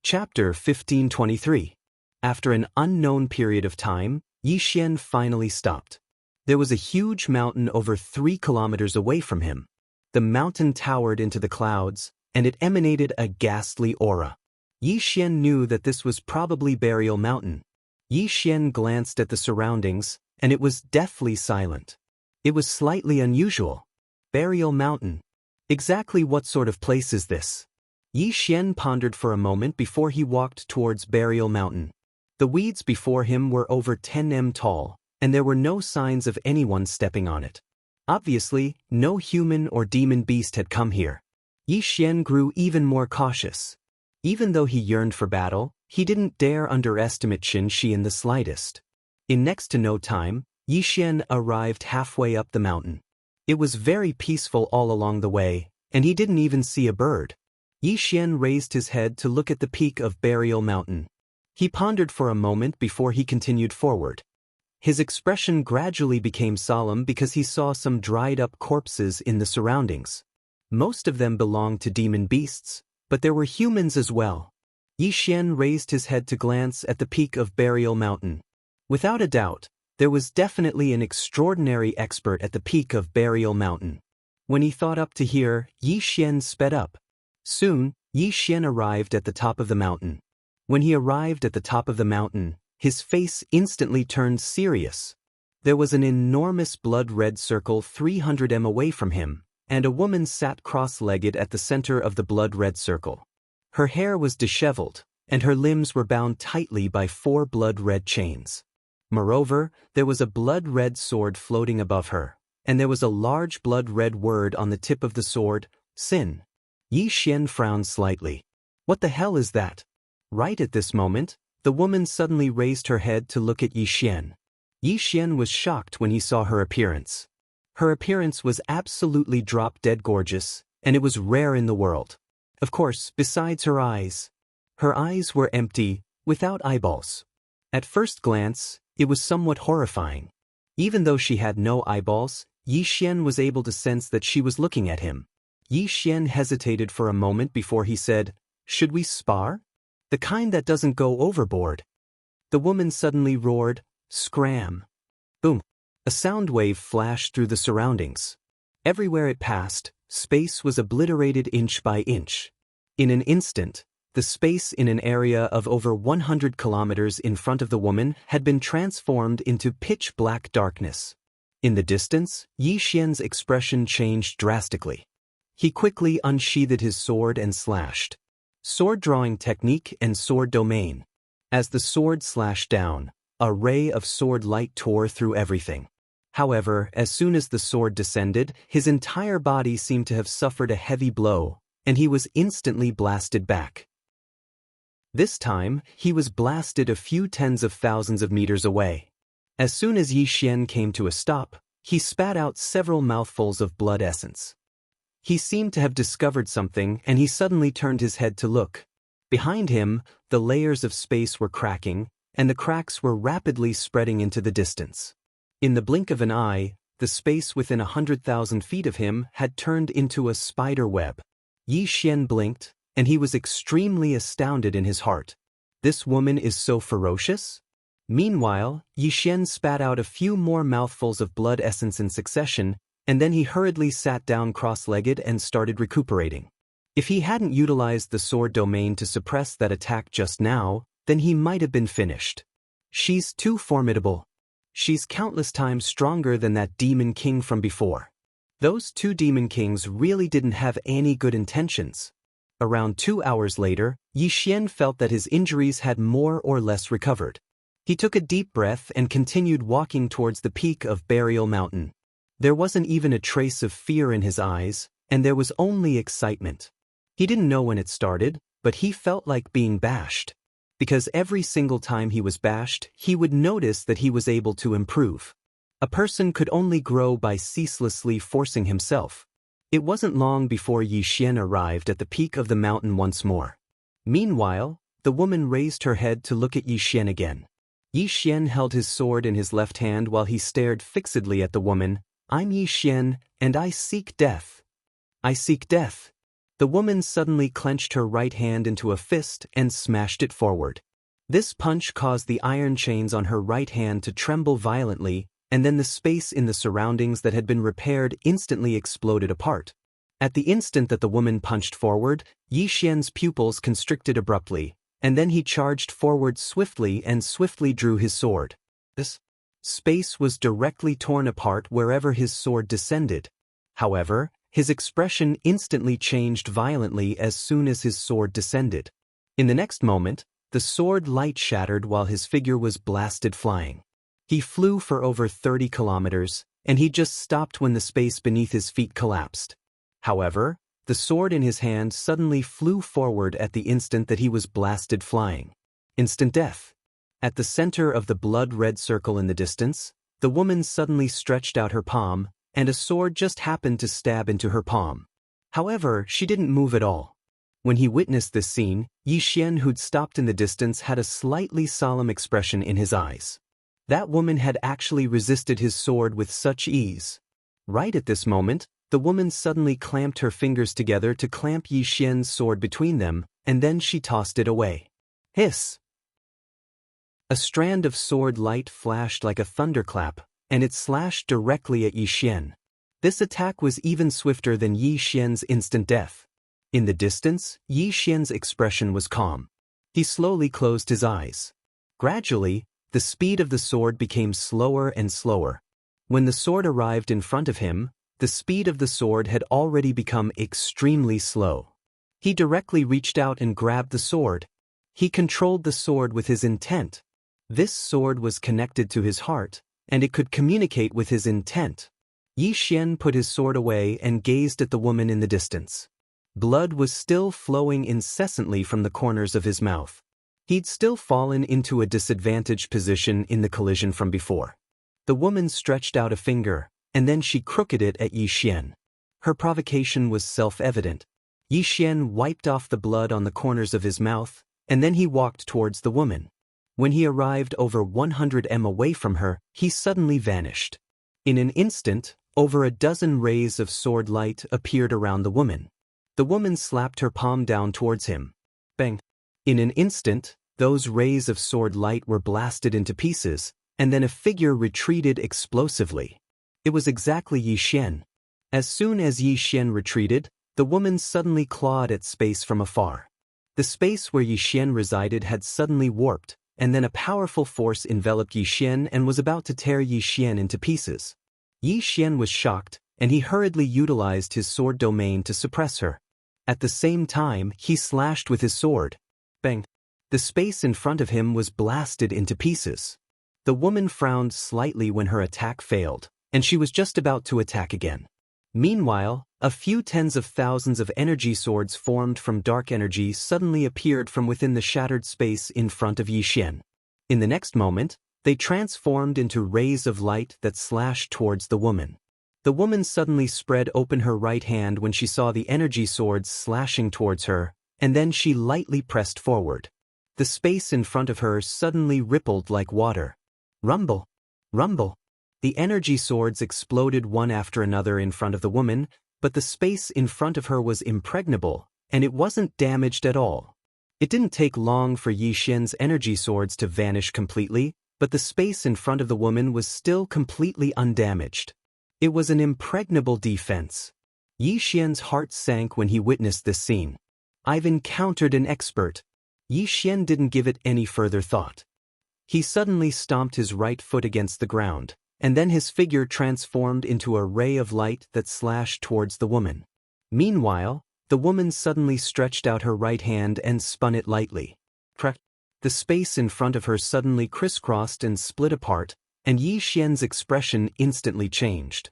Chapter 1523. After an unknown period of time, Yixian finally stopped. There was a huge mountain over 3 kilometers away from him. The mountain towered into the clouds, and it emanated a ghastly aura. Yixian knew that this was probably Burial Mountain. Yixian glanced at the surroundings, and it was deathly silent. It was slightly unusual. Burial Mountain. Exactly what sort of place is this? Yixian pondered for a moment before he walked towards Burial Mountain. The weeds before him were over 10 m tall, and there were no signs of anyone stepping on it. Obviously, no human or demon beast had come here. Yixian grew even more cautious. Even though he yearned for battle, he didn't dare underestimate Xianxia in the slightest. In next to no time, Yixian arrived halfway up the mountain. It was very peaceful all along the way, and he didn't even see a bird. Yixian raised his head to look at the peak of Burial Mountain. He pondered for a moment before he continued forward. His expression gradually became solemn because he saw some dried-up corpses in the surroundings. Most of them belonged to demon beasts, but there were humans as well. Yixian raised his head to glance at the peak of Burial Mountain. Without a doubt, there was definitely an extraordinary expert at the peak of Burial Mountain. When he thought up to here, Yixian sped up. Soon, Yixian arrived at the top of the mountain. When he arrived at the top of the mountain, his face instantly turned serious. There was an enormous blood-red circle 300 m away from him, and a woman sat cross-legged at the center of the blood-red circle. Her hair was disheveled, and her limbs were bound tightly by 4 blood-red chains. Moreover, there was a blood-red sword floating above her, and there was a large blood-red word on the tip of the sword, Sin. Yixian frowned slightly. What the hell is that? Right at this moment, the woman suddenly raised her head to look at Yixian. Yixian was shocked when he saw her appearance. Her appearance was absolutely drop-dead gorgeous, and it was rare in the world. Of course, besides her eyes. Her eyes were empty, without eyeballs. At first glance, it was somewhat horrifying. Even though she had no eyeballs, Yixian was able to sense that she was looking at him. Yixian hesitated for a moment before he said, "Should we spar? The kind that doesn't go overboard." The woman suddenly roared, "Scram!" Boom! A sound wave flashed through the surroundings. Everywhere it passed, space was obliterated inch by inch. In an instant, the space in an area of over 100 kilometers in front of the woman had been transformed into pitch-black darkness. In the distance, Yixian's expression changed drastically. He quickly unsheathed his sword and slashed. Sword drawing technique and sword domain. As the sword slashed down, a ray of sword light tore through everything. However, as soon as the sword descended, his entire body seemed to have suffered a heavy blow, and he was instantly blasted back. This time, he was blasted a few tens of thousands of meters away. As soon as Yixian came to a stop, he spat out several mouthfuls of blood essence. He seemed to have discovered something, and he suddenly turned his head to look. Behind him, the layers of space were cracking, and the cracks were rapidly spreading into the distance. In the blink of an eye, the space within 100,000 feet of him had turned into a spider web. Yixian blinked, and he was extremely astounded in his heart. This woman is so ferocious? Meanwhile, Yixian spat out a few more mouthfuls of blood essence in succession, and then he hurriedly sat down cross-legged and started recuperating. If he hadn't utilized the sword domain to suppress that attack just now, then he might have been finished. She's too formidable. She's countless times stronger than that demon king from before. Those 2 demon kings really didn't have any good intentions. Around 2 hours later, Yixian felt that his injuries had more or less recovered. He took a deep breath and continued walking towards the peak of Burial Mountain. There wasn't even a trace of fear in his eyes, and there was only excitement. He didn't know when it started, but he felt like being bashed. Because every single time he was bashed, he would notice that he was able to improve. A person could only grow by ceaselessly forcing himself. It wasn't long before Yixian arrived at the peak of the mountain once more. Meanwhile, the woman raised her head to look at Yixian again. Yixian held his sword in his left hand while he stared fixedly at the woman. "I'm Yixian, and I seek death. I seek death." The woman suddenly clenched her right hand into a fist and smashed it forward. This punch caused the iron chains on her right hand to tremble violently, and then the space in the surroundings that had been repaired instantly exploded apart. At the instant that the woman punched forward, Yi Xian's pupils constricted abruptly, and then he charged forward swiftly and swiftly drew his sword. This space was directly torn apart wherever his sword descended. However, his expression instantly changed violently as soon as his sword descended. In the next moment, the sword light shattered while his figure was blasted flying. He flew for over 30 kilometers, and he just stopped when the space beneath his feet collapsed. However, the sword in his hand suddenly flew forward at the instant that he was blasted flying. Instant death. At the center of the blood-red circle in the distance, the woman suddenly stretched out her palm, and a sword just happened to stab into her palm. However, she didn't move at all. When he witnessed this scene, Yi Xian, who'd stopped in the distance, had a slightly solemn expression in his eyes. That woman had actually resisted his sword with such ease. Right at this moment, the woman suddenly clamped her fingers together to clamp Yi Xian's sword between them, and then she tossed it away. Hiss! A strand of sword light flashed like a thunderclap, and it slashed directly at Yi Xian. This attack was even swifter than Yi Xian's instant death. In the distance, Yi Xian's expression was calm. He slowly closed his eyes. Gradually, the speed of the sword became slower and slower. When the sword arrived in front of him, the speed of the sword had already become extremely slow. He directly reached out and grabbed the sword. He controlled the sword with his intent. This sword was connected to his heart, and it could communicate with his intent. Yi Xian put his sword away and gazed at the woman in the distance. Blood was still flowing incessantly from the corners of his mouth. He'd still fallen into a disadvantaged position in the collision from before. The woman stretched out a finger, and then she crooked it at Yi Xian. Her provocation was self-evident. Yi Xian wiped off the blood on the corners of his mouth, and then he walked towards the woman. When he arrived over 100 m away from her, he suddenly vanished. In an instant, over a dozen rays of sword light appeared around the woman. The woman slapped her palm down towards him. Bang! In an instant, those rays of sword light were blasted into pieces, and then a figure retreated explosively. It was exactly Yi Xian. As soon as Yi Xian retreated, the woman suddenly clawed at space from afar. The space where Yi Xian resided had suddenly warped, and then a powerful force enveloped Yi Xian and was about to tear Yi Xian into pieces. Yi Xian was shocked, and he hurriedly utilized his sword domain to suppress her. At the same time, he slashed with his sword. Bang! The space in front of him was blasted into pieces. The woman frowned slightly when her attack failed, and she was just about to attack again. Meanwhile, a few tens of thousands of energy swords formed from dark energy suddenly appeared from within the shattered space in front of Yi Xian. In the next moment, they transformed into rays of light that slashed towards the woman. The woman suddenly spread open her right hand when she saw the energy swords slashing towards her, and then she lightly pressed forward. The space in front of her suddenly rippled like water. Rumble! Rumble! The energy swords exploded one after another in front of the woman, but the space in front of her was impregnable, and it wasn't damaged at all. It didn't take long for Yi Xian's energy swords to vanish completely, but the space in front of the woman was still completely undamaged. It was an impregnable defense. Yi Xian's heart sank when he witnessed this scene. I've encountered an expert. Yi Xian didn't give it any further thought. He suddenly stomped his right foot against the ground, and then his figure transformed into a ray of light that slashed towards the woman. Meanwhile, the woman suddenly stretched out her right hand and spun it lightly. Crack! The space in front of her suddenly crisscrossed and split apart, and Yi Xian's expression instantly changed.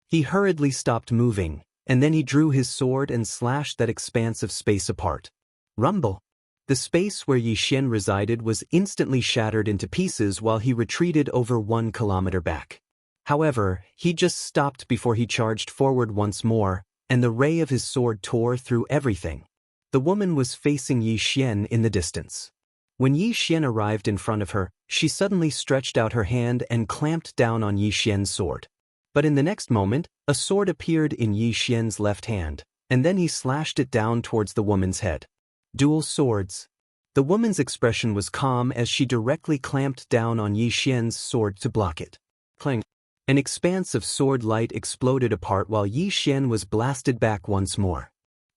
He hurriedly stopped moving, and then he drew his sword and slashed that expanse of space apart. Rumble! The space where Yi Xian resided was instantly shattered into pieces while he retreated over 1 kilometer back. However, he just stopped before he charged forward once more, and the ray of his sword tore through everything. The woman was facing Yi Xian in the distance. When Yi Xian arrived in front of her, she suddenly stretched out her hand and clamped down on Yi Xian's sword. But in the next moment, a sword appeared in Yi Xian's left hand, and then he slashed it down towards the woman's head. Dual swords. The woman's expression was calm as she directly clamped down on Yi Xian's sword to block it. Clang. An expanse of sword light exploded apart while Yi Xian was blasted back once more.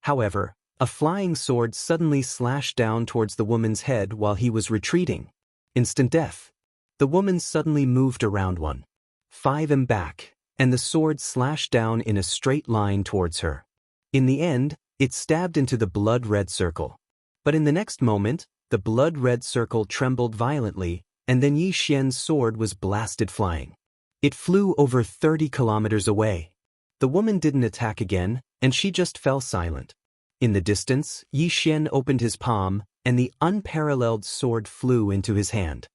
However, a flying sword suddenly slashed down towards the woman's head while he was retreating. Instant death. The woman suddenly moved around 1.5 and back, and the sword slashed down in a straight line towards her. In the end, it stabbed into the blood-red circle. But in the next moment, the blood-red circle trembled violently, and then Yi Xian's sword was blasted flying. It flew over 30 kilometers away. The woman didn't attack again, and she just fell silent. In the distance, Yi Xian opened his palm, and the unparalleled sword flew into his hand.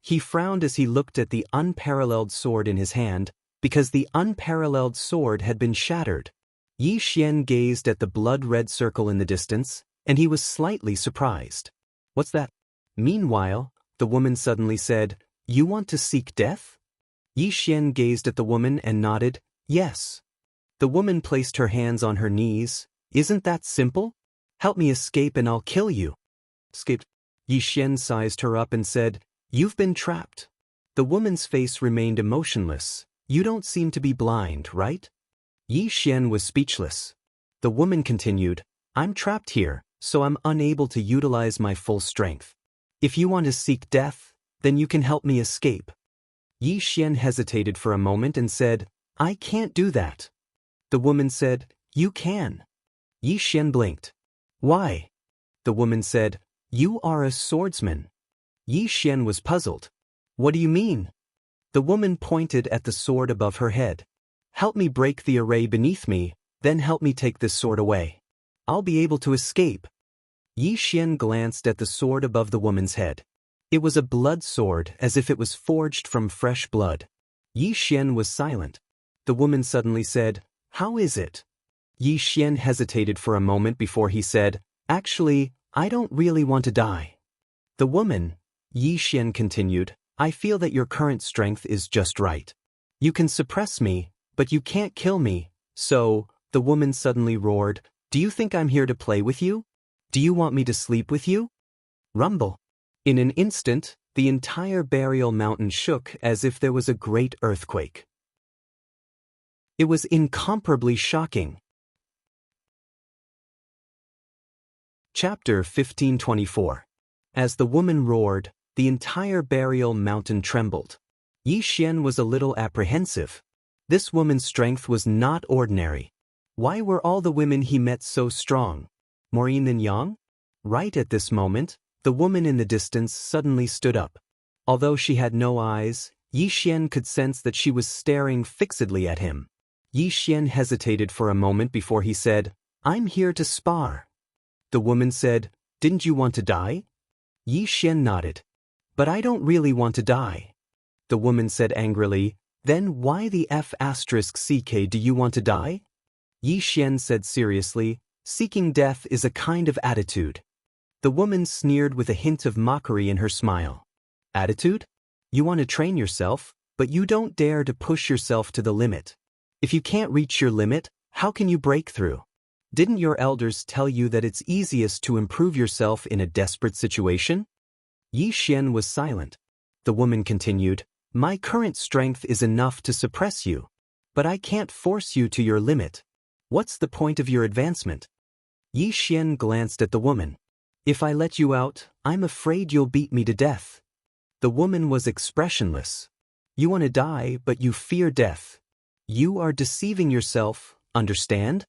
He frowned as he looked at the unparalleled sword in his hand, because the unparalleled sword had been shattered. Yi Xian gazed at the blood-red circle in the distance, and he was slightly surprised. What's that? Meanwhile, the woman suddenly said, You want to seek death? Yi Xian gazed at the woman and nodded, Yes. The woman placed her hands on her knees. Isn't that simple? Help me escape and I'll kill you. Escaped. Yi Xian sized her up and said, You've been trapped. The woman's face remained emotionless. You don't seem to be blind, right? Yi Xian was speechless. The woman continued, I'm trapped here, so I'm unable to utilize my full strength. If you want to seek death, then you can help me escape. Yi Xian hesitated for a moment and said, I can't do that. The woman said, You can. Yi Xian blinked. Why? The woman said, You are a swordsman. Yi Xian was puzzled. What do you mean? The woman pointed at the sword above her head. Help me break the array beneath me, then help me take this sword away. I'll be able to escape. Yi Xian glanced at the sword above the woman's head. It was a blood sword, as if it was forged from fresh blood. Yi Xian was silent. The woman suddenly said, How is it? Yi Xian hesitated for a moment before he said, Actually, I don't really want to die. The woman, Yi Xian continued, I feel that your current strength is just right. You can suppress me, but you can't kill me, so, the woman suddenly roared, Do you think I'm here to play with you? Do you want me to sleep with you? Rumble. In an instant, the entire burial mountain shook as if there was a great earthquake. It was incomparably shocking. Chapter 1524. As the woman roared, the entire burial mountain trembled. Yi Xian was a little apprehensive. This woman's strength was not ordinary. Why were all the women he met so strong? More yin than yang? Right at this moment, the woman in the distance suddenly stood up. Although she had no eyes, Yi Xian could sense that she was staring fixedly at him. Yi Xian hesitated for a moment before he said, I'm here to spar. The woman said, Didn't you want to die? Yi Xian nodded. But I don't really want to die. The woman said angrily, Then why the F***ck do you want to die? Yi Xian said seriously, Seeking death is a kind of attitude. The woman sneered with a hint of mockery in her smile. Attitude? You want to train yourself, but you don't dare to push yourself to the limit. If you can't reach your limit, how can you break through? Didn't your elders tell you that it's easiest to improve yourself in a desperate situation? Yi Xian was silent. The woman continued, My current strength is enough to suppress you. But I can't force you to your limit. What's the point of your advancement? Yi Xian glanced at the woman. If I let you out, I'm afraid you'll beat me to death. The woman was expressionless. You want to die, but you fear death. You are deceiving yourself, understand?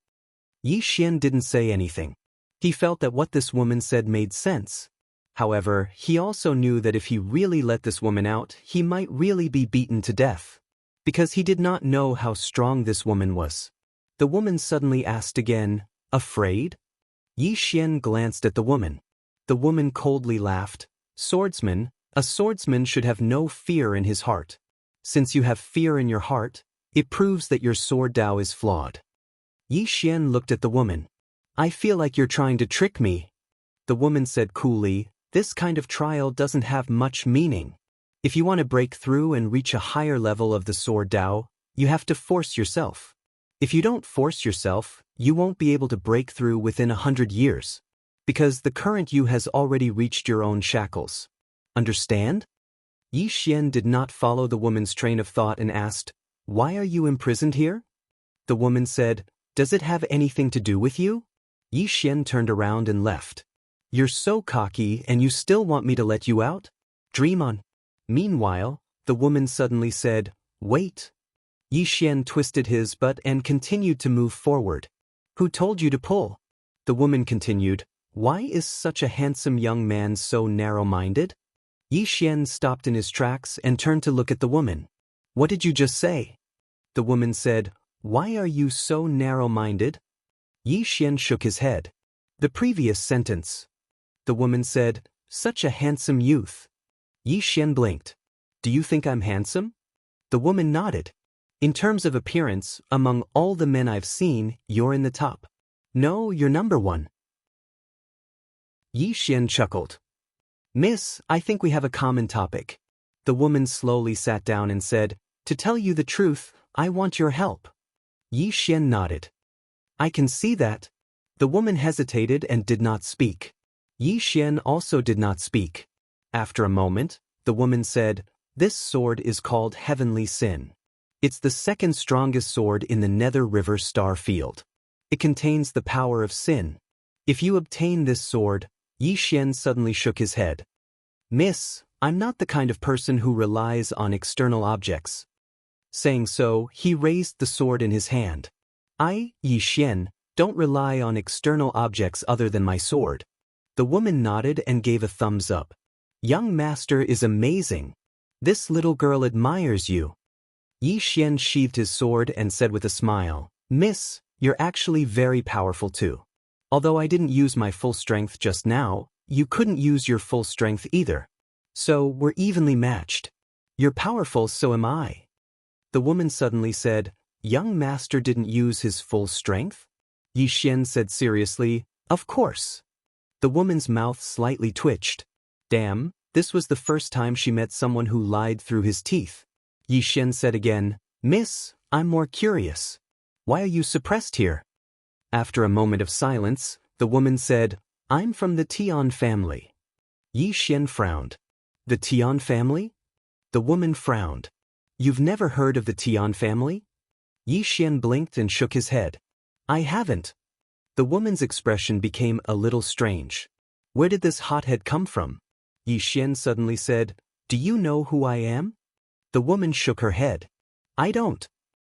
Yi Xian didn't say anything. He felt that what this woman said made sense. However, he also knew that if he really let this woman out, he might really be beaten to death. Because he did not know how strong this woman was. The woman suddenly asked again, Afraid? Yi Xian glanced at the woman. The woman coldly laughed. Swordsman, a swordsman should have no fear in his heart. Since you have fear in your heart, it proves that your sword Dao is flawed. Yi Xian looked at the woman. I feel like you're trying to trick me. The woman said coolly, This kind of trial doesn't have much meaning. If you want to break through and reach a higher level of the sword Dao, you have to force yourself. If you don't force yourself, you won't be able to break through within 100 years. Because the current you has already reached your own shackles. Understand? Yi Xian did not follow the woman's train of thought and asked, "Why are you imprisoned here?" The woman said, "Does it have anything to do with you?" Yi Xian turned around and left. "You're so cocky and you still want me to let you out? Dream on." Meanwhile, the woman suddenly said, "Wait." Yi Xian twisted his butt and continued to move forward. "Who told you to pull?" The woman continued, "Why is such a handsome young man so narrow-minded?" Yi Xian stopped in his tracks and turned to look at the woman. "What did you just say?" The woman said, "Why are you so narrow-minded?" Yi Xian shook his head. "The previous sentence." The woman said, "Such a handsome youth." Yi Xian blinked. "Do you think I'm handsome?" The woman nodded. "In terms of appearance, among all the men I've seen, you're in the top. No, you're number one." Yi Xian chuckled. "Miss, I think we have a common topic." The woman slowly sat down and said, "To tell you the truth, I want your help." Yi Xian nodded. "I can see that." The woman hesitated and did not speak. Yi Xian also did not speak. After a moment, the woman said, "This sword is called Heavenly Sin. It's the second strongest sword in the Nether River star field. It contains the power of sin. If you obtain this sword—" Yi Xian suddenly shook his head. "Miss, I'm not the kind of person who relies on external objects." Saying so, he raised the sword in his hand. "I, Yi Xian, don't rely on external objects other than my sword." The woman nodded and gave a thumbs up. "Young master is amazing. This little girl admires you." Yi Xian sheathed his sword and said with a smile, "Miss, you're actually very powerful too. Although I didn't use my full strength just now, you couldn't use your full strength either. So we're evenly matched. You're powerful, so am I." The woman suddenly said, "Young master didn't use his full strength?" Yi Xian said seriously, "Of course." The woman's mouth slightly twitched. Damn, this was the first time she met someone who lied through his teeth. Yi Xian said again, "Miss, I'm more curious. Why are you suppressed here?" After a moment of silence, the woman said, "I'm from the Tian family." Yi Xian frowned. "The Tian family?" The woman frowned. "You've never heard of the Tian family?" Yi Xian blinked and shook his head. "I haven't." The woman's expression became a little strange. "Where did this hothead come from?" Yi Xian suddenly said, "Do you know who I am?" The woman shook her head. "I don't."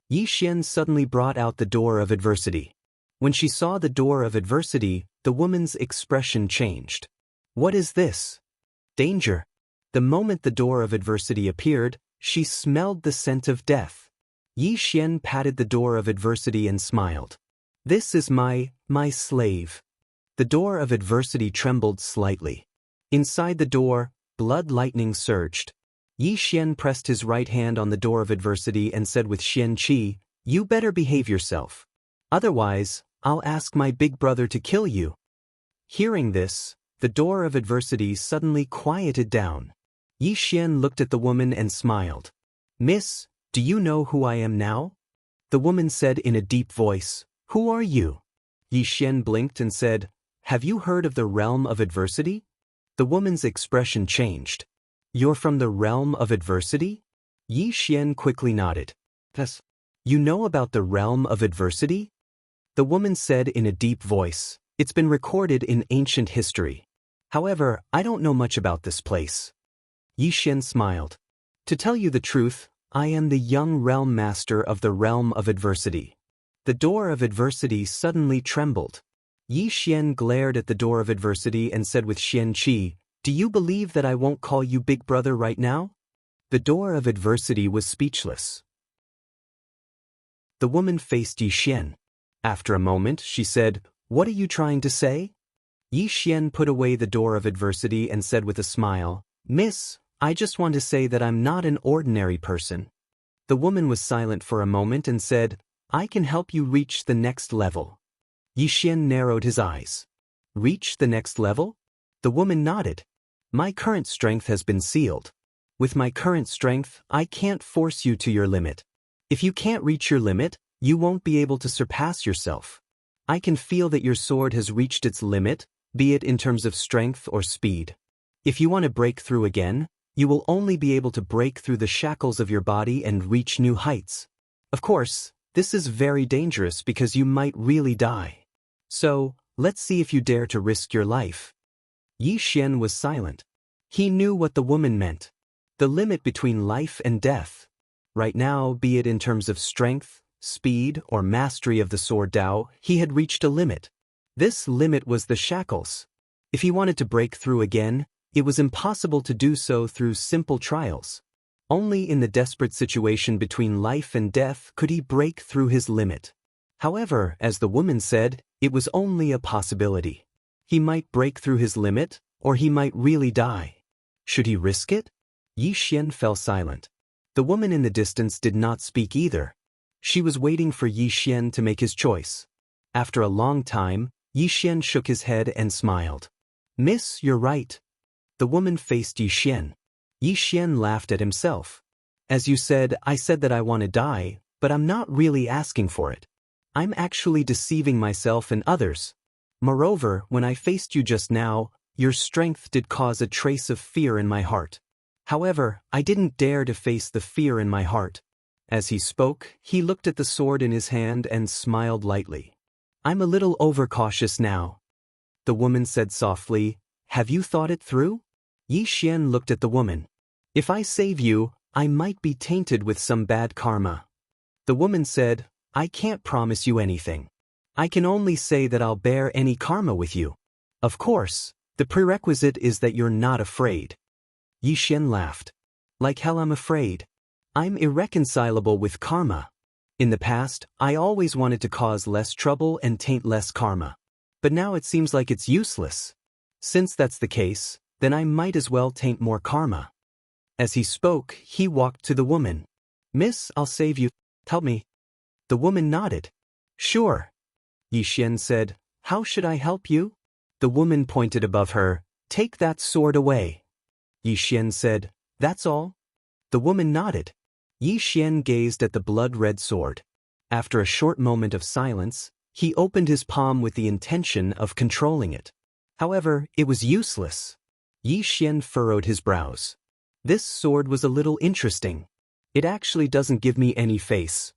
Yi Xian suddenly brought out the door of adversity. When she saw the door of adversity, the woman's expression changed. "What is this?" "Danger." The moment the door of adversity appeared, she smelled the scent of death. Yi Xian patted the door of adversity and smiled. "This is my slave." The door of adversity trembled slightly. Inside the door, blood lightning surged. Yi Xian pressed his right hand on the door of adversity and said with Xianqi, "You better behave yourself. Otherwise, I'll ask my big brother to kill you." Hearing this, the door of adversity suddenly quieted down. Yi Xian looked at the woman and smiled. "Miss, do you know who I am now?" The woman said in a deep voice, "Who are you?" Yi Xian blinked and said, "Have you heard of the realm of adversity?" The woman's expression changed. "You're from the realm of adversity?" Yi Xian quickly nodded. "Yes. You know about the realm of adversity?" The woman said in a deep voice, "It's been recorded in ancient history. However, I don't know much about this place." Yi Xian smiled. "To tell you the truth, I am the young realm master of the realm of adversity." The door of adversity suddenly trembled. Yi Xian glared at the door of adversity and said with Xianqi, "Do you believe that I won't call you big brother right now?" The door of adversity was speechless. The woman faced Yi Xian. After a moment, she said, "What are you trying to say?" Yi Xian put away the door of adversity and said with a smile, "Miss, I just want to say that I'm not an ordinary person." The woman was silent for a moment and said, "I can help you reach the next level." Yi Xian narrowed his eyes. "Reach the next level?" The woman nodded. "My current strength has been sealed. With my current strength, I can't force you to your limit. If you can't reach your limit, You won't be able to surpass yourself. I can feel that your sword has reached its limit, be it in terms of strength or speed. If you want to break through again, you will only be able to break through the shackles of your body and reach new heights. Of course, this is very dangerous because you might really die. So, let's see if you dare to risk your life. Yi Xian was silent. He knew what the woman meant. The limit between life and death. Right now, be it in terms of strength, speed, or mastery of the sword Dao, he had reached a limit. This limit was the shackles. If he wanted to break through again, it was impossible to do so through simple trials. Only in the desperate situation between life and death could he break through his limit. However, as the woman said, it was only a possibility. He might break through his limit, or he might really die. Should he risk it? Yi Xian fell silent. The woman in the distance did not speak either. She was waiting for Yi Xian to make his choice. After a long time, Yi Xian shook his head and smiled. "Miss, you're right." The woman faced Yi Xian. Yi Xian laughed at himself. "As you said, I said that I want to die, but I'm not really asking for it. I'm actually deceiving myself and others. Moreover, when I faced you just now, your strength did cause a trace of fear in my heart. However, I didn't dare to face the fear in my heart." As he spoke, he looked at the sword in his hand and smiled lightly. "I'm a little overcautious now." The woman said softly, "Have you thought it through?" Yi Xian looked at the woman. "If I save you, I might be tainted with some bad karma." The woman said, "I can't promise you anything. I can only say that I'll bear any karma with you. Of course, the prerequisite is that you're not afraid." Yi Xian laughed. "Like hell I'm afraid. I'm irreconcilable with karma. In the past, I always wanted to cause less trouble and taint less karma. But now it seems like it's useless. Since that's the case, then I might as well taint more karma." As he spoke, he walked to the woman. "Miss, I'll save you. Help me." The woman nodded. "Sure." Yi Xian said, "How should I help you?" The woman pointed above her. "Take that sword away." Yi Xian said, "That's all?" The woman nodded. Yi Xian gazed at the blood-red sword. After a short moment of silence, he opened his palm with the intention of controlling it. However, it was useless. Yi Xian furrowed his brows. "This sword was a little interesting. It actually doesn't give me any face."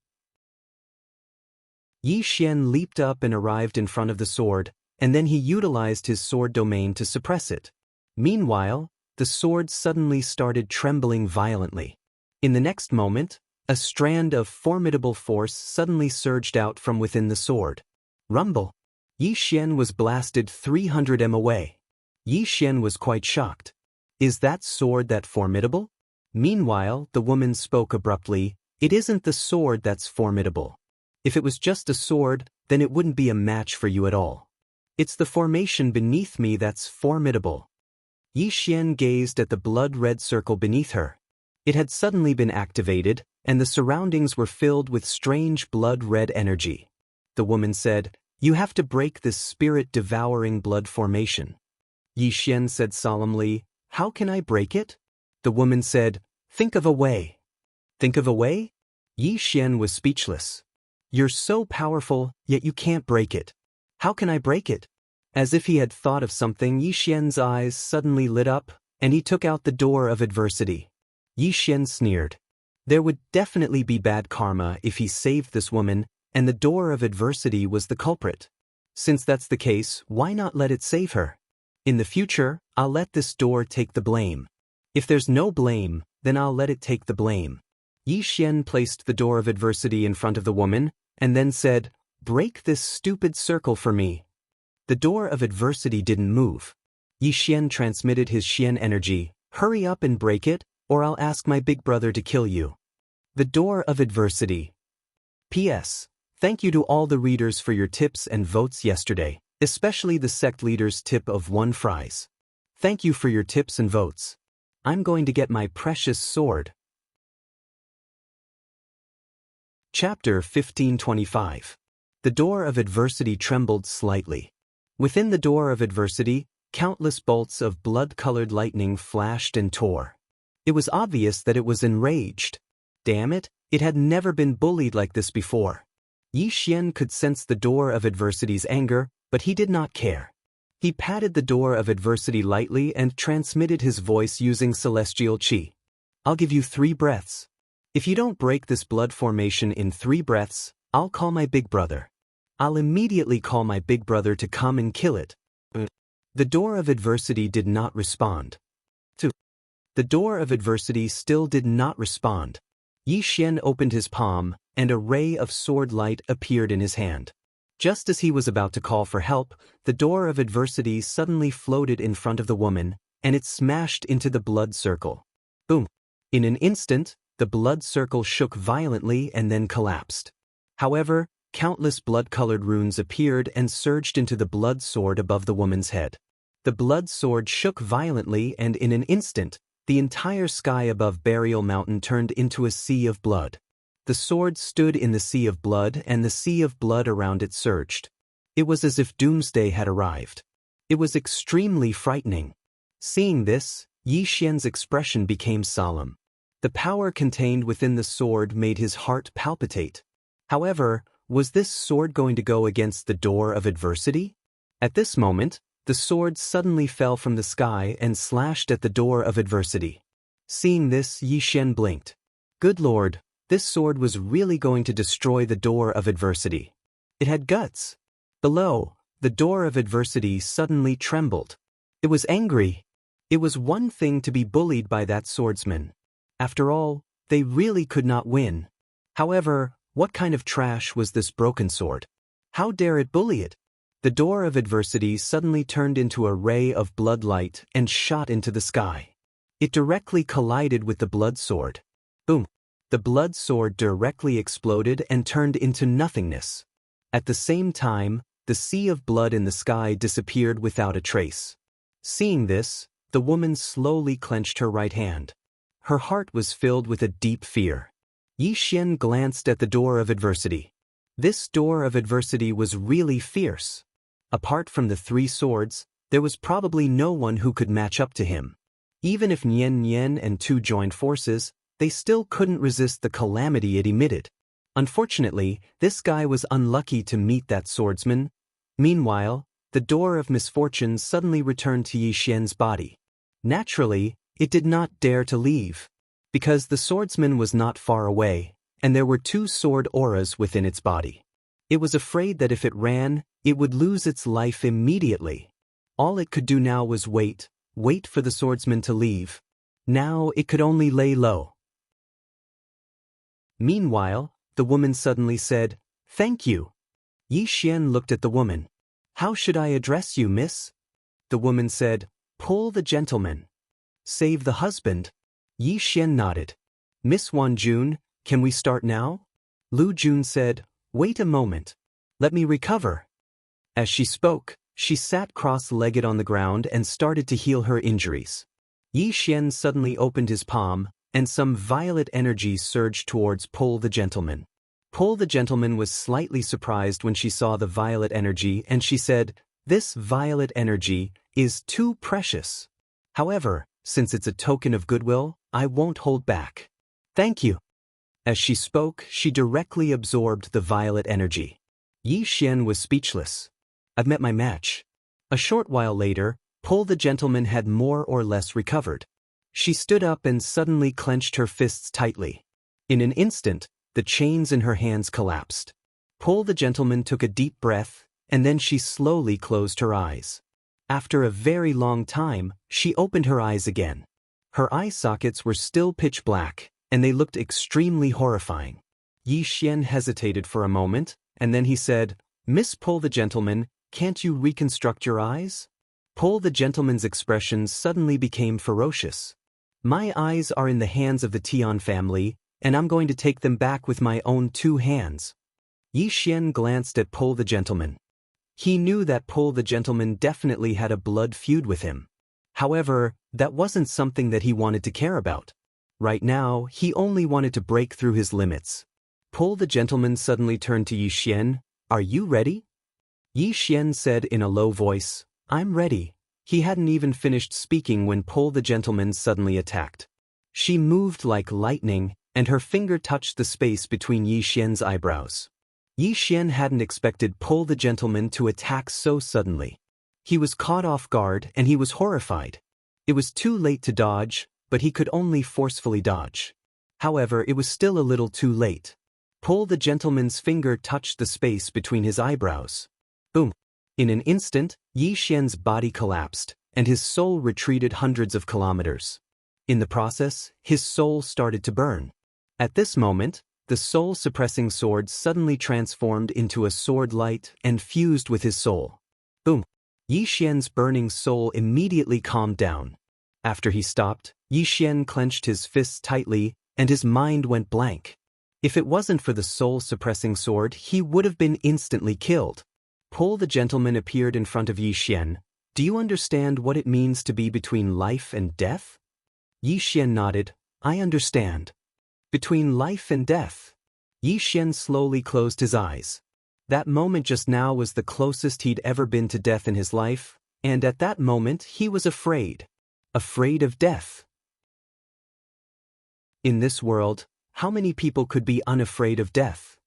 Yi Xian leaped up and arrived in front of the sword, and then he utilized his sword domain to suppress it. Meanwhile, the sword suddenly started trembling violently. In the next moment, a strand of formidable force suddenly surged out from within the sword. Rumble! Yi Xian was blasted 300 m away. Yi Xian was quite shocked. "Is that sword that formidable?" Meanwhile, the woman spoke abruptly, "It isn't the sword that's formidable. If it was just a sword, then it wouldn't be a match for you at all. It's the formation beneath me that's formidable." Yi Xian gazed at the blood-red circle beneath her. It had suddenly been activated, and the surroundings were filled with strange blood-red energy. The woman said, "You have to break this spirit-devouring blood formation." Yi Xian said solemnly, "How can I break it?" The woman said, "Think of a way." "Think of a way?" Yi Xian was speechless. "You're so powerful, yet you can't break it. How can I break it?" As if he had thought of something, Yi Xian's eyes suddenly lit up, and he took out the door of adversity. Yi Xian sneered. There would definitely be bad karma if he saved this woman, and the door of adversity was the culprit. Since that's the case, why not let it save her? In the future, I'll let this door take the blame. If there's no blame, then I'll let it take the blame. Yi Xian placed the door of adversity in front of the woman, and then said, "Break this stupid circle for me." The door of adversity didn't move. Yi Xian transmitted his Xian energy, "Hurry up and break it, or I'll ask my big brother to kill you." The door of adversity. P.S. Thank you to all the readers for your tips and votes yesterday, especially the sect leader's tip of 1 fries. Thank you for your tips and votes. I'm going to get my precious sword. Chapter 1525. The door of adversity trembled slightly. Within the door of adversity, countless bolts of blood-colored lightning flashed and tore. It was obvious that it was enraged. Damn it, it had never been bullied like this before. Yi Xian could sense the door of adversity's anger, but he did not care. He patted the door of adversity lightly and transmitted his voice using celestial qi. I'll give you 3 breaths. If you don't break this blood formation in 3 breaths, I'll call my big brother. I'll immediately call my big brother to come and kill it. The door of adversity did not respond. 2. The door of adversity still did not respond. Yi Xian opened his palm, and a ray of sword light appeared in his hand. Just as he was about to call for help, the door of adversity suddenly floated in front of the woman, and it smashed into the blood circle. Boom! In an instant, the blood circle shook violently and then collapsed. However, countless blood-colored runes appeared and surged into the blood sword above the woman's head. The blood sword shook violently, and in an instant, the entire sky above Burial Mountain turned into a sea of blood. The sword stood in the sea of blood, and the sea of blood around it surged. It was as if doomsday had arrived. It was extremely frightening. Seeing this, Yi Xian's expression became solemn. The power contained within the sword made his heart palpitate. However, was this sword going to go against the door of adversity? At this moment, the sword suddenly fell from the sky and slashed at the door of adversity. Seeing this, Yi Xian blinked. Good Lord, this sword was really going to destroy the door of adversity. It had guts. Below, the door of adversity suddenly trembled. It was angry. It was one thing to be bullied by that swordsman. After all, they really could not win. However, what kind of trash was this broken sword? How dare it bully it? The door of adversity suddenly turned into a ray of blood light and shot into the sky. It directly collided with the blood sword. Boom! The blood sword directly exploded and turned into nothingness. At the same time, the sea of blood in the sky disappeared without a trace. Seeing this, the woman slowly clenched her right hand. Her heart was filled with a deep fear. Yi Xian glanced at the door of adversity. This door of adversity was really fierce. Apart from the 3 swords, there was probably no one who could match up to him. Even if Nian Nian and Tu joined forces, they still couldn't resist the calamity it emitted. Unfortunately, this guy was unlucky to meet that swordsman. Meanwhile, the door of misfortune suddenly returned to Yi Xian's body. Naturally, it did not dare to leave, because the swordsman was not far away, and there were 2 sword auras within its body. It was afraid that if it ran, it would lose its life immediately. All it could do now was wait for the swordsman to leave. Now it could only lay low. Meanwhile, the woman suddenly said, "Thank you." Yi Xian looked at the woman. "How should I address you, miss?" The woman said, "Pull the gentleman." "Save the husband." Yi Xian nodded. "Miss Wan Jun, can we start now?" Lu Jun said, "Wait a moment. Let me recover." As she spoke, she sat cross-legged on the ground and started to heal her injuries. Yi Xian suddenly opened his palm, and some violet energy surged towards Pull the gentleman. Pull the gentleman was slightly surprised when she saw the violet energy, and she said, "This violet energy is too precious. However, since it's a token of goodwill, I won't hold back. Thank you." As she spoke, she directly absorbed the violet energy. Yi Xian was speechless. "I've met my match." A short while later, Pull the gentleman had more or less recovered. She stood up and suddenly clenched her fists tightly. In an instant, the chains in her hands collapsed. Pull the gentleman took a deep breath, and then she slowly closed her eyes. After a very long time, she opened her eyes again. Her eye sockets were still pitch black, and they looked extremely horrifying. Yi Xian hesitated for a moment, and then he said, "Miss Pull the gentleman, can't you reconstruct your eyes?" Pull the gentleman's expression suddenly became ferocious. "My eyes are in the hands of the Tian family, and I'm going to take them back with my own 2 hands. Yi Xian glanced at Pull the gentleman. He knew that Pull the gentleman definitely had a blood feud with him. However, that wasn't something that he wanted to care about. Right now, he only wanted to break through his limits. Pull the gentleman suddenly turned to Yi Xian. "Are you ready?" Yi Xian said in a low voice, "I'm ready." He hadn't even finished speaking when Pull the gentleman suddenly attacked. She moved like lightning, and her finger touched the space between Yi Xian's eyebrows. Yi Xian hadn't expected Pull the Gentleman to attack so suddenly. He was caught off guard and he was horrified. It was too late to dodge, but he could only forcefully dodge. However, it was still a little too late. Pull the Gentleman's finger touched the space between his eyebrows. Boom! In an instant, Yi Xian's body collapsed, and his soul retreated hundreds of kilometers. In the process, his soul started to burn. At this moment, the soul-suppressing sword suddenly transformed into a sword light and fused with his soul. Boom! Yi Xian's burning soul immediately calmed down. After he stopped, Yi Xian clenched his fists tightly, and his mind went blank. If it wasn't for the soul-suppressing sword, he would have been instantly killed. Pull the Gentleman appeared in front of Yi Xian. Do you understand what it means to be between life and death? Yi Xian nodded. I understand. Between life and death. Yi Xian slowly closed his eyes. That moment just now was the closest he'd ever been to death in his life, and at that moment he was afraid. Afraid of death. In this world, how many people could be unafraid of death?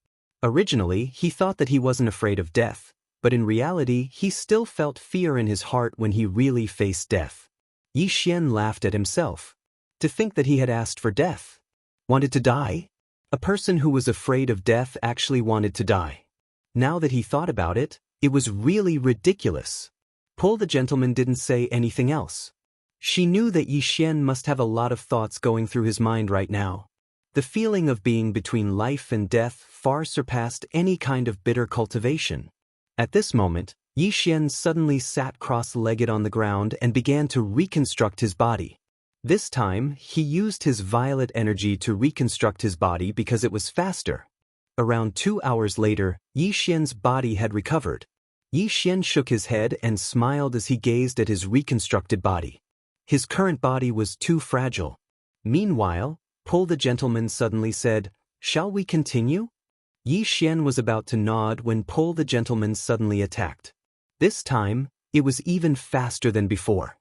Originally, he thought that he wasn't afraid of death, but in reality, he still felt fear in his heart when he really faced death. Yi Xian laughed at himself. To think that he had asked for death. Wanted to die? A person who was afraid of death actually wanted to die. Now that he thought about it, it was really ridiculous. Pull the Gentleman didn't say anything else. She knew that Yi Xian must have a lot of thoughts going through his mind right now. The feeling of being between life and death far surpassed any kind of bitter cultivation. At this moment, Yi Xian suddenly sat cross-legged on the ground and began to reconstruct his body. This time, he used his violet energy to reconstruct his body because it was faster. Around 2 hours later, Yi Xian's body had recovered. Yi Xian shook his head and smiled as he gazed at his reconstructed body. His current body was too fragile. Meanwhile, Pull the Gentleman suddenly said, "Shall we continue?" Yi Xian was about to nod when Pull the Gentleman suddenly attacked. This time, it was even faster than before.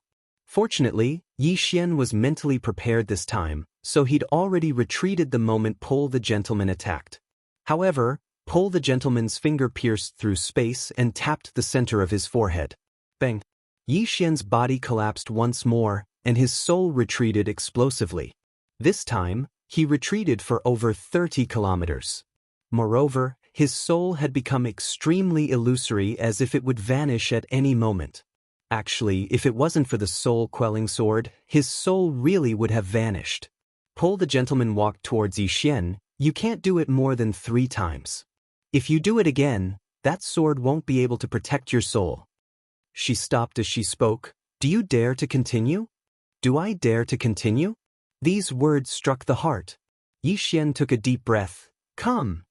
Fortunately, Yi Xian was mentally prepared this time, so he'd already retreated the moment Pull the Gentleman attacked. However, Pull the Gentleman's finger pierced through space and tapped the center of his forehead. Bang! Yi Xian's body collapsed once more, and his soul retreated explosively. This time, he retreated for over 30 kilometers. Moreover, his soul had become extremely illusory, as if it would vanish at any moment. Actually, if it wasn't for the soul-quelling sword, his soul really would have vanished. Pull the Gentleman walked towards Yi Xian. You can't do it more than 3 times. If you do it again, that sword won't be able to protect your soul. She stopped as she spoke. Do you dare to continue? Do I dare to continue? These words struck the heart. Yi Xian took a deep breath. Come.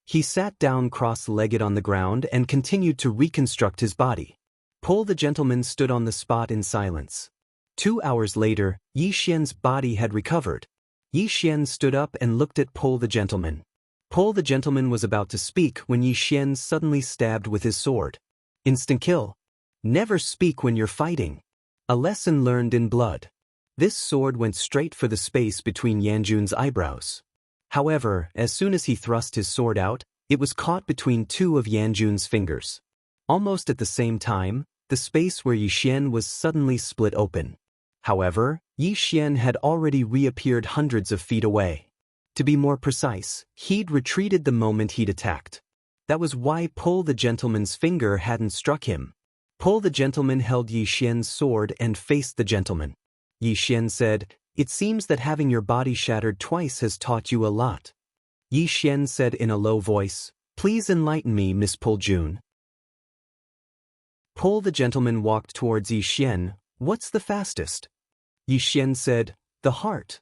He sat down cross-legged on the ground and continued to reconstruct his body. Pull the Gentleman stood on the spot in silence. 2 hours later, Yi Xian's body had recovered. Yi Xian stood up and looked at Pull the Gentleman. Pull the Gentleman was about to speak when Yi Xian suddenly stabbed with his sword. Instant kill. Never speak when you're fighting. A lesson learned in blood. This sword went straight for the space between Yanjun's eyebrows. However, as soon as he thrust his sword out, it was caught between 2 of Yanjun's fingers. Almost at the same time, the space where Yi Xian was suddenly split open. However, Yi Xian had already reappeared hundreds of feet away. To be more precise, he'd retreated the moment he'd attacked. That was why Pull the Gentleman's finger hadn't struck him. Pull the Gentleman held Yi Xian's sword and faced the gentleman. Yi Xian said, "It seems that having your body shattered twice has taught you a lot." Yi Xian said in a low voice, "Please enlighten me, Miss Pull Jun." Pull the Gentleman walked towards Yi Xian. What's the fastest? Yi Xian said, "The heart."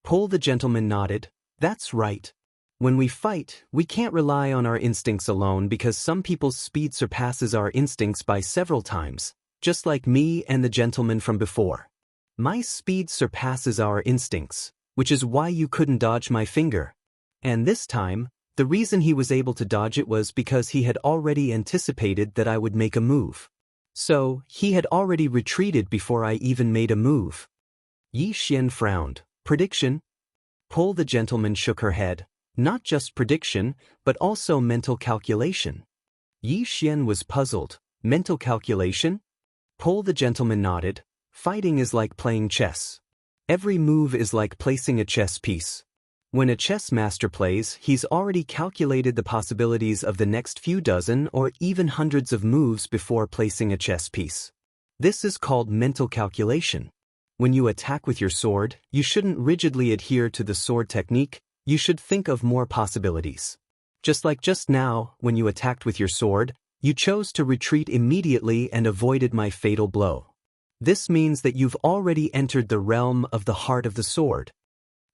Pull the Gentleman nodded. That's right. When we fight, we can't rely on our instincts alone because some people's speed surpasses our instincts by several times, just like me and the gentleman from before. My speed surpasses our instincts, which is why you couldn't dodge my finger. And this time, the reason he was able to dodge it was because he had already anticipated that I would make a move. So, he had already retreated before I even made a move. Yi Xian frowned. Prediction? Pull the Gentleman shook her head. Not just prediction, but also mental calculation. Yi Xian was puzzled. Mental calculation? Pol the gentleman nodded. Fighting is like playing chess. Every move is like placing a chess piece. When a chess master plays, he's already calculated the possibilities of the next few dozen or even hundreds of moves before placing a chess piece. This is called mental calculation. When you attack with your sword, you shouldn't rigidly adhere to the sword technique, you should think of more possibilities. Just like just now, when you attacked with your sword, you chose to retreat immediately and avoided my fatal blow. This means that you've already entered the realm of the heart of the sword.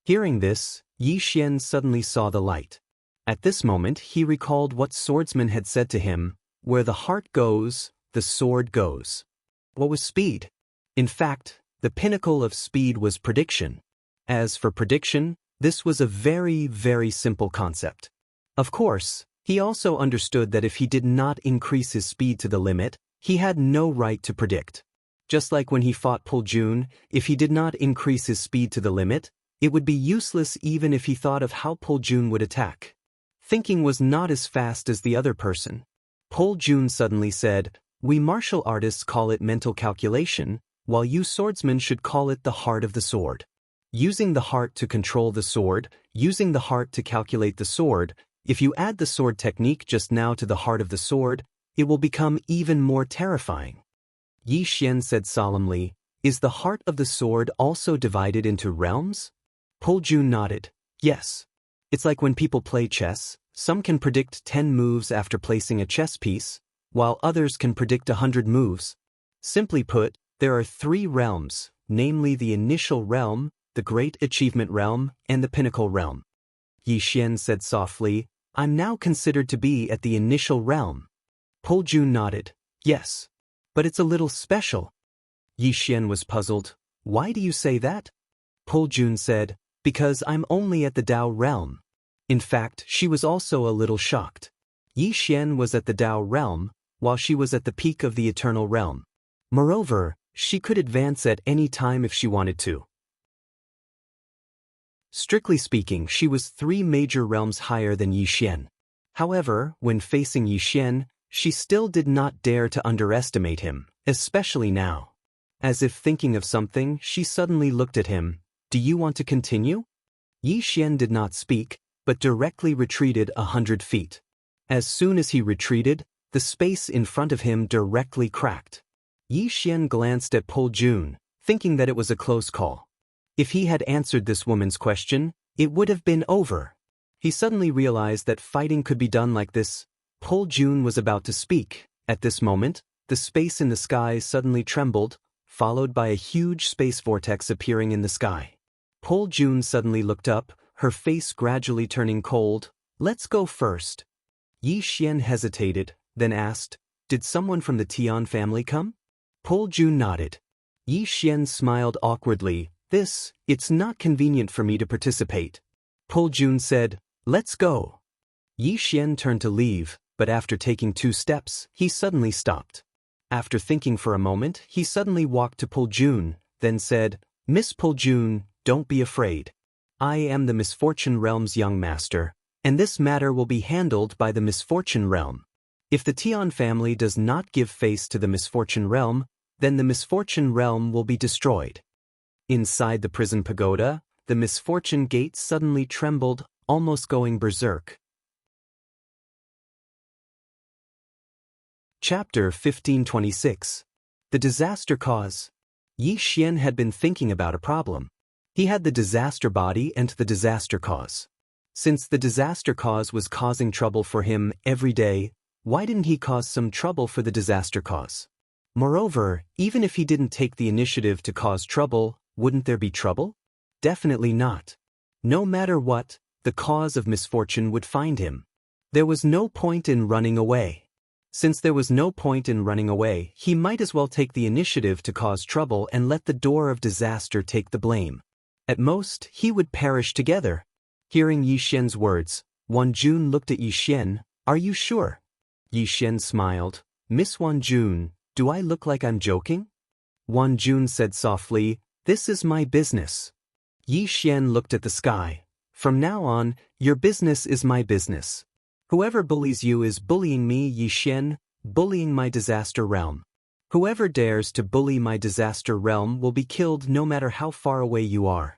Hearing this, Yi Xian suddenly saw the light. At this moment he recalled what swordsman had said to him, "Where the heart goes, the sword goes." What was speed? In fact, the pinnacle of speed was prediction. As for prediction, this was a very, very simple concept. Of course, he also understood that if he did not increase his speed to the limit, he had no right to predict. Just like when he fought Pol Jun, if he did not increase his speed to the limit, it would be useless even if he thought of how Pol Jun would attack. Thinking was not as fast as the other person. Pol Jun suddenly said, "We martial artists call it mental calculation, while you swordsmen should call it the heart of the sword. Using the heart to control the sword, using the heart to calculate the sword, if you add the sword technique just now to the heart of the sword, it will become even more terrifying." Yi Xian said solemnly, "Is the heart of the sword also divided into realms?" Pol Jun nodded. "Yes. It's like when people play chess, some can predict 10 moves after placing a chess piece, while others can predict 100 moves. Simply put, there are 3 realms, namely the initial realm, the great achievement realm, and the pinnacle realm." Yi Xian said softly, "I'm now considered to be at the initial realm." Pol Jun nodded. "Yes. But it's a little special." Yi Xian was puzzled. "Why do you say that?" Pol Jun said, "Because I'm only at the Dao realm." In fact, she was also a little shocked. Yi Xian was at the Dao realm, while she was at the peak of the eternal realm. Moreover, she could advance at any time if she wanted to. Strictly speaking, she was 3 major realms higher than Yi Xian. However, when facing Yi Xian, she still did not dare to underestimate him, especially now. As if thinking of something, she suddenly looked at him. "Do you want to continue?" Yi Xian did not speak, but directly retreated 100 feet. As soon as he retreated, the space in front of him directly cracked. Yi Xian glanced at Pol Jun, thinking that it was a close call. If he had answered this woman's question, it would have been over. He suddenly realized that fighting could be done like this. Pol Jun was about to speak. At this moment, the space in the sky suddenly trembled, followed by a huge space vortex appearing in the sky. Pol Jun suddenly looked up, her face gradually turning cold. "Let's go first." Yi Xian hesitated, then asked, "Did someone from the Tian family come?" Pol Jun nodded. Yi Xian smiled awkwardly. It's not convenient for me to participate." Pol Jun said, "Let's go." Yi Xian turned to leave, but after taking 2 steps, he suddenly stopped. After thinking for a moment, he suddenly walked to Pol Jun, then said, "Miss Pol Jun, don't be afraid. I am the Misfortune Realm's young master, and this matter will be handled by the Misfortune Realm. If the Tian family does not give face to the Misfortune Realm, then the Misfortune Realm will be destroyed." Inside the prison pagoda, the Misfortune Gate suddenly trembled, almost going berserk. Chapter 1526. The Disaster Cause. Yi Xian had been thinking about a problem. He had the disaster body and the disaster cause. Since the disaster cause was causing trouble for him every day, why didn't he cause some trouble for the disaster cause? Moreover, even if he didn't take the initiative to cause trouble, wouldn't there be trouble? Definitely not. No matter what, the cause of misfortune would find him. There was no point in running away. Since there was no point in running away, he might as well take the initiative to cause trouble and let the door of disaster take the blame. At most, he would perish together. Hearing Yi Xian's words, Wan Jun looked at Yi Xian. "Are you sure?" Yi Xian smiled. "Miss Wan Jun, do I look like I'm joking?" Wan Jun said softly, "This is my business." Yi Xian looked at the sky. From now on, your business is my business. Whoever bullies you is bullying me, Yi Xian, bullying my disaster realm. Whoever dares to bully my disaster realm will be killed no matter how far away you are.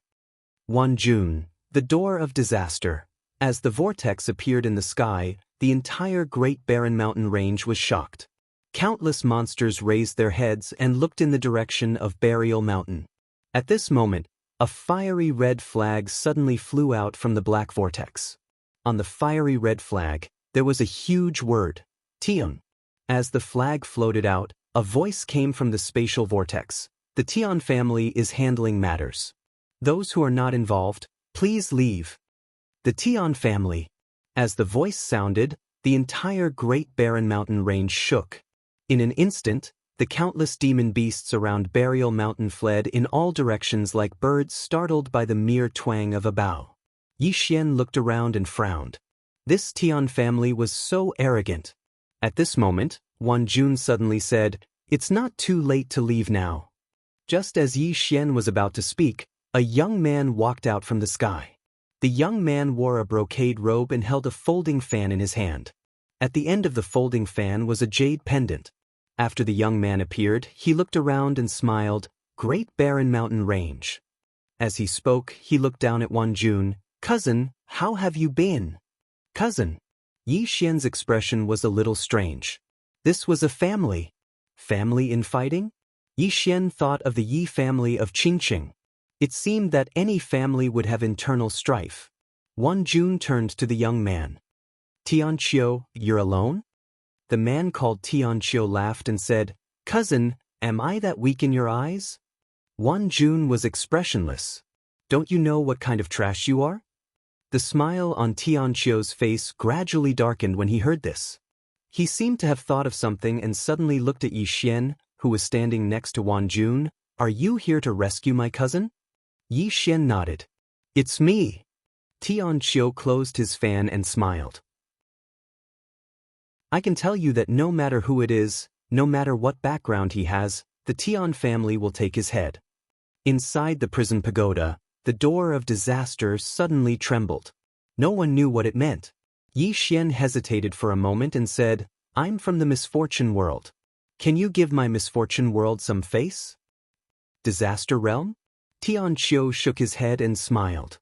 Wan Jun, the door of disaster. As the vortex appeared in the sky, the entire Great Barren Mountain range was shocked. Countless monsters raised their heads and looked in the direction of Burial Mountain. At this moment, a fiery red flag suddenly flew out from the black vortex. On the fiery red flag, there was a huge word, Tian. As the flag floated out, a voice came from the spatial vortex. The Tian family is handling matters. Those who are not involved, please leave. The Tian family. As the voice sounded, the entire Great Barren Mountain range shook. In an instant, the countless demon beasts around Burial Mountain fled in all directions like birds startled by the mere twang of a bow. Yi Xian looked around and frowned. This Tian family was so arrogant. At this moment, Wan Jun suddenly said, "It's not too late to leave now." Just as Yi Xian was about to speak, a young man walked out from the sky. The young man wore a brocade robe and held a folding fan in his hand. At the end of the folding fan was a jade pendant. After the young man appeared, he looked around and smiled, "Great Barren Mountain Range." As he spoke, he looked down at Wan Jun. "Cousin, how have you been?" "Cousin." Yi Xian's expression was a little strange. This was a family. Family in fighting? Yi Xian thought of the Yi family of Qingqing. It seemed that any family would have internal strife. Wan Jun turned to the young man. "Tianqiu, you're alone?" The man called Tianqiu laughed and said, "Cousin, am I that weak in your eyes?" Wan Jun was expressionless. "Don't you know what kind of trash you are?" The smile on Tianqiu's face gradually darkened when he heard this. He seemed to have thought of something and suddenly looked at Yi Xian, who was standing next to Wan Jun. "Are you here to rescue my cousin?" Yi Xian nodded. "It's me." Tianqiu closed his fan and smiled. "I can tell you that no matter who it is, no matter what background he has, the Tian family will take his head." Inside the prison pagoda, the door of disaster suddenly trembled. No one knew what it meant. Yi Xian hesitated for a moment and said, "I'm from the misfortune world. Can you give my misfortune world some face?" "Disaster realm?" Tianqiu shook his head and smiled.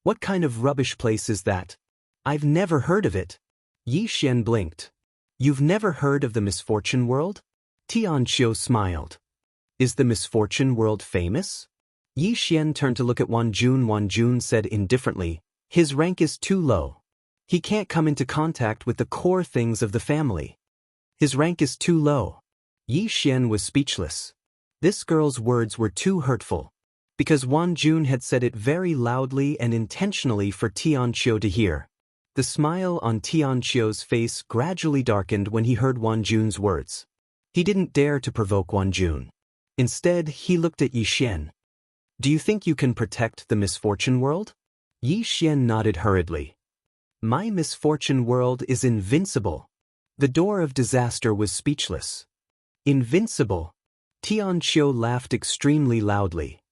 "What kind of rubbish place is that? I've never heard of it." Yi Xian blinked. "You've never heard of the misfortune world?" Tianqiu smiled. "Is the misfortune world famous?" Yi Xian turned to look at Wan Jun. Wan Jun said indifferently, "His rank is too low. He can't come into contact with the core things of the family. His rank is too low." Yi Xian was speechless. This girl's words were too hurtful. Because Wan Jun had said it very loudly and intentionally for Tianqiu to hear. The smile on Tianqiu's face gradually darkened when he heard Wan Jun's words. He didn't dare to provoke Wan Jun. Instead, he looked at Yi Xian. "Do you think you can protect the misfortune world?" Yi Xian nodded hurriedly. "My misfortune world is invincible." The door of disaster was speechless. "Invincible?" Tianqiu laughed extremely loudly.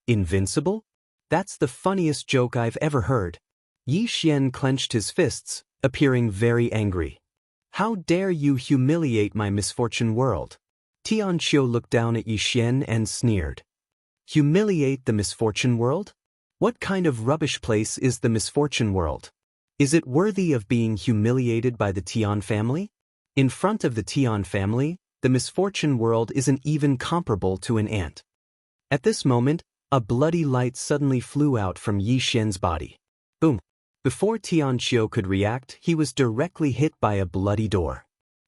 "Invincible? That's the funniest joke I've ever heard." Yi Xian clenched his fists, appearing very angry. "How dare you humiliate my misfortune world?" Tianqiu looked down at Yi Xian and sneered. "Humiliate the misfortune world? What kind of rubbish place is the misfortune world? Is it worthy of being humiliated by the Tian family? In front of the Tian family, the misfortune world isn't even comparable to an ant." At this moment, a bloody light suddenly flew out from Yi Xian's body. Boom! Before Tianqiu could react, he was directly hit by a bloody door.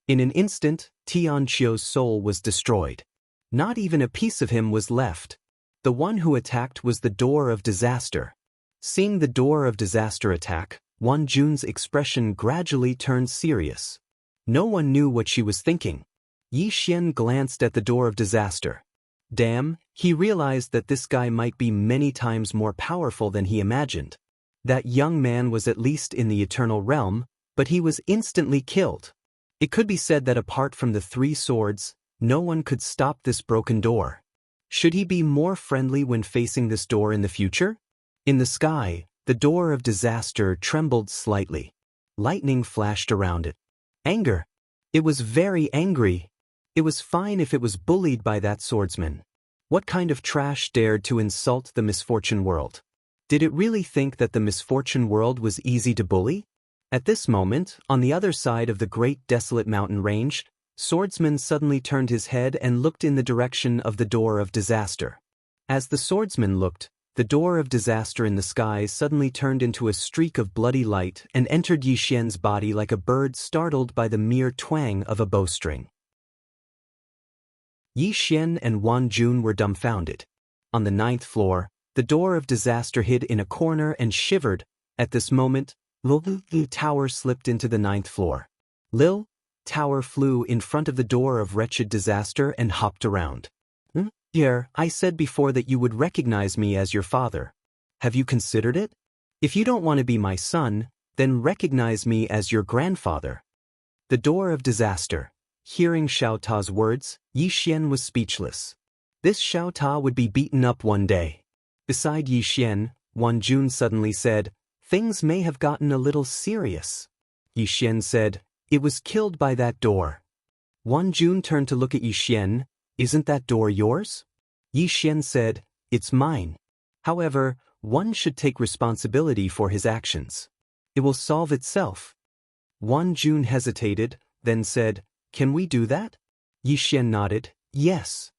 In an instant, Tianqiu's soul was destroyed. Not even a piece of him was left. The one who attacked was the door of disaster. Seeing the door of disaster attack, Wan Jun's expression gradually turned serious. No one knew what she was thinking. Yi Xian glanced at the door of disaster. Damn, he realized that this guy might be many times more powerful than he imagined. That young man was at least in the eternal realm, but he was instantly killed. It could be said that apart from the three swords, no one could stop this broken door. Should he be more friendly when facing this door in the future? In the sky, The door of disaster trembled slightly. Lightning flashed around it. Anger. It was very angry. It was fine if it was bullied by that swordsman. What kind of trash dared to insult the misfortune world? Did it really think that the misfortune world was easy to bully? At this moment, on the other side of the great desolate mountain range, Swordsman suddenly turned his head and looked in the direction of the door of disaster. As the swordsman looked, the door of disaster in the sky suddenly turned into a streak of bloody light and entered Yi Xian's body like a bird startled by the mere twang of a bowstring. Yi Xian and Wan Jun were dumbfounded. On the 9th floor, the door of disaster hid in a corner and shivered. At this moment, Lil Tower slipped into the 9th floor. Lil Tower flew in front of the door of wretched disaster and hopped around. Dear, I said before that you would recognize me as your father. Have you considered it? If you don't want to be my son, then recognize me as your grandfather. The door of disaster. Hearing Xiao Ta's words, Yi Xian was speechless. This Xiao Ta would be beaten up one day. Beside Yi Xian, Wan Jun suddenly said, "Things may have gotten a little serious." Yi Xian said, "It was killed by that door." Wan Jun turned to look at Yi Xian. "Isn't that door yours?" Yi Xian said, "It's mine. However, one should take responsibility for his actions. It will solve itself." Wan Jun hesitated, then said, "Can we do that?" Yi Xian nodded, "Yes."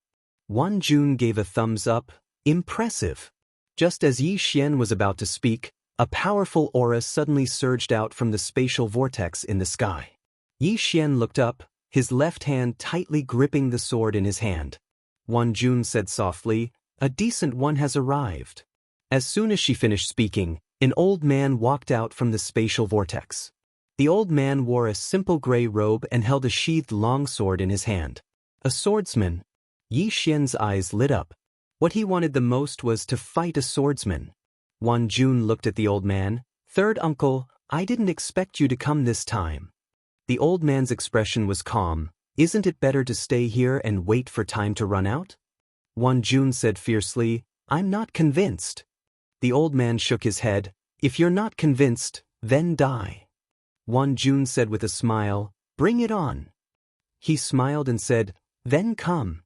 Wan Jun gave a thumbs up, "Impressive." Just as Yi Xian was about to speak, a powerful aura suddenly surged out from the spatial vortex in the sky. Yi Xian looked up, his left hand tightly gripping the sword in his hand. Wan Jun said softly, "A decent one has arrived." As soon as she finished speaking, an old man walked out from the spatial vortex. The old man wore a simple gray robe and held a sheathed longsword in his hand. A swordsman. Yi Xian's eyes lit up. What he wanted the most was to fight a swordsman. Wan Jun looked at the old man. "Third uncle, I didn't expect you to come this time." The old man's expression was calm. "Isn't it better to stay here and wait for time to run out?" Wan Jun said fiercely, "I'm not convinced." The old man shook his head. "If you're not convinced, then die." Wan Jun said with a smile, "Bring it on." He smiled and said, "Then come."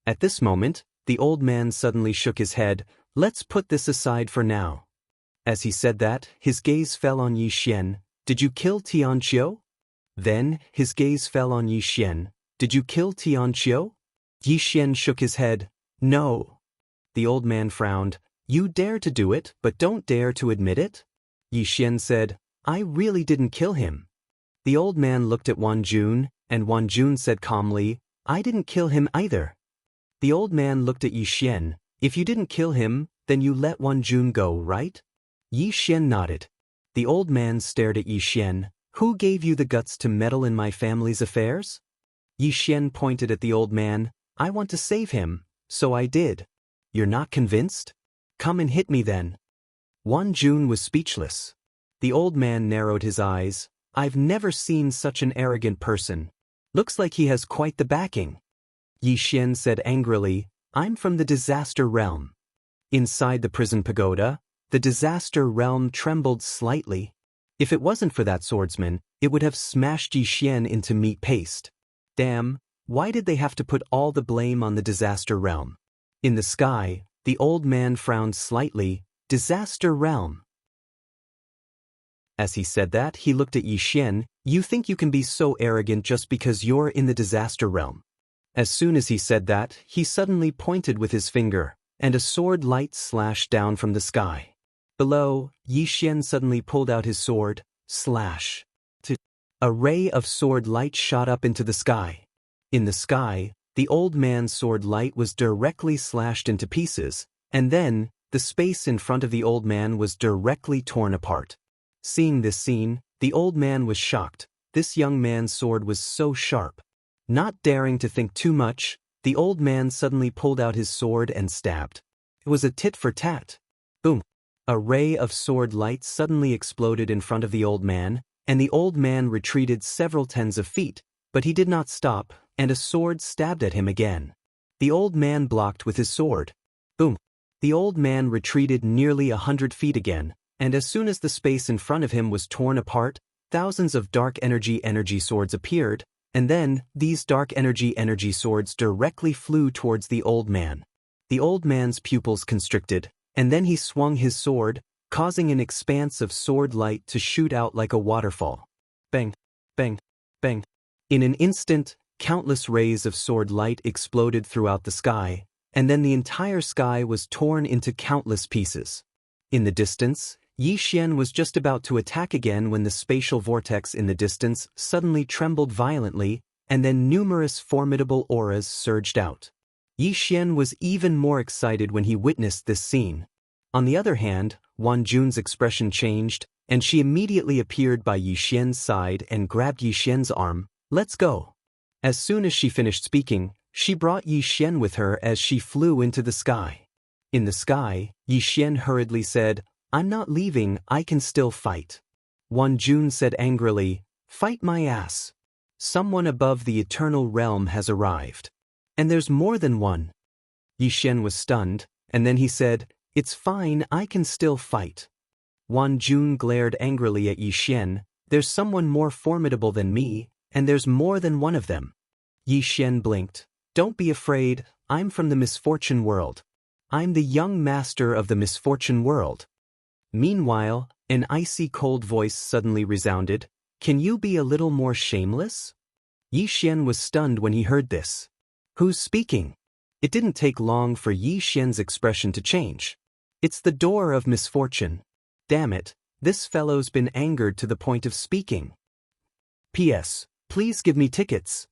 At this moment, the old man suddenly shook his head. "Let's put this aside for now." As he said that, his gaze fell on Yi Xian. "Did you kill Tianqiu?" Then, his gaze fell on Yi Xian. "Did you kill Tianqiu?" Yi Xian shook his head. "No." The old man frowned. "You dare to do it, but don't dare to admit it?" Yi Xian said, "I really didn't kill him." The old man looked at Wan Jun, and Wan Jun said calmly, "I didn't kill him either." The old man looked at Yi Xian. "If you didn't kill him, then you let Wan Jun go, right?" Yi Xian nodded. The old man stared at Yi Xian. "Who gave you the guts to meddle in my family's affairs?" Yi Xian pointed at the old man. "I want to save him, so I did." "You're not convinced? Come and hit me then." Wan Jun was speechless. The old man narrowed his eyes. "I've never seen such an arrogant person. Looks like he has quite the backing." Yi Xian said angrily, "I'm from the disaster realm." Inside the prison pagoda, the disaster realm trembled slightly. If it wasn't for that swordsman, it would have smashed Yi Xian into meat paste. Damn, why did they have to put all the blame on the disaster realm? In the sky, the old man frowned slightly. "Disaster realm." As he said that, he looked at Yi Xian. "You think you can be so arrogant just because you're in the disaster realm?" As soon as he said that, he suddenly pointed with his finger, and a sword light slashed down from the sky. Below, Yi Xian suddenly pulled out his sword. Slash. A ray of sword light shot up into the sky. In the sky, the old man's sword light was directly slashed into pieces, and then, the space in front of the old man was directly torn apart. Seeing this scene, the old man was shocked. This young man's sword was so sharp. Not daring to think too much, the old man suddenly pulled out his sword and stabbed. It was a tit for tat. Boom. A ray of sword light suddenly exploded in front of the old man, and the old man retreated several tens of feet, but he did not stop, and a sword stabbed at him again. The old man blocked with his sword. Boom. The old man retreated nearly 100 feet again, And as soon as the space in front of him was torn apart, thousands of dark energy swords appeared, and then, these dark energy swords directly flew towards the old man. The old man's pupils constricted, and then he swung his sword, causing an expanse of sword light to shoot out like a waterfall. Bang, bang, bang. In an instant, countless rays of sword light exploded throughout the sky, and then the entire sky was torn into countless pieces. In the distance, Yixian was just about to attack again when the spatial vortex in the distance suddenly trembled violently, and then numerous formidable auras surged out. Yixian was even more excited when he witnessed this scene. On the other hand, Wan Jun's expression changed, and she immediately appeared by Yixian's side and grabbed Yixian's arm. "Let's go." As soon as she finished speaking, she brought Yixian with her as she flew into the sky. In the sky, Yixian hurriedly said, "I'm not leaving, I can still fight." Wan Jun said angrily, "Fight my ass. Someone above the eternal realm has arrived. And there's more than one." Yixian was stunned, and then he said, "It's fine, I can still fight." Wan Jun glared angrily at Yixian, "There's someone more formidable than me, and there's more than one of them." Yixian blinked. "Don't be afraid, I'm from the misfortune world. I'm the young master of the misfortune world." Meanwhile, an icy cold voice suddenly resounded, "Can you be a little more shameless?" Yixian was stunned when he heard this. "Who's speaking?" It didn't take long for Yixian's expression to change. "It's the door of misfortune. Damn it, this fellow's been angered to the point of speaking. P.S. Please give me tickets."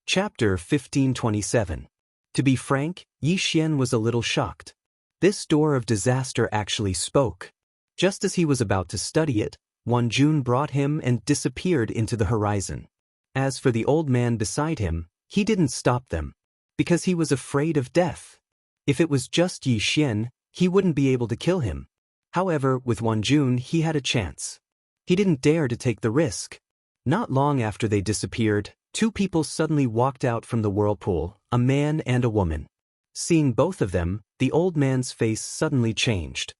Chapter 1527. To be frank, Yixian was a little shocked. This door of disaster actually spoke. Just as he was about to study it, Wan Jun brought him and disappeared into the horizon. As for the old man beside him, he didn't stop them, because he was afraid of death. If it was just Yixian, he wouldn't be able to kill him. However, with Wan Jun he had a chance. He didn't dare to take the risk. Not long after they disappeared, two people suddenly walked out from the whirlpool, a man and a woman. Seeing both of them, the old man's face suddenly changed.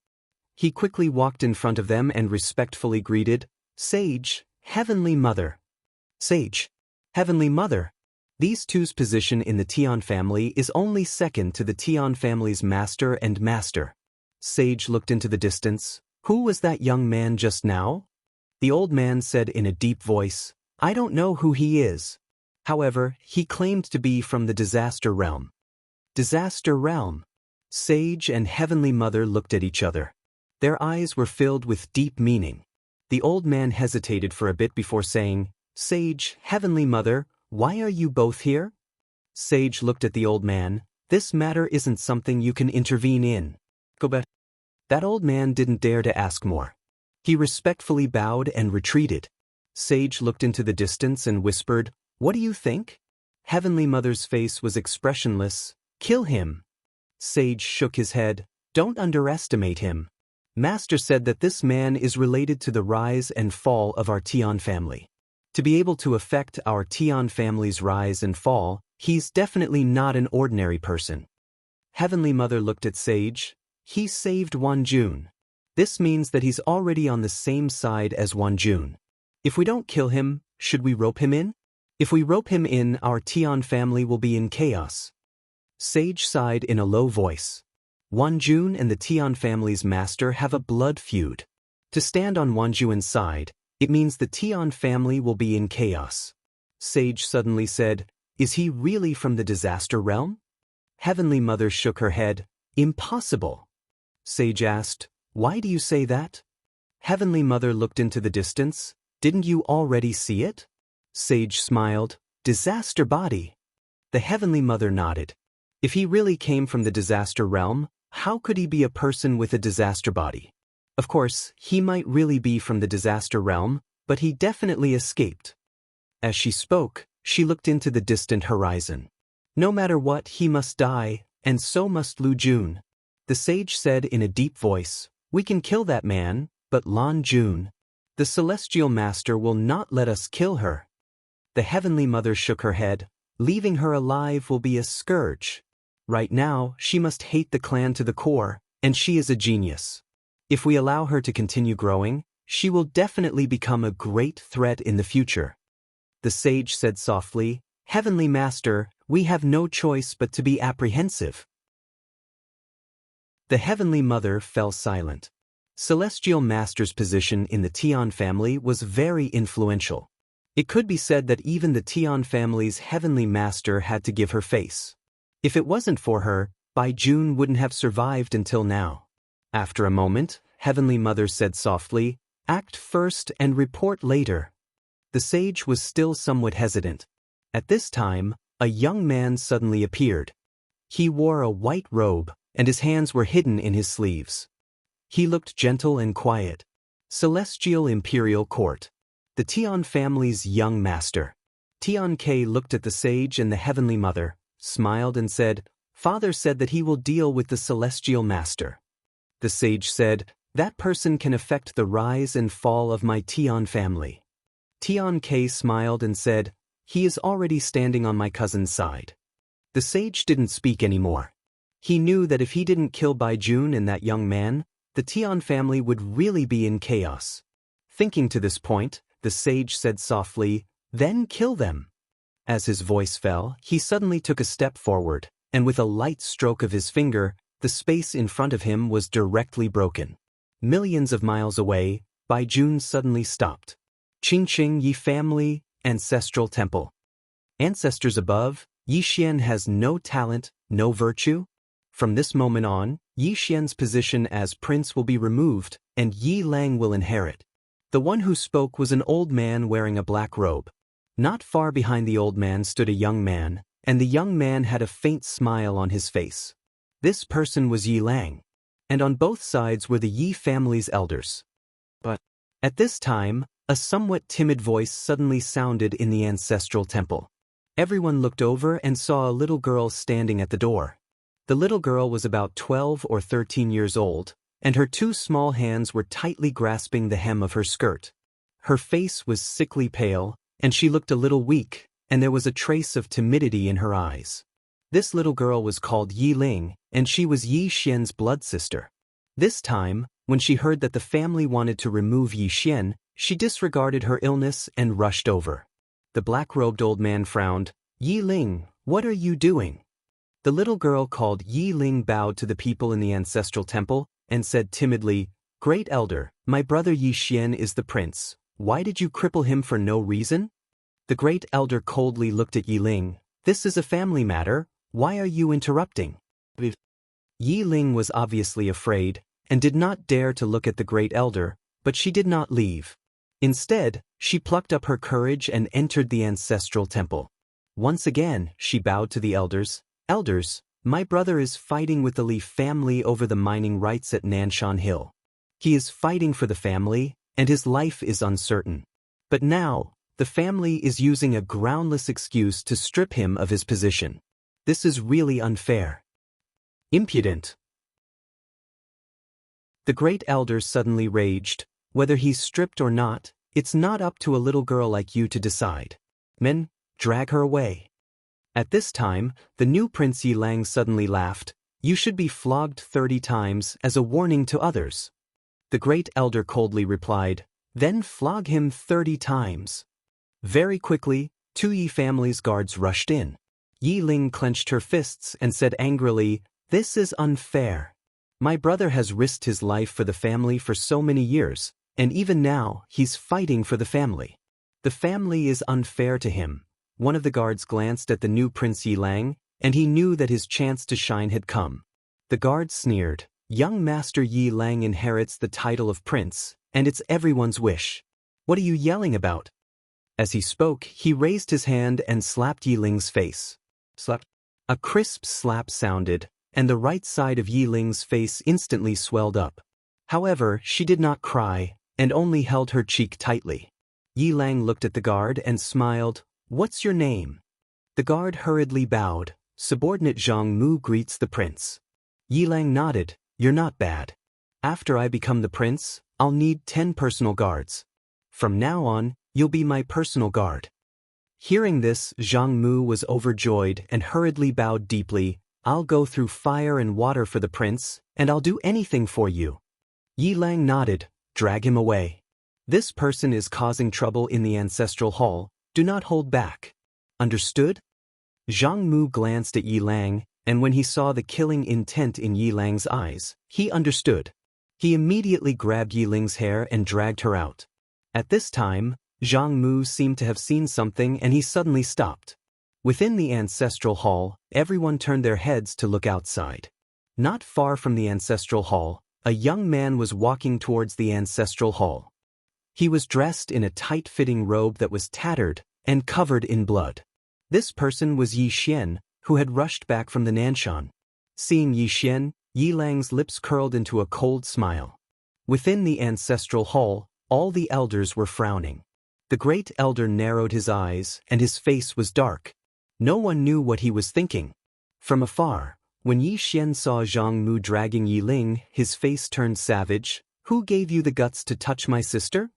He quickly walked in front of them and respectfully greeted, "Sage, Heavenly Mother." "Sage, Heavenly Mother." These two's position in the Tian family is only second to the Tian family's master and master. Sage looked into the distance. "Who was that young man just now?" The old man said in a deep voice, "I don't know who he is. However, he claimed to be from the disaster realm." Disaster realm. Sage and Heavenly Mother looked at each other. Their eyes were filled with deep meaning. The old man hesitated for a bit before saying, "Sage, Heavenly Mother, why are you both here?" Sage looked at the old man. "This matter isn't something you can intervene in. Go back." That old man didn't dare to ask more. He respectfully bowed and retreated. Sage looked into the distance and whispered, "What do you think?" Heavenly Mother's face was expressionless. "Kill him." Sage shook his head. "Don't underestimate him. Master said that this man is related to the rise and fall of our Tian family. To be able to affect our Tian family's rise and fall, he's definitely not an ordinary person." Heavenly Mother looked at Sage. "He saved Wan Jun. This means that he's already on the same side as Wan Jun. If we don't kill him, should we rope him in? If we rope him in, our Tian family will be in chaos." Sage sighed in a low voice. Wan Jun and the Tian family's master have a blood feud. To stand on Wan Jun's side, it means the Tian family will be in chaos. Sage suddenly said, "Is he really from the disaster realm?" Heavenly Mother shook her head. "Impossible." Sage asked, "Why do you say that?" Heavenly Mother looked into the distance. "Didn't you already see it?" Sage smiled. "Disaster body." The Heavenly Mother nodded. If he really came from the disaster realm, how could he be a person with a disaster body? Of course, he might really be from the disaster realm, but he definitely escaped. As she spoke, she looked into the distant horizon. No matter what, he must die, and so must Lu Jun. The sage said in a deep voice, "We can kill that man, but Lan Jun, the celestial master, will not let us kill her." The Heavenly Mother shook her head. "Leaving her alive will be a scourge." Right now, she must hate the clan to the core, and she is a genius. If we allow her to continue growing, she will definitely become a great threat in the future. The sage said softly, Heavenly Master, we have no choice but to be apprehensive. The Heavenly Mother fell silent. Celestial Master's position in the Tian family was very influential. It could be said that even the Tian family's Heavenly Master had to give her face. If it wasn't for her, Bai Jun wouldn't have survived until now. After a moment, Heavenly Mother said softly, Act first and report later. The sage was still somewhat hesitant. At this time, a young man suddenly appeared. He wore a white robe, and his hands were hidden in his sleeves. He looked gentle and quiet. Celestial Imperial Court. The Tian family's young master. Tian Ke looked at the sage and the Heavenly Mother, smiled and said, Father said that he will deal with the Celestial Master. The sage said, That person can affect the rise and fall of my Tian family. Tian Ke smiled and said, He is already standing on my cousin's side. The sage didn't speak anymore. He knew that if he didn't kill Bai Jun and that young man, the Tian family would really be in chaos. Thinking to this point, the sage said softly, Then kill them. As his voice fell, he suddenly took a step forward, and with a light stroke of his finger, the space in front of him was directly broken. Millions of miles away, Bai Jun suddenly stopped. Qingqing Yi family, ancestral temple. Ancestors above, Yi Xian has no talent, no virtue? From this moment on, Yi Xian's position as prince will be removed, and Yi Lang will inherit. The one who spoke was an old man wearing a black robe. Not far behind the old man stood a young man, and the young man had a faint smile on his face. This person was Yi Lang. And on both sides were the Yi family's elders. But at this time, a somewhat timid voice suddenly sounded in the ancestral temple. Everyone looked over and saw a little girl standing at the door. The little girl was about 12 or 13 years old, and her two small hands were tightly grasping the hem of her skirt. Her face was sickly pale, and she looked a little weak, and there was a trace of timidity in her eyes. This little girl was called Yi Ling, and she was Yi Xian's blood sister. This time, when she heard that the family wanted to remove Yi Xian, she disregarded her illness and rushed over. The black-robed old man frowned. Yi Ling, what are you doing? The little girl called Yi Ling bowed to the people in the ancestral temple and said timidly, Great Elder, my brother Yi Xian is the prince. Why did you cripple him for no reason? The Great Elder coldly looked at Yi Ling. This is a family matter. Why are you interrupting? Yi Ling was obviously afraid and did not dare to look at the Great Elder, but she did not leave. Instead, she plucked up her courage and entered the ancestral temple. Once again, she bowed to the elders. Elders, my brother is fighting with the Li family over the mining rights at Nanshan Hill. He is fighting for the family, and his life is uncertain. But now, the family is using a groundless excuse to strip him of his position. This is really unfair. Impudent. The Great Elder suddenly raged. Whether he's stripped or not, it's not up to a little girl like you to decide. Men, drag her away. At this time, the new Prince Yi Lang suddenly laughed. You should be flogged 30 times as a warning to others. The Great Elder coldly replied, Then flog him 30 times. Very quickly, two Yi family's guards rushed in. Yi Ling clenched her fists and said angrily, This is unfair. My brother has risked his life for the family for so many years, and even now, he's fighting for the family. The family is unfair to him. One of the guards glanced at the new Prince Yi Lang, and he knew that his chance to shine had come. The guard sneered, Young Master Yi Lang inherits the title of prince, and it's everyone's wish. What are you yelling about? As he spoke, he raised his hand and slapped Yi Ling's face. Slap. A crisp slap sounded, and the right side of Yi Ling's face instantly swelled up. However, she did not cry, and only held her cheek tightly. Yi Lang looked at the guard and smiled. What's your name? The guard hurriedly bowed. Subordinate Zhang Mu greets the prince. Yi Lang nodded. You're not bad. After I become the prince, I'll need 10 personal guards. From now on, you'll be my personal guard. Hearing this, Zhang Mu was overjoyed and hurriedly bowed deeply. I'll go through fire and water for the prince, and I'll do anything for you. Yi Lang nodded. Drag him away. This person is causing trouble in the ancestral hall. Do not hold back. Understood? Zhang Mu glanced at Yi Lang, and when he saw the killing intent in Yi Lang's eyes, he understood. He immediately grabbed Yi Ling's hair and dragged her out. At this time, Zhang Mu seemed to have seen something and he suddenly stopped. Within the ancestral hall, everyone turned their heads to look outside. Not far from the ancestral hall, a young man was walking towards the ancestral hall. He was dressed in a tight-fitting robe that was tattered and covered in blood. This person was Yi Xian, who had rushed back from the Nanshan. Seeing Yi Xian, Yi Lang's lips curled into a cold smile. Within the ancestral hall, all the elders were frowning. The great elder narrowed his eyes, and his face was dark. No one knew what he was thinking. From afar, when Yi Xian saw Zhang Mu dragging Yi Ling, his face turned savage. Who gave you the guts to touch my sister?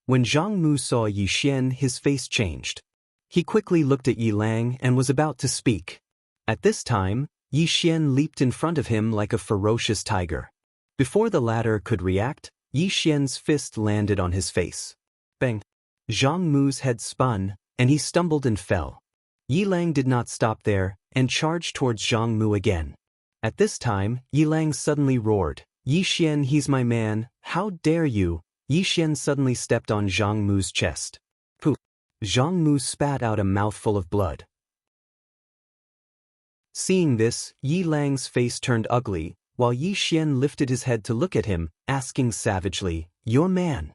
When Zhang Mu saw Yi Xian, his face changed. He quickly looked at Yi Lang and was about to speak. At this time, Yi Xian leaped in front of him like a ferocious tiger. Before the latter could react, Yi Xian's fist landed on his face. Bang! Zhang Mu's head spun, and he stumbled and fell. Yi Lang did not stop there, and charged towards Zhang Mu again. At this time, Yi Lang suddenly roared, Yi Xian, he's my man, how dare you! Yi Xian suddenly stepped on Zhang Mu's chest. Poof! Zhang Mu spat out a mouthful of blood. Seeing this, Yi Lang's face turned ugly, while Yi Xian lifted his head to look at him, asking savagely, your man.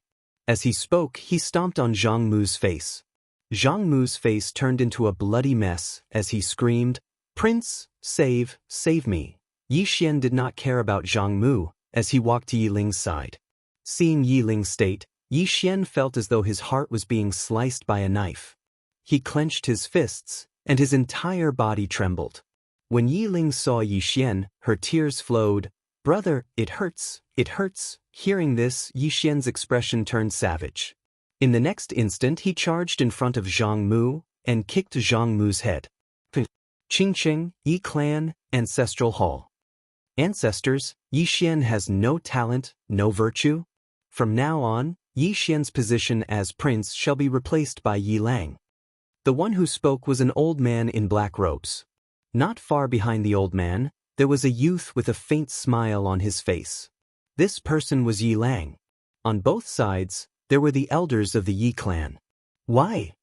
As he spoke, he stomped on Zhang Mu's face. Zhang Mu's face turned into a bloody mess as he screamed, Prince, save me. Yi Xian did not care about Zhang Mu as he walked to Yi Ling's side. Seeing Yi Ling's state, Yi Xian felt as though his heart was being sliced by a knife. He clenched his fists, and his entire body trembled. When Yi Ling saw Yi Xian, her tears flowed. Brother, it hurts, it hurts. Hearing this, Yi Xian's expression turned savage. In the next instant he charged in front of Zhang Mu, and kicked Zhang Mu's head. Qingqing, Yi Clan, Ancestral Hall. Ancestors, Yi Xian has no talent, no virtue. From now on, Yi Xian's position as prince shall be replaced by Yi Lang. The one who spoke was an old man in black robes. Not far behind the old man, there was a youth with a faint smile on his face. This person was Yi Lang. On both sides, there were the elders of the Yi clan. Why?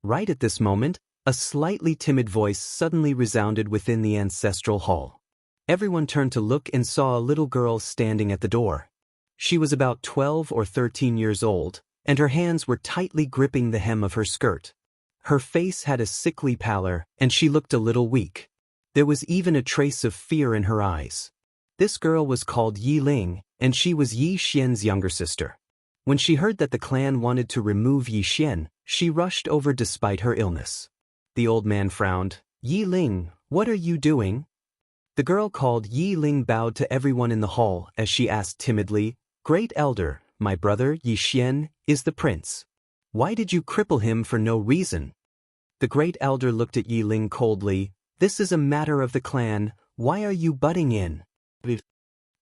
Right at this moment, a slightly timid voice suddenly resounded within the ancestral hall. Everyone turned to look and saw a little girl standing at the door. She was about 12 or 13 years old, and her hands were tightly gripping the hem of her skirt. Her face had a sickly pallor, and she looked a little weak. There was even a trace of fear in her eyes. This girl was called Yi Ling, and she was Yi Xian's younger sister. When she heard that the clan wanted to remove Yi Xian, she rushed over despite her illness. The old man frowned. Yi Ling, what are you doing? The girl called Yi Ling bowed to everyone in the hall as she asked timidly, Great Elder, my brother Yi Xian is the prince. Why did you cripple him for no reason? The Great Elder looked at Yi Ling coldly. This is a matter of the clan. Why are you butting in?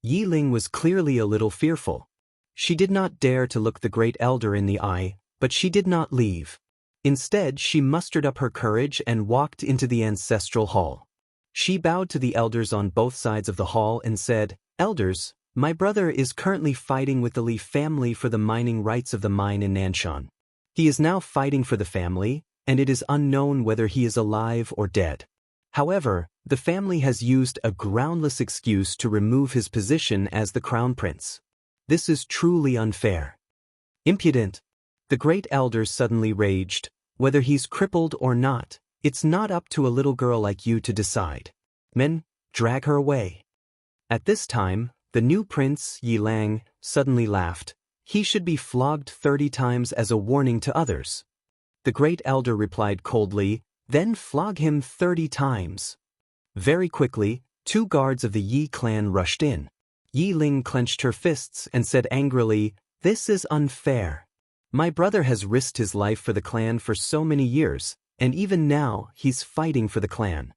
Yi Ling was clearly a little fearful. She did not dare to look the Great Elder in the eye, but she did not leave. Instead, she mustered up her courage and walked into the ancestral hall. She bowed to the elders on both sides of the hall and said, Elders, my brother is currently fighting with the Li family for the mining rights of the mine in Nanshan. He is now fighting for the family, and it is unknown whether he is alive or dead. However, the family has used a groundless excuse to remove his position as the crown prince. This is truly unfair. Impudent. The Great Elder suddenly raged. Whether he's crippled or not, it's not up to a little girl like you to decide. Men, drag her away. At this time, the new prince, Yi Lang, suddenly laughed. He should be flogged 30 times as a warning to others. The Great Elder replied coldly, Then flog him 30 times. Very quickly, 2 guards of the Yi clan rushed in. Yi Ling clenched her fists and said angrily, This is unfair. My brother has risked his life for the clan for so many years, and even now he's fighting for the clan.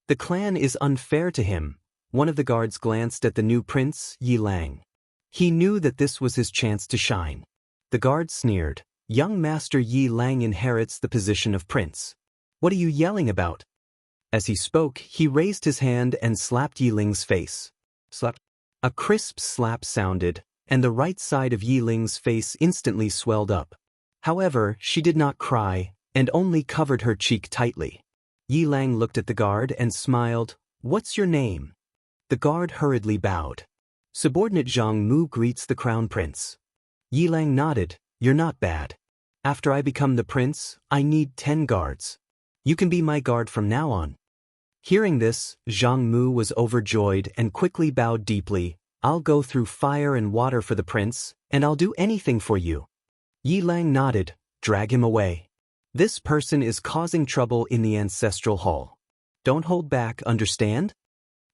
The clan is unfair to him. One of the guards glanced at the new prince, Yi Lang. He knew that this was his chance to shine. The guard sneered. Young Master Yi Lang inherits the position of prince. What are you yelling about? As he spoke, he raised his hand and slapped Yi Ling's face. Slap. A crisp slap sounded, and the right side of Yi Ling's face instantly swelled up. However, she did not cry, and only covered her cheek tightly. Yi Lang looked at the guard and smiled. What's your name? The guard hurriedly bowed. Subordinate Zhang Mu greets the crown prince. Yi Lang nodded. You're not bad. After I become the prince, I need 10 guards. You can be my guard from now on. Hearing this, Zhang Mu was overjoyed and quickly bowed deeply. I'll go through fire and water for the prince, and I'll do anything for you. Yi Lang nodded. Drag him away. This person is causing trouble in the ancestral hall. Don't hold back, understand?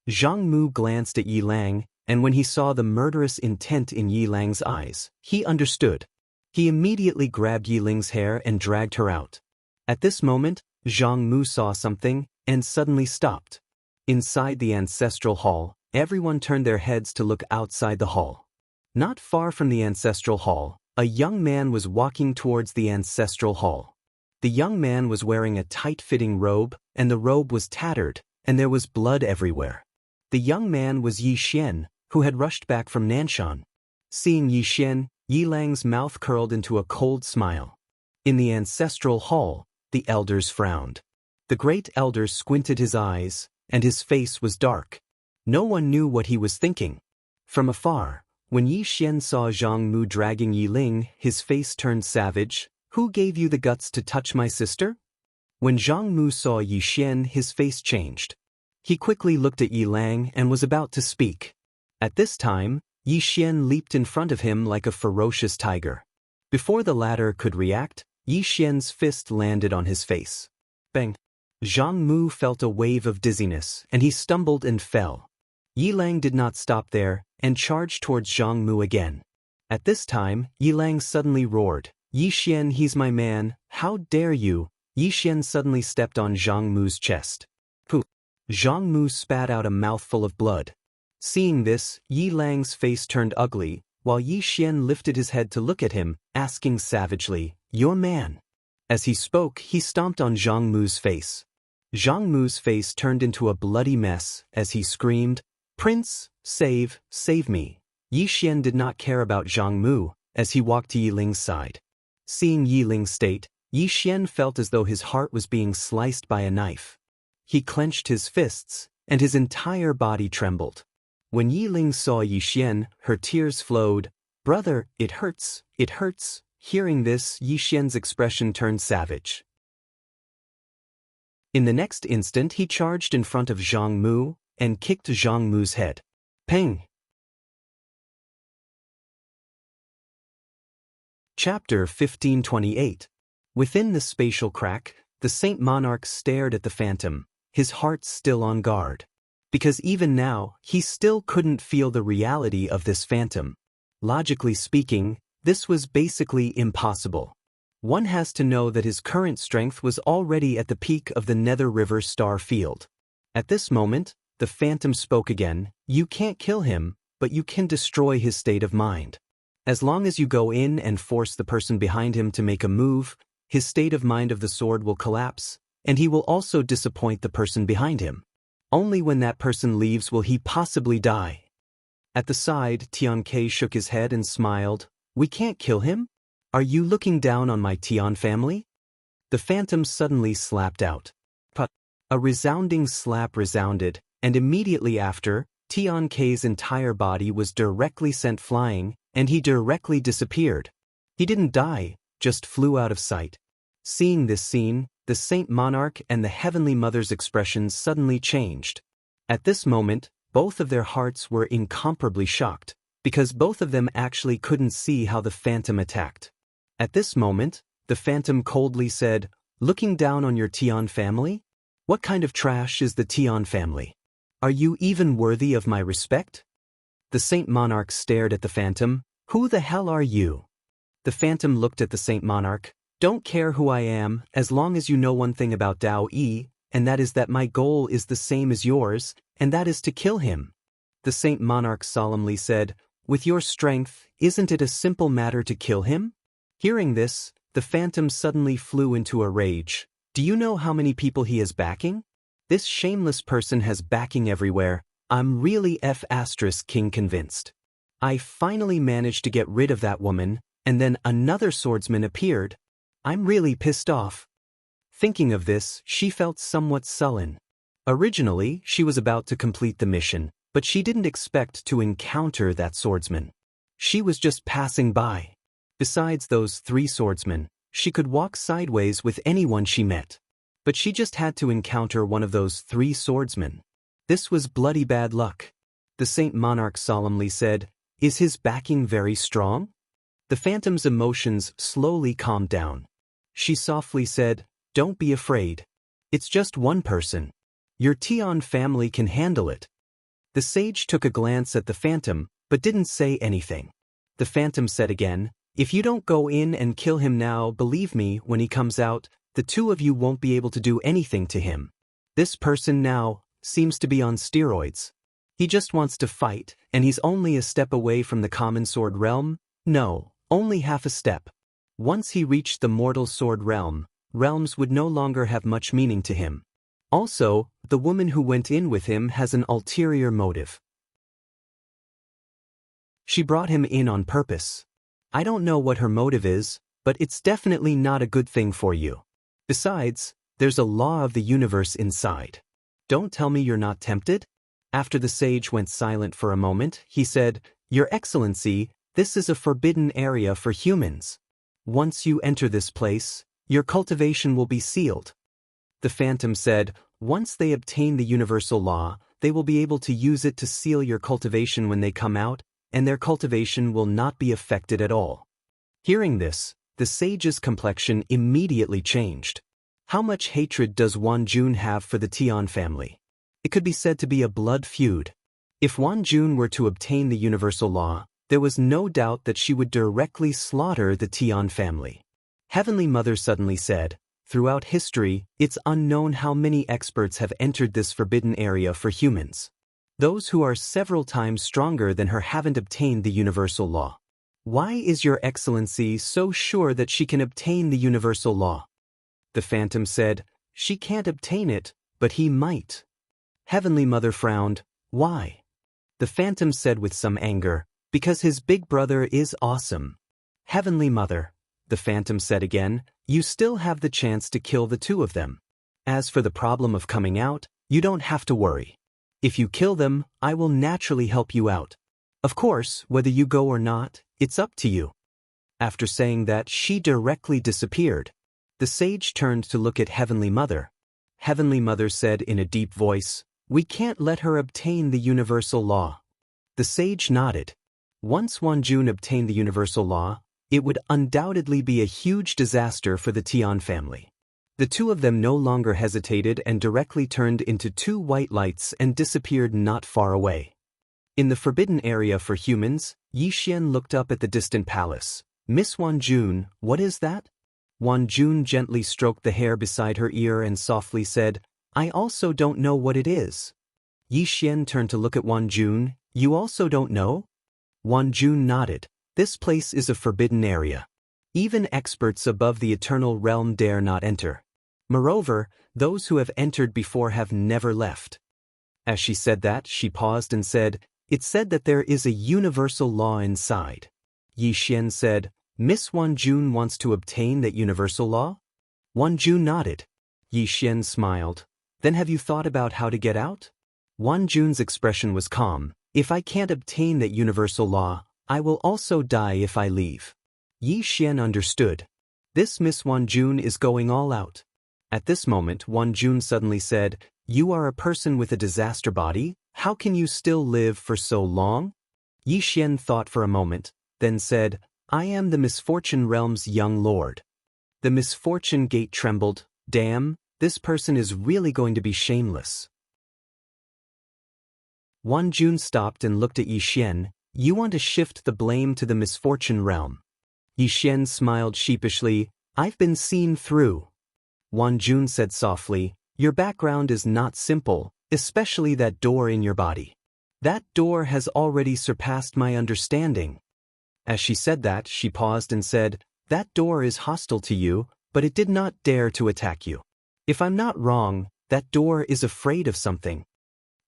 Zhang Mu glanced at Yi Lang, and when he saw the murderous intent in Yi Lang's eyes, he understood. He immediately grabbed Yi Ling's hair and dragged her out. At this moment, Zhang Mu saw something, and suddenly stopped. Inside the ancestral hall, everyone turned their heads to look outside the hall. Not far from the ancestral hall, a young man was walking towards the ancestral hall. The young man was wearing a tight-fitting robe, and the robe was tattered, and there was blood everywhere. The young man was Yi Xian, who had rushed back from Nanshan. Seeing Yi Xian, Yi Lang's mouth curled into a cold smile. In the ancestral hall, the elders frowned. The great elder squinted his eyes, and his face was dark. No one knew what he was thinking. From afar, when Yi Xian saw Zhang Mu dragging Yi Ling, his face turned savage. Who gave you the guts to touch my sister? When Zhang Mu saw Yi Xian, his face changed. He quickly looked at Yi Lang and was about to speak. At this time, Yi Xian leaped in front of him like a ferocious tiger. Before the latter could react, Yi Xian's fist landed on his face. Bang! Zhang Mu felt a wave of dizziness, and he stumbled and fell. Yi Lang did not stop there, and charged towards Zhang Mu again. At this time, Yi Lang suddenly roared. Yi Xian, he's my man, how dare you? Yi Xian suddenly stepped on Zhang Mu's chest. Pooh! Zhang Mu spat out a mouthful of blood. Seeing this, Yi Lang's face turned ugly, while Yi Xian lifted his head to look at him, asking savagely, your man. As he spoke, he stomped on Zhang Mu's face. Zhang Mu's face turned into a bloody mess as he screamed, Prince, save me. Yi Xian did not care about Zhang Mu as he walked to Yi Ling's side. Seeing Yi Ling's state, Yi Xian felt as though his heart was being sliced by a knife. He clenched his fists, and his entire body trembled. When Yi Ling saw Yi Xian, her tears flowed. Brother, it hurts, it hurts. Hearing this, Yi Xian's expression turned savage. In the next instant, he charged in front of Zhang Mu and kicked Zhang Mu's head. Peng! Chapter 1528. Within the spatial crack, the Saint Monarch stared at the phantom, his heart still on guard. Because even now, he still couldn't feel the reality of this phantom. Logically speaking, this was basically impossible. One has to know that his current strength was already at the peak of the Nether River star field. At this moment, the phantom spoke again. You can't kill him, but you can destroy his state of mind. As long as you go in and force the person behind him to make a move, his state of mind of the sword will collapse, and he will also disappoint the person behind him. Only when that person leaves will he possibly die. At the side, Tian Ke shook his head and smiled. We can't kill him? Are you looking down on my Tian family? The phantom suddenly slapped out. Put. A resounding slap resounded, and immediately after, Tian Ke's entire body was directly sent flying, and he directly disappeared. He didn't die, just flew out of sight. Seeing this scene, the Saint Monarch and the Heavenly Mother's expressions suddenly changed. At this moment, both of their hearts were incomparably shocked, because both of them actually couldn't see how the phantom attacked. At this moment, the phantom coldly said, looking down on your Tian family? What kind of trash is the Tian family? Are you even worthy of my respect? The Saint Monarch stared at the phantom. Who the hell are you? The phantom looked at the Saint Monarch. Don't care who I am, as long as you know one thing about Daoist, and that is that my goal is the same as yours, and that is to kill him. The Saint Monarch solemnly said, "With your strength, isn't it a simple matter to kill him?" Hearing this, the phantom suddenly flew into a rage. "Do you know how many people he is backing? This shameless person has backing everywhere. I'm really King convinced. I finally managed to get rid of that woman, and then another swordsman appeared. I'm really pissed off." Thinking of this, she felt somewhat sullen. Originally, she was about to complete the mission, but she didn't expect to encounter that swordsman. She was just passing by. Besides those 3 swordsmen, she could walk sideways with anyone she met. But she just had to encounter one of those 3 swordsmen. This was bloody bad luck. The Saint Monarch solemnly said, "Is his backing very strong?" The phantom's emotions slowly calmed down. She softly said, "Don't be afraid. It's just one person. Your Tian family can handle it." The sage took a glance at the phantom, but didn't say anything. The phantom said again, "If you don't go in and kill him now, believe me, when he comes out, the 2 of you won't be able to do anything to him. This person now seems to be on steroids. He just wants to fight, and he's only a step away from the common sword realm. No, only half a step. Once he reached the mortal sword realm, realms would no longer have much meaning to him. Also, the woman who went in with him has an ulterior motive. She brought him in on purpose. I don't know what her motive is, but it's definitely not a good thing for you. Besides, there's a law of the universe inside. Don't tell me you're not tempted?" After the sage went silent for a moment, he said, "Your Excellency, this is a forbidden area for humans. Once you enter this place, your cultivation will be sealed." The phantom said, "Once they obtain the universal law, they will be able to use it to seal your cultivation when they come out, and their cultivation will not be affected at all." Hearing this, the sage's complexion immediately changed. How much hatred does Wan Jun have for the Tian family? It could be said to be a blood feud. If Wan Jun were to obtain the universal law, there was no doubt that she would directly slaughter the Tian family. Heavenly Mother suddenly said, "Throughout history, it's unknown how many experts have entered this forbidden area for humans. Those who are several times stronger than her haven't obtained the universal law. Why is your Excellency so sure that she can obtain the universal law?" The phantom said, "She can't obtain it, but he might." Heavenly Mother frowned. "Why?" The phantom said with some anger, "Because his big brother is awesome." Heavenly Mother, the phantom said again, "You still have the chance to kill the 2 of them. As for the problem of coming out, you don't have to worry. If you kill them, I will naturally help you out. Of course, whether you go or not, it's up to you." After saying that, she directly disappeared. The sage turned to look at Heavenly Mother. Heavenly Mother said in a deep voice, "We can't let her obtain the universal law." The sage nodded. Once Wan Jun obtained the universal law, it would undoubtedly be a huge disaster for the Tian family. The 2 of them no longer hesitated and directly turned into 2 white lights and disappeared not far away. In the forbidden area for humans, Yixian looked up at the distant palace. "Miss Wan Jun, what is that?" Wan Jun gently stroked the hair beside her ear and softly said, "I also don't know what it is." Yixian turned to look at Wan Jun. "You also don't know?" Wan Jun nodded. "This place is a forbidden area. Even experts above the eternal realm dare not enter. Moreover, those who have entered before have never left." As she said that, she paused and said, "It's said that there is a universal law inside." Yixian said, "Miss Wan Jun wants to obtain that universal law?" Wan Jun nodded. Yixian smiled. "Then have you thought about how to get out?" Wan Jun's expression was calm. "If I can't obtain that universal law, I will also die if I leave." Yixian understood. This Miss Wan Jun is going all out. At this moment, Wan Jun suddenly said, "You are a person with a disaster body. How can you still live for so long?" Yixian thought for a moment, then said, "I am the Misfortune Realm's young lord." The Misfortune Gate trembled. Damn, this person is really going to be shameless. Wan Jun stopped and looked at Yixian. "You want to shift the blame to the Misfortune Realm?" Yixian smiled sheepishly. "I've been seen through." Wan Jun said softly, Your background is not simple, especially that door in your body. That door has already surpassed my understanding. As she said that, she paused and said, that door is hostile to you, but it did not dare to attack you. If I'm not wrong, that door is afraid of something.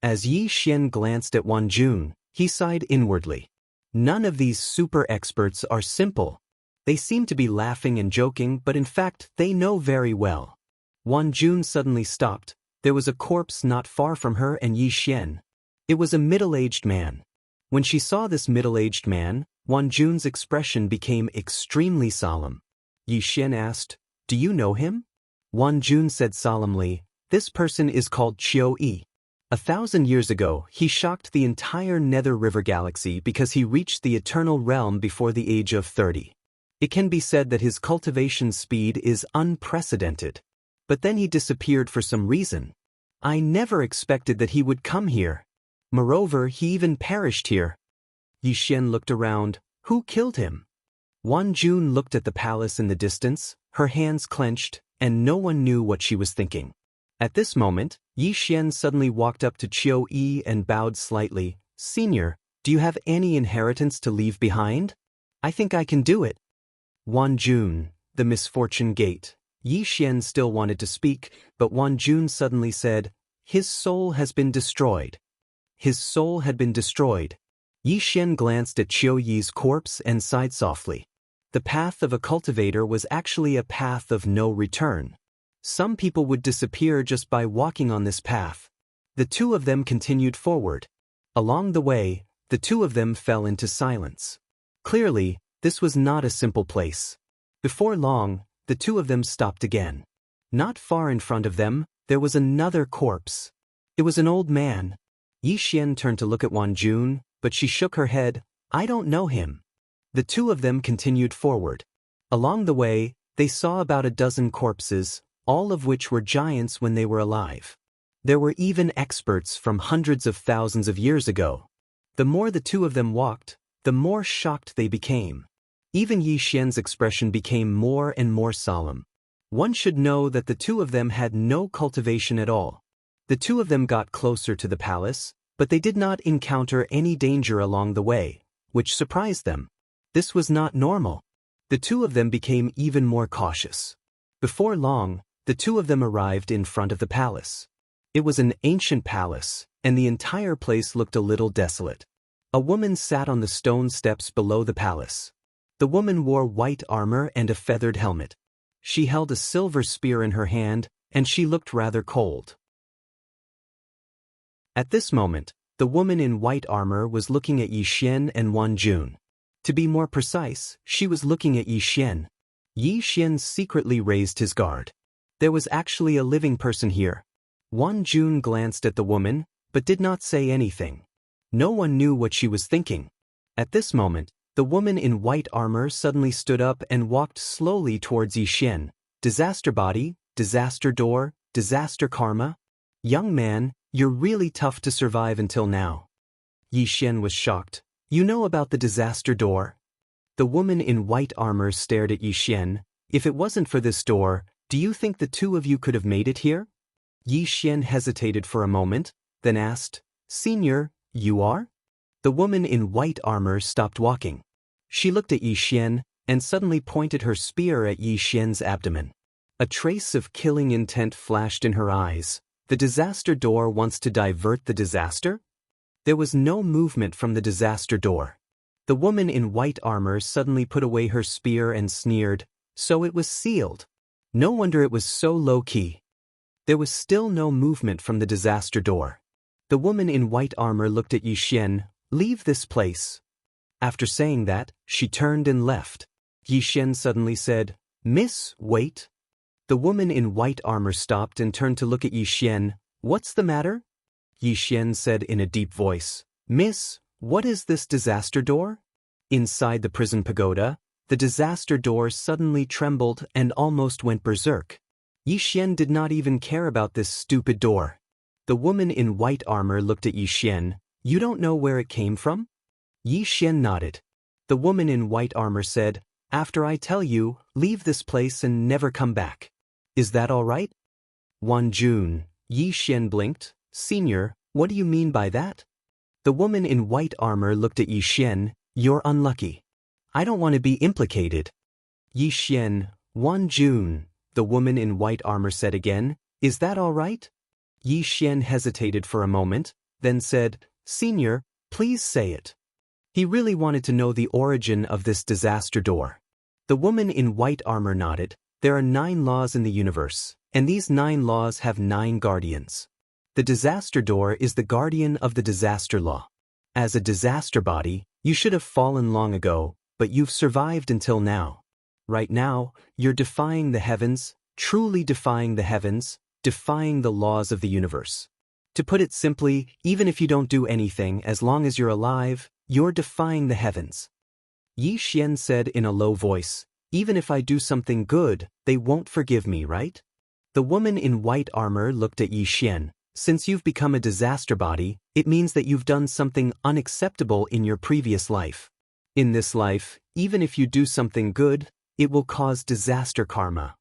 As Yi Xian glanced at Wan Jun, he sighed inwardly. None of these super experts are simple. They seem to be laughing and joking, but in fact they know very well. Wan Jun suddenly stopped. There was a corpse not far from her and Yi Xian. It was a middle-aged man. When she saw this middle-aged man, Wan Jun's expression became extremely solemn. Yi Xian asked, "Do you know him?" Wan Jun said solemnly, "This person is called Qiu Yi. 1,000 years ago, he shocked the entire Nether River galaxy because he reached the eternal realm before the age of 30. It can be said that his cultivation speed is unprecedented. But then he disappeared for some reason. I never expected that he would come here. Moreover, he even perished here." Yi Xian looked around. Who killed him? Wan Jun looked at the palace in the distance, her hands clenched, and no one knew what she was thinking. At this moment, Yi Xian suddenly walked up to Qiu Yi and bowed slightly. "Senior, do you have any inheritance to leave behind? I think I can do it." Wan Jun, the misfortune gate. Yi Xian still wanted to speak, but Wan Jun suddenly said, "His soul has been destroyed." His soul had been destroyed. Yi Xian glanced at Qiu Yi's corpse and sighed softly. The path of a cultivator was actually a path of no return. Some people would disappear just by walking on this path. The two of them continued forward. Along the way, the two of them fell into silence. Clearly, this was not a simple place. Before long, the two of them stopped again. Not far in front of them, there was another corpse. It was an old man. Yi Xian turned to look at Wan Jun, but she shook her head. "I don't know him." The two of them continued forward. Along the way, they saw about a dozen corpses, all of which were giants when they were alive. There were even experts from hundreds of thousands of years ago. The more the two of them walked, the more shocked they became. Even Yi Xian's expression became more and more solemn. One should know that the two of them had no cultivation at all. The two of them got closer to the palace, but they did not encounter any danger along the way, which surprised them. This was not normal. The two of them became even more cautious. Before long, the two of them arrived in front of the palace. It was an ancient palace, and the entire place looked a little desolate. A woman sat on the stone steps below the palace. The woman wore white armor and a feathered helmet. She held a silver spear in her hand, and she looked rather cold. At this moment, the woman in white armor was looking at Yi Xian and Wan Jun. To be more precise, she was looking at Yi Xian. Yi Xian secretly raised his guard. There was actually a living person here. Wan Jun glanced at the woman, but did not say anything. No one knew what she was thinking. At this moment, the woman in white armor suddenly stood up and walked slowly towards Yi Xian. "Disaster body, disaster door, disaster karma. Young man, you're really tough to survive until now." Yi Xian was shocked. "You know about the disaster door?" The woman in white armor stared at Yi Xian. "If it wasn't for this door, do you think the two of you could have made it here?" Yi Xian hesitated for a moment, then asked, "Senior, you are?" The woman in white armor stopped walking. She looked at Yi Xian, and suddenly pointed her spear at Yi Xian's abdomen. A trace of killing intent flashed in her eyes. The disaster door wants to divert the disaster? There was no movement from the disaster door. The woman in white armor suddenly put away her spear and sneered, "So it was sealed. No wonder it was so low-key." There was still no movement from the disaster door. The woman in white armor looked at Yi Xian. "Leave this place." After saying that, she turned and left. Yi Xian suddenly said, "Miss, wait." The woman in white armor stopped and turned to look at Yi Xian. "What's the matter?" Yi Xian said in a deep voice, "Miss, what is this disaster door?" Inside the prison pagoda, the disaster door suddenly trembled and almost went berserk. Yi Xian did not even care about this stupid door. The woman in white armor looked at Yi Xian. "You don't know where it came from?" Yi Xian nodded. The woman in white armor said, "After I tell you, leave this place and never come back. Is that all right?" Jun, Yi Xian blinked. Senior, what do you mean by that? The woman in white armor looked at Yi Xian. You're unlucky. I don't want to be implicated. Yi Xian, Jun, the woman in white armor said again. Is that all right? Yi Xian hesitated for a moment, then said, Senior, please say it. He really wanted to know the origin of this disaster door. The woman in white armor nodded. There are 9 laws in the universe, and these 9 laws have 9 guardians. The disaster door is the guardian of the disaster law. As a disaster body, you should have fallen long ago, but you've survived until now. Right now, you're defying the heavens, truly defying the heavens, defying the laws of the universe. To put it simply, even if you don't do anything, as long as you're alive, you're defying the heavens. Yi Xian said in a low voice, even if I do something good, they won't forgive me, right? The woman in white armor looked at Yi Xian. Since you've become a disaster body, it means that you've done something unacceptable in your previous life. In this life, even if you do something good, it will cause disaster karma.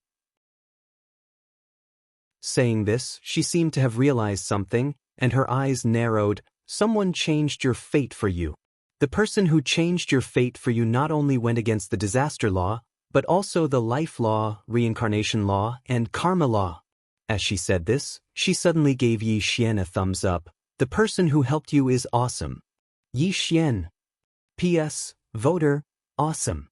Saying this, she seemed to have realized something, and her eyes narrowed. Someone changed your fate for you. The person who changed your fate for you not only went against the disaster law, but also the life law, reincarnation law, and karma law. As she said this, she suddenly gave Yi Xian a thumbs up. The person who helped you is awesome. Yi Xian. P.S. Voter, awesome.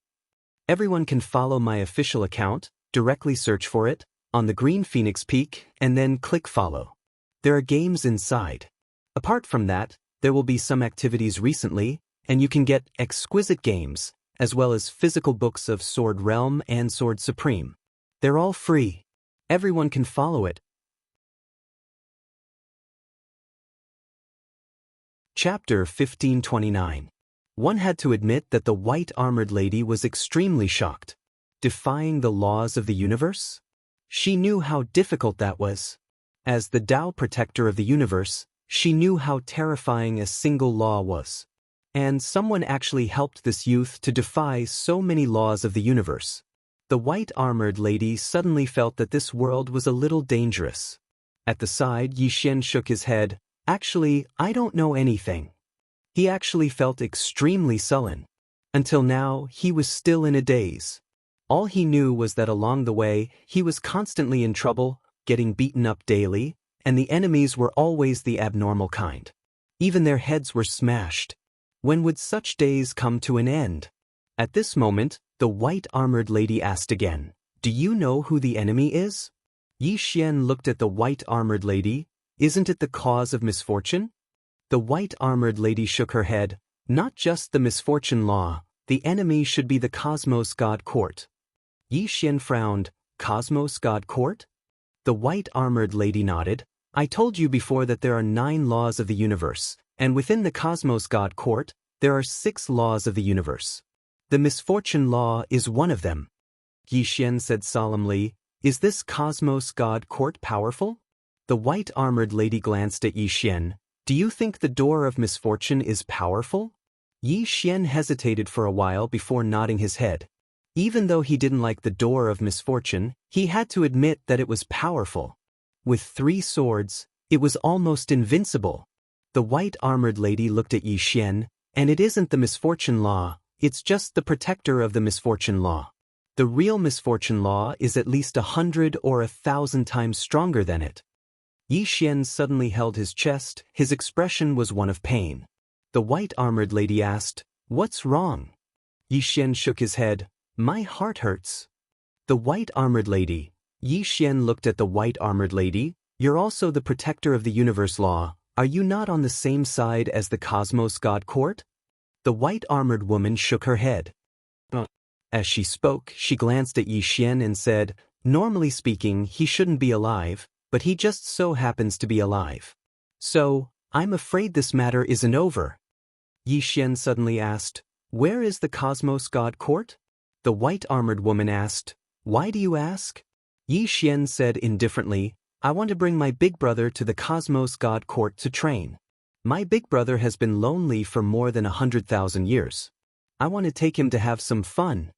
Everyone can follow my official account, directly search for it, on the green Phoenix Peak, and then click follow. There are games inside. Apart from that, there will be some activities recently, and you can get exquisite games, as well as physical books of Sword Realm and Sword Supreme. They're all free. Everyone can follow it. Chapter 1529. One had to admit that the white-armored lady was extremely shocked. Defying the laws of the universe? She knew how difficult that was. As the Tao protector of the universe, she knew how terrifying a single law was. And someone actually helped this youth to defy so many laws of the universe. The white-armored lady suddenly felt that this world was a little dangerous. At the side, Yi Xian shook his head. Actually, I don't know anything. He actually felt extremely sullen. Until now, he was still in a daze. All he knew was that along the way, he was constantly in trouble, getting beaten up daily, and the enemies were always the abnormal kind. Even their heads were smashed. When would such days come to an end? At this moment, the white-armored lady asked again, Do you know who the enemy is? Yi Xian looked at the white-armored lady. Isn't it the cause of misfortune? The white-armored lady shook her head. Not just the misfortune law, the enemy should be the Cosmos God Court. Yi Xian frowned. Cosmos God Court? The white-armored lady nodded. I told you before that there are 9 laws of the universe, and within the Cosmos God Court, there are 6 laws of the universe. The misfortune law is one of them. Yi Xian said solemnly, Is this Cosmos God Court powerful? The white-armored lady glanced at Yi Xian. Do you think the door of misfortune is powerful? Yi Xian hesitated for a while before nodding his head. Even though he didn't like the door of misfortune, he had to admit that it was powerful. With 3 swords, it was almost invincible. The white-armored lady looked at Yi Xian, and it isn't the misfortune law, it's just the protector of the misfortune law. The real misfortune law is at least 100 or 1,000 times stronger than it. Yi Xian suddenly held his chest, his expression was one of pain. The white-armored lady asked, What's wrong? Yi Xian shook his head. My heart hurts. The white-armored lady. Yi Xian looked at the white-armored lady. You're also the protector of the universe law. Are you not on the same side as the Cosmos God Court? The white-armored woman shook her head. As she spoke, she glanced at Yi Xian and said, Normally speaking, he shouldn't be alive, but he just so happens to be alive. So, I'm afraid this matter isn't over. Yi Xian suddenly asked, Where is the Cosmos God Court? The white-armored woman asked, Why do you ask? Yi Xian said indifferently, I want to bring my big brother to the Cosmos God Court to train. My big brother has been lonely for more than 100,000 years. I want to take him to have some fun.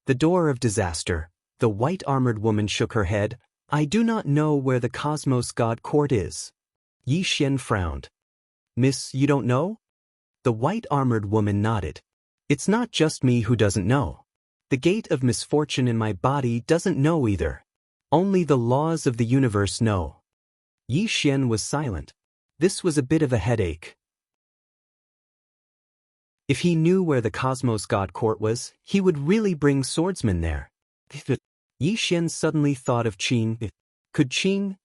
The door of disaster. The white-armored woman shook her head. I do not know where the Cosmos God Court is. Yi Xian frowned. Miss, you don't know? The white-armored woman nodded. It's not just me who doesn't know. The gate of misfortune in my body doesn't know either. Only the laws of the universe know. Yi Xian was silent. This was a bit of a headache. If he knew where the Cosmos God Court was, he would really bring swordsmen there. Yi Xian suddenly thought of Qing. Could Qing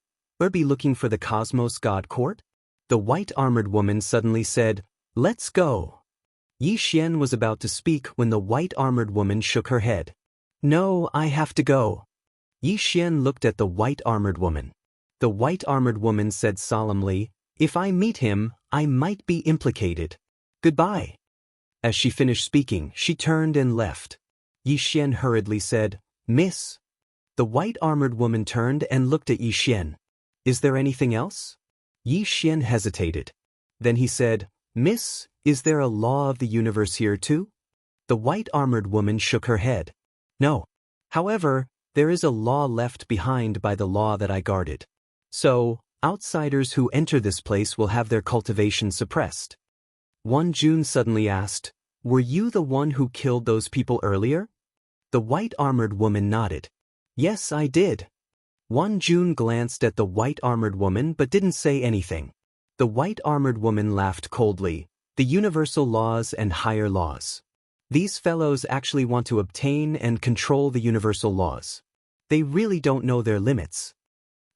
be looking for the Cosmos God Court? The white-armored woman suddenly said, "Let's go." Yi Xian was about to speak when the white-armored woman shook her head. "No, I have to go." Yi Xian looked at the white-armored woman. The white-armored woman said solemnly, "If I meet him, I might be implicated. Goodbye." As she finished speaking, she turned and left. Yi Xian hurriedly said, "Miss." The white-armored woman turned and looked at Yi Xian. "Is there anything else?" Yi Xian hesitated. Then he said, "Miss, is there a law of the universe here too?" The white-armored woman shook her head. "No. However, there is a law left behind by the law that I guarded. So, outsiders who enter this place will have their cultivation suppressed." Wan Jun suddenly asked, "Were you the one who killed those people earlier?" The white-armored woman nodded. "Yes, I did." Wan Jun glanced at the white-armored woman but didn't say anything. The white-armored woman laughed coldly. "The universal laws and higher laws. These fellows actually want to obtain and control the universal laws. They really don't know their limits."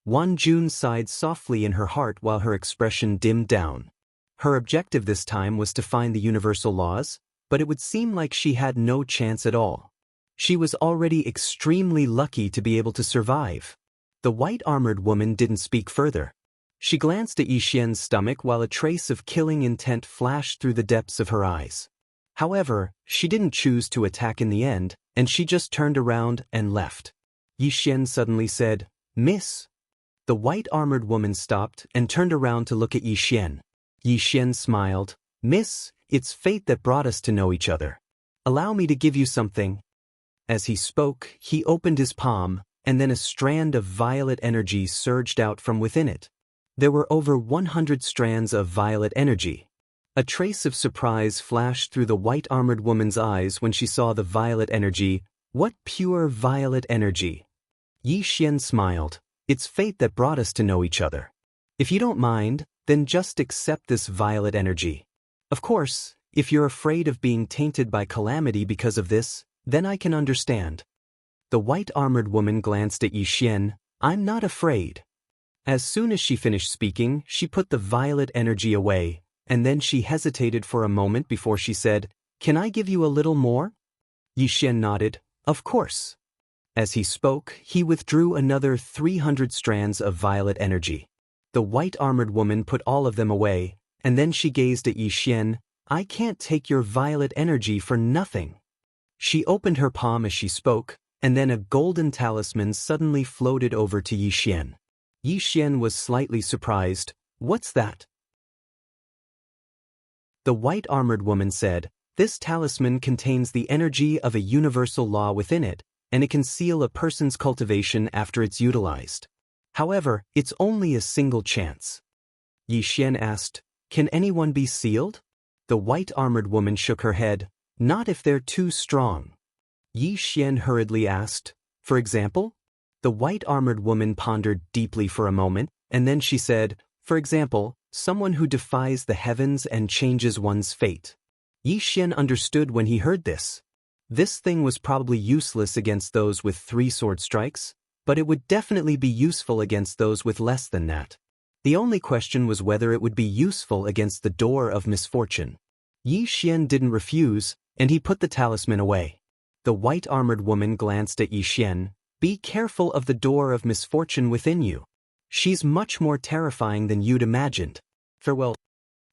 Wan Jun sighed softly in her heart while her expression dimmed down. Her objective this time was to find the universal laws, but it would seem like she had no chance at all. She was already extremely lucky to be able to survive. The white-armored woman didn't speak further. She glanced at Yi Xian's stomach while a trace of killing intent flashed through the depths of her eyes. However, she didn't choose to attack in the end, and she just turned around and left. Yi Xian suddenly said, "Miss." The white-armored woman stopped and turned around to look at Yi Xian. Yi Xian smiled. "Miss, it's fate that brought us to know each other. Allow me to give you something." As he spoke, he opened his palm, and then a strand of violet energy surged out from within it. There were over 100 strands of violet energy. A trace of surprise flashed through the white-armored woman's eyes when she saw the violet energy. What pure violet energy! Yi Xian smiled. "It's fate that brought us to know each other. If you don't mind, then just accept this violet energy. Of course, if you're afraid of being tainted by calamity because of this, then I can understand." The white-armored woman glanced at Yi Xian. "I'm not afraid." As soon as she finished speaking, she put the violet energy away, and then she hesitated for a moment before she said, "Can I give you a little more?" Yi Xian nodded, "Of course." As he spoke, he withdrew another 300 strands of violet energy. The white-armored woman put all of them away, and then she gazed at Yi Xian. "I can't take your violet energy for nothing." She opened her palm as she spoke, and then a golden talisman suddenly floated over to Yi Xian. Yi Xian was slightly surprised. "What's that?" The white-armored woman said, "This talisman contains the energy of a universal law within it, and it can seal a person's cultivation after it's utilized. However, it's only a single chance." Yi Xian asked, "Can anyone be sealed?" The white-armored woman shook her head. "Not if they're too strong." Yi Xian hurriedly asked, "For example?" The white-armored woman pondered deeply for a moment, and then she said, "For example, someone who defies the heavens and changes one's fate." Yi Xian understood when he heard this. This thing was probably useless against those with 3 sword strikes, but it would definitely be useful against those with less than that. The only question was whether it would be useful against the door of misfortune. Yi Xian didn't refuse, and he put the talisman away. The white-armored woman glanced at Yi Xian. "Be careful of the door of misfortune within you. She's much more terrifying than you'd imagined. Farewell."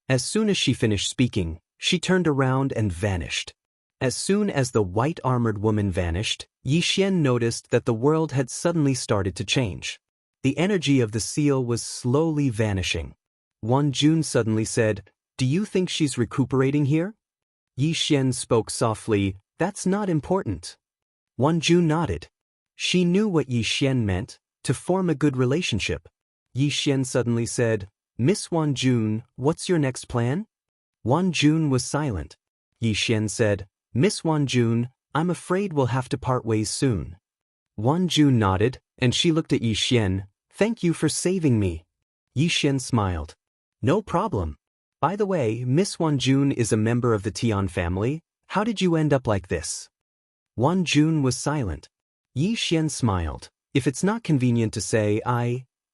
As soon as she finished speaking, she turned around and vanished. As soon as the white-armored woman vanished, Yi Xian noticed that the world had suddenly started to change. The energy of the seal was slowly vanishing. Wan Jun suddenly said, "Do you think she's recuperating here?" Yi Xian spoke softly, "That's not important." Wan Jun nodded. She knew what Yi Xian meant. to form a good relationship. Yi Xian suddenly said, "Miss Wan Jun, what's your next plan?" Wan Jun was silent. Yi Xian said, "Miss Wan Jun, I'm afraid we'll have to part ways soon." Wan Jun nodded, and she looked at Yi Xian. "Thank you for saving me." Yi Xian smiled. "No problem. By the way, Miss Wan Jun is a member of the Tian family. How did you end up like this?" Wan Jun was silent. Yi Xian smiled. "If it's not convenient to say,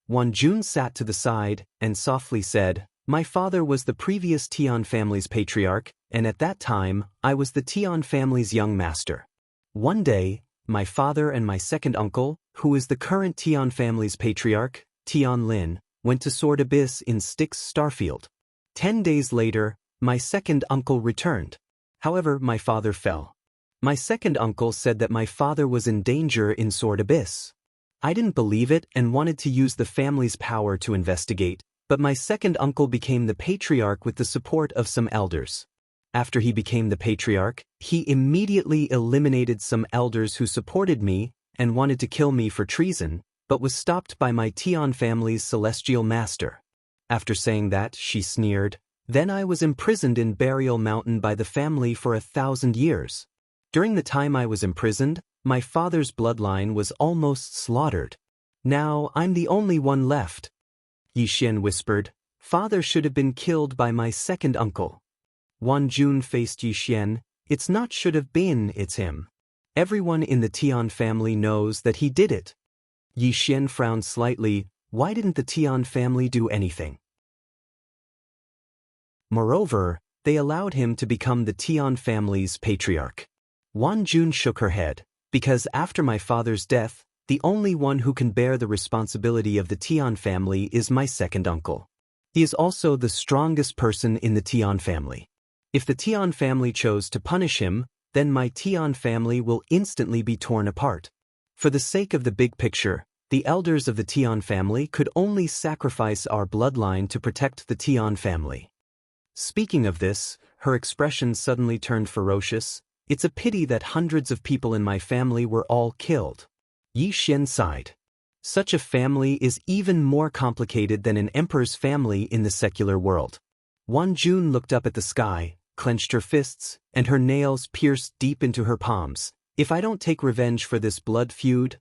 Wan Jun sat to the side and softly said, "My father was the previous Tian family's patriarch, and at that time, I was the Tian family's young master. One day, my father and my second uncle, who is the current Tian family's patriarch, Tian Lin, went to Sword Abyss in Styx Starfield. 10 days later, my second uncle returned. However, my father fell. My second uncle said that my father was in danger in Sword Abyss. I didn't believe it and wanted to use the family's power to investigate, but my second uncle became the patriarch with the support of some elders. After he became the patriarch, he immediately eliminated some elders who supported me and wanted to kill me for treason, but was stopped by my Tian family's celestial master. After saying that, she sneered, "Then I was imprisoned in Burial Mountain by the family for 1,000 years. During the time I was imprisoned, my father's bloodline was almost slaughtered. Now I'm the only one left." Yi Xian whispered, "Father should have been killed by my second uncle." Wan Jun faced Yi Xian. "It's not should have been, it's him. Everyone in the Tian family knows that he did it." Yi Xian frowned slightly. Why didn't the Tian family do anything? Moreover, they allowed him to become the Tian family's patriarch. Wan Jun shook her head. "Because after my father's death, the only one who can bear the responsibility of the Tian family is my second uncle. He is also the strongest person in the Tian family. If the Tian family chose to punish him, then my Tian family will instantly be torn apart. For the sake of the big picture, the elders of the Tian family could only sacrifice our bloodline to protect the Tian family." Speaking of this, her expression suddenly turned ferocious. "It's a pity that hundreds of people in my family were all killed." Yi Xian sighed. "Such a family is even more complicated than an emperor's family in the secular world." Wan Jun looked up at the sky, clenched her fists, and her nails pierced deep into her palms. "If I don't take revenge for this blood feud,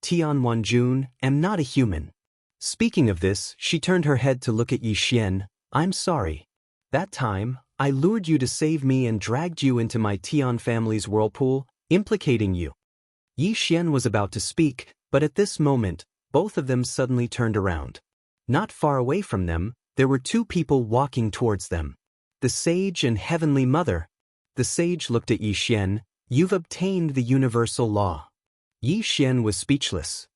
Tian Wan Jun am not a human." Speaking of this, she turned her head to look at Yi Xian. "I'm sorry. That time, I lured you to save me and dragged you into my Tian family's whirlpool, implicating you." Yi Xian was about to speak, but at this moment, both of them suddenly turned around. Not far away from them, there were two people walking towards them. The sage and heavenly mother. The sage looked at Yi Xian. "You've obtained the universal law." Yi Xian was speechless.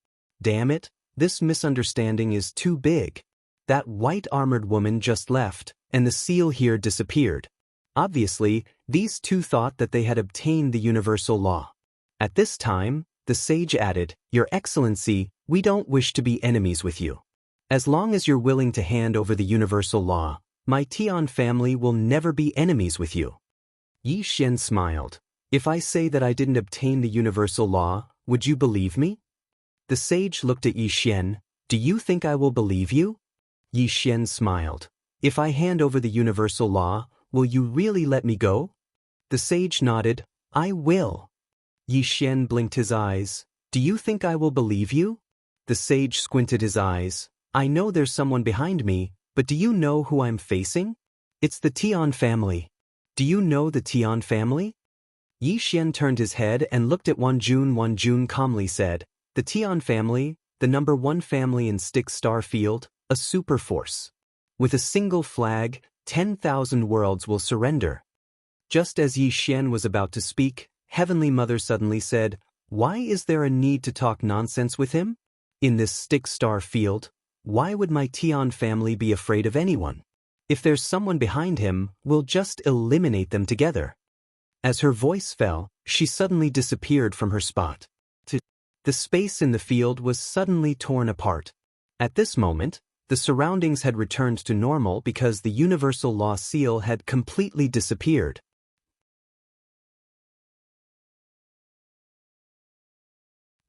"Damn it, this misunderstanding is too big. That white-armored woman just left, and the seal here disappeared. Obviously, these two thought that they had obtained the universal law." At this time, the sage added, "Your Excellency, we don't wish to be enemies with you. As long as you're willing to hand over the universal law, my Tian family will never be enemies with you." Yi Xian smiled. "If I say that I didn't obtain the universal law, would you believe me?" The sage looked at Yi Xian. "Do you think I will believe you?" Yi Xian smiled. "If I hand over the universal law, will you really let me go?" The sage nodded. "I will." Yi Xian blinked his eyes. "Do you think I will believe you?" The sage squinted his eyes. "I know there's someone behind me, but do you know who I'm facing? It's the Tian family. Do you know the Tian family?" Yi Xian turned his head and looked at Wan Jun. Wan Jun calmly said, "The Tian family, the #1 family in Styx Star Field, a super force. With a single flag, 10,000 worlds will surrender." Just as Yi Xian was about to speak, Heavenly Mother suddenly said, "Why is there a need to talk nonsense with him? In this Styx Star Field, why would my Tian family be afraid of anyone? If there's someone behind him, we'll just eliminate them together." As her voice fell, she suddenly disappeared from her spot. The space in the field was suddenly torn apart. At this moment, the surroundings had returned to normal because the universal law seal had completely disappeared.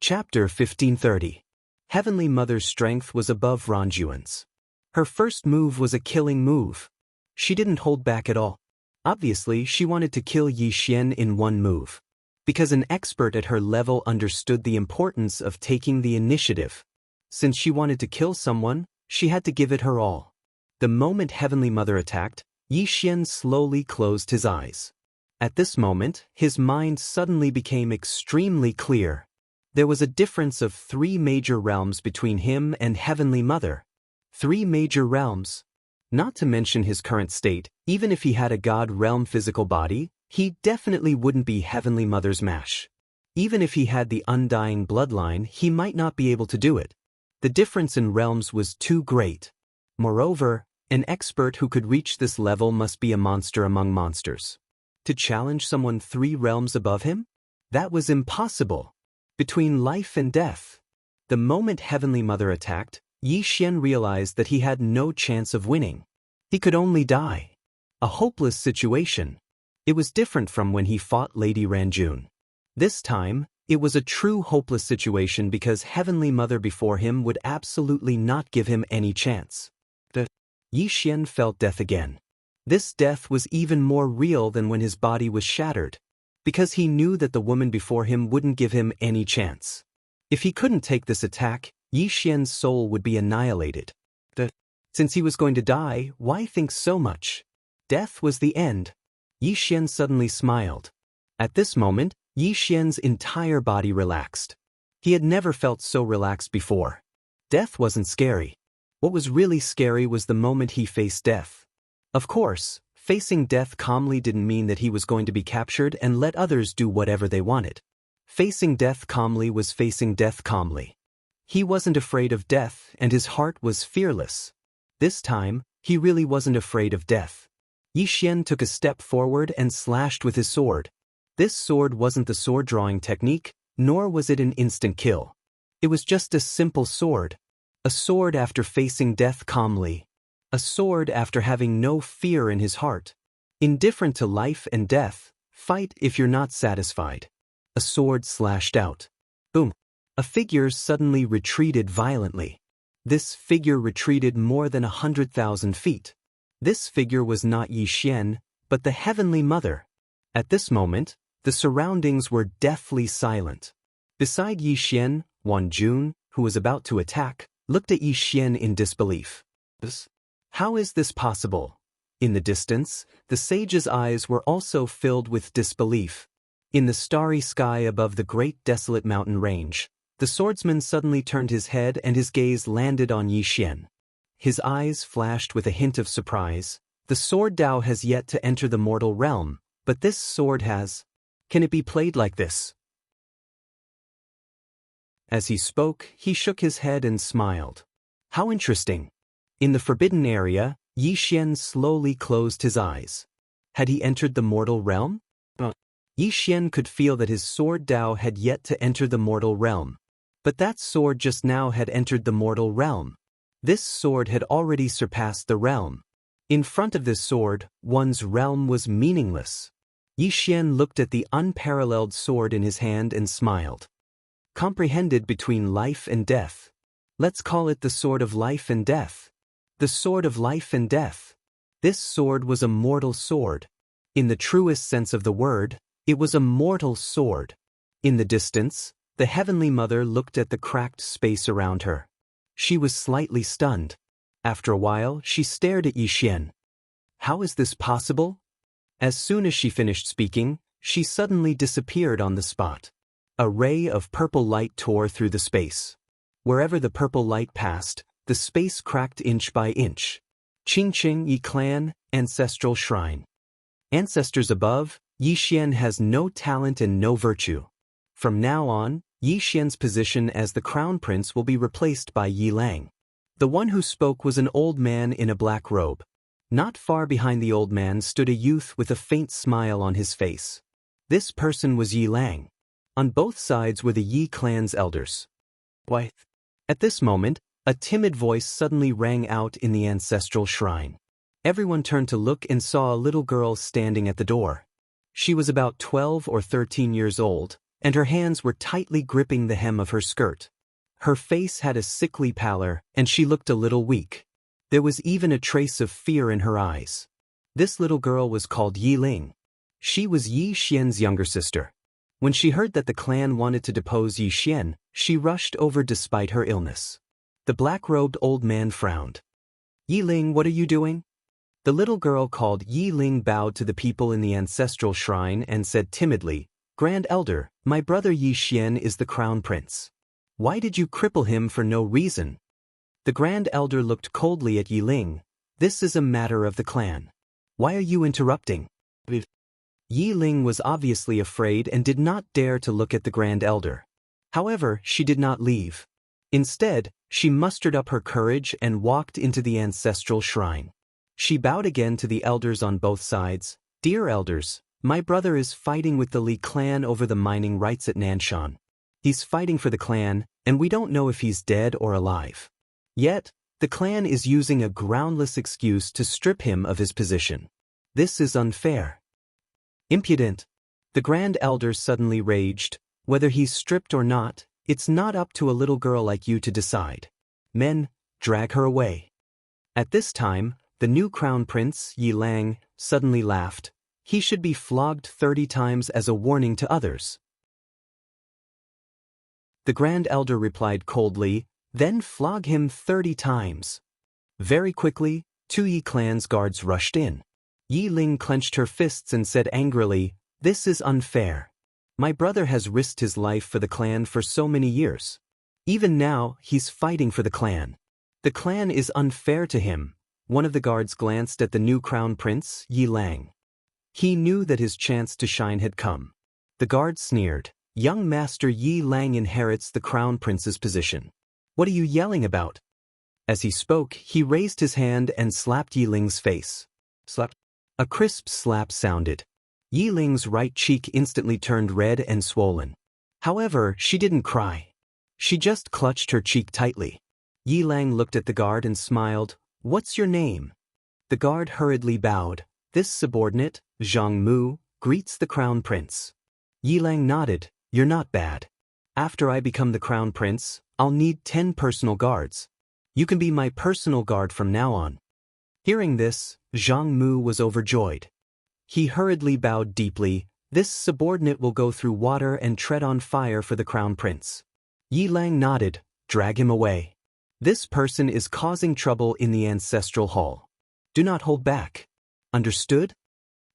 Chapter 1530. Heavenly Mother's strength was above Ranjuan's. Her first move was a killing move. She didn't hold back at all. Obviously, she wanted to kill Yi Xian in one move. Because an expert at her level understood the importance of taking the initiative. Since she wanted to kill someone, she had to give it her all. The moment Heavenly Mother attacked, Yi Xian slowly closed his eyes. At this moment, his mind suddenly became extremely clear. There was a difference of 3 major realms between him and Heavenly Mother. 3 major realms. Not to mention his current state, even if he had a God realm physical body, he definitely wouldn't be Heavenly Mother's match. Even if he had the undying bloodline, he might not be able to do it. The difference in realms was too great. Moreover, an expert who could reach this level must be a monster among monsters. To challenge someone 3 realms above him? That was impossible. Between life and death. The moment Heavenly Mother attacked, Yi Xian realized that he had no chance of winning. He could only die. A hopeless situation. It was different from when he fought Lady Ranjun. This time, it was a true hopeless situation because Heavenly Mother before him would absolutely not give him any chance. Yi Xian felt death again. This death was even more real than when his body was shattered, because he knew that the woman before him wouldn't give him any chance. If he couldn't take this attack, Yi Xian's soul would be annihilated. Since he was going to die, why think so much? Death was the end. Yi Xian suddenly smiled. At this moment, Yi Xian's entire body relaxed. He had never felt so relaxed before. Death wasn't scary. What was really scary was the moment he faced death. Of course, facing death calmly didn't mean that he was going to be captured and let others do whatever they wanted. Facing death calmly was facing death calmly. He wasn't afraid of death and his heart was fearless. This time, he really wasn't afraid of death. Yi Xian took a step forward and slashed with his sword. This sword wasn't the sword drawing technique, nor was it an instant kill. It was just a simple sword. A sword after facing death calmly. A sword after having no fear in his heart. Indifferent to life and death, fight if you're not satisfied. A sword slashed out. Boom. A figure suddenly retreated violently. This figure retreated more than 100,000 feet. This figure was not Yi Xian, but the Heavenly Mother. At this moment, the surroundings were deathly silent. Beside Yi Xian, Wan Jun, who was about to attack, looked at Yi Xian in disbelief. How is this possible? In the distance, the sage's eyes were also filled with disbelief. In the starry sky above the great desolate mountain range, the swordsman suddenly turned his head and his gaze landed on Yi Xian. His eyes flashed with a hint of surprise. The sword Dao has yet to enter the mortal realm, but this sword has. Can it be played like this? As he spoke, he shook his head and smiled. How interesting. In the forbidden area, Yi Xian slowly closed his eyes. Had he entered the mortal realm? Yi Xian could feel that his sword Dao had yet to enter the mortal realm. But that sword just now had entered the mortal realm. This sword had already surpassed the realm. In front of this sword, one's realm was meaningless. Yi Xian looked at the unparalleled sword in his hand and smiled. Comprehended between life and death. Let's call it the sword of life and death. The sword of life and death. This sword was a mortal sword. In the truest sense of the word, it was a mortal sword. In the distance, the Heavenly Mother looked at the cracked space around her. She was slightly stunned. After a while, she stared at Yi Xian. How is this possible? As soon as she finished speaking, she suddenly disappeared on the spot. A ray of purple light tore through the space. Wherever the purple light passed, the space cracked inch by inch. Qingqing Yi Clan, Ancestral Shrine. Ancestors above, Yi Xian has no talent and no virtue. From now on, Yi Xian's position as the crown prince will be replaced by Yi Lang. The one who spoke was an old man in a black robe. Not far behind the old man stood a youth with a faint smile on his face. This person was Yi Lang. On both sides were the Yi clan's elders. Why? At this moment, a timid voice suddenly rang out in the ancestral shrine. Everyone turned to look and saw a little girl standing at the door. She was about 12 or 13 years old, and her hands were tightly gripping the hem of her skirt. Her face had a sickly pallor, and she looked a little weak. There was even a trace of fear in her eyes. This little girl was called Yi Ling. She was Yi Xian's younger sister. When she heard that the clan wanted to depose Yi Xian, she rushed over despite her illness. The black-robed old man frowned. "Yi Ling, what are you doing?" The little girl called Yi Ling bowed to the people in the ancestral shrine and said timidly, "Grand Elder, my brother Yi Xian is the crown prince. Why did you cripple him for no reason?" The Grand Elder looked coldly at Yi Ling. "This is a matter of the clan. Why are you interrupting?" Yi Ling was obviously afraid and did not dare to look at the Grand Elder. However, she did not leave. Instead, she mustered up her courage and walked into the ancestral shrine. She bowed again to the elders on both sides. "Dear elders, my brother is fighting with the Li clan over the mining rights at Nanshan. He's fighting for the clan, and we don't know if he's dead or alive. Yet, the clan is using a groundless excuse to strip him of his position. This is unfair." "Impudent!" The Grand Elder suddenly raged. "Whether he's stripped or not, it's not up to a little girl like you to decide. Men, drag her away." At this time, the new crown prince, Yi Lang, suddenly laughed. "He should be flogged 30 times as a warning to others." The Grand Elder replied coldly, "Then flog him 30 times. Very quickly, 2 Yi clan's guards rushed in. Yi Ling clenched her fists and said angrily, "This is unfair. My brother has risked his life for the clan for so many years. Even now, he's fighting for the clan. The clan is unfair to him." One of the guards glanced at the new crown prince, Yi Lang. He knew that his chance to shine had come. The guard sneered, "Young Master Yi Lang inherits the crown prince's position. What are you yelling about?" As he spoke, he raised his hand and slapped Yi Ling's face. Slap. A crisp slap sounded. Yi Ling's right cheek instantly turned red and swollen. However, she didn't cry. She just clutched her cheek tightly. Yi Lang looked at the guard and smiled. "What's your name?" The guard hurriedly bowed. "This subordinate, Zhang Mu, greets the crown prince." Yi Lang nodded. "You're not bad. After I become the crown prince, I'll need 10 personal guards. You can be my personal guard from now on." Hearing this, Zhang Mu was overjoyed. He hurriedly bowed deeply. "This subordinate will go through water and tread on fire for the crown prince." Yi Lang nodded. "Drag him away. This person is causing trouble in the ancestral hall. Do not hold back. Understood?"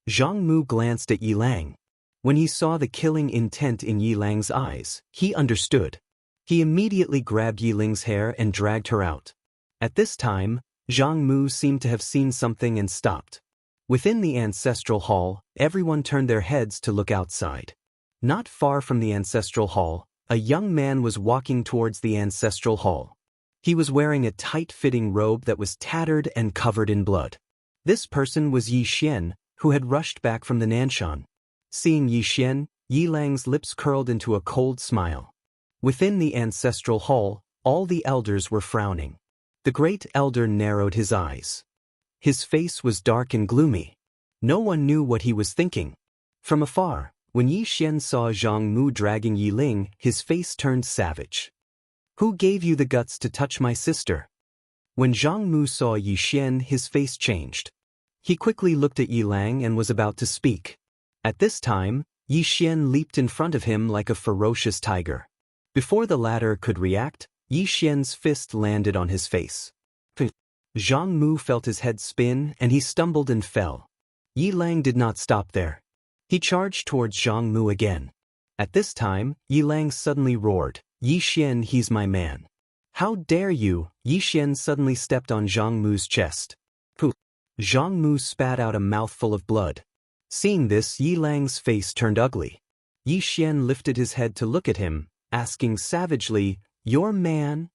Zhang Mu glanced at Yi Lang. When he saw the killing intent in Yi Lang's eyes, he understood. He immediately grabbed Yi Ling's hair and dragged her out. At this time, Zhang Mu seemed to have seen something and stopped. Within the ancestral hall, everyone turned their heads to look outside. Not far from the ancestral hall, a young man was walking towards the ancestral hall. He was wearing a tight-fitting robe that was tattered and covered in blood. This person was Yi Xian, who had rushed back from the Nanshan. Seeing Yi Xian, Yi Lang's lips curled into a cold smile. Within the ancestral hall, all the elders were frowning. The great elder narrowed his eyes. His face was dark and gloomy. No one knew what he was thinking. From afar, when Yi Xian saw Zhang Mu dragging Yi Ling, his face turned savage. "Who gave you the guts to touch my sister?" When Zhang Mu saw Yi Xian, his face changed. He quickly looked at Yi Lang and was about to speak. At this time, Yi Xian leaped in front of him like a ferocious tiger. Before the latter could react, Yi Xian's fist landed on his face. Zhang Mu felt his head spin and he stumbled and fell. Yi Lang did not stop there. He charged towards Zhang Mu again. At this time, Yi Lang suddenly roared, "Yi Xian, he's my man. How dare you?" Yi Xian suddenly stepped on Zhang Mu's chest. Poof! Zhang Mu spat out a mouthful of blood. Seeing this, Yi Lang's face turned ugly. Yi Xian lifted his head to look at him, asking savagely, "Your man?"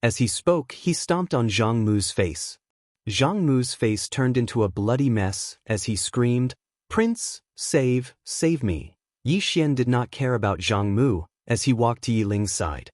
As he spoke, he stomped on Zhang Mu's face. Zhang Mu's face turned into a bloody mess as he screamed, "Prince, save me." Yi Xian did not care about Zhang Mu as he walked to Yi Ling's side.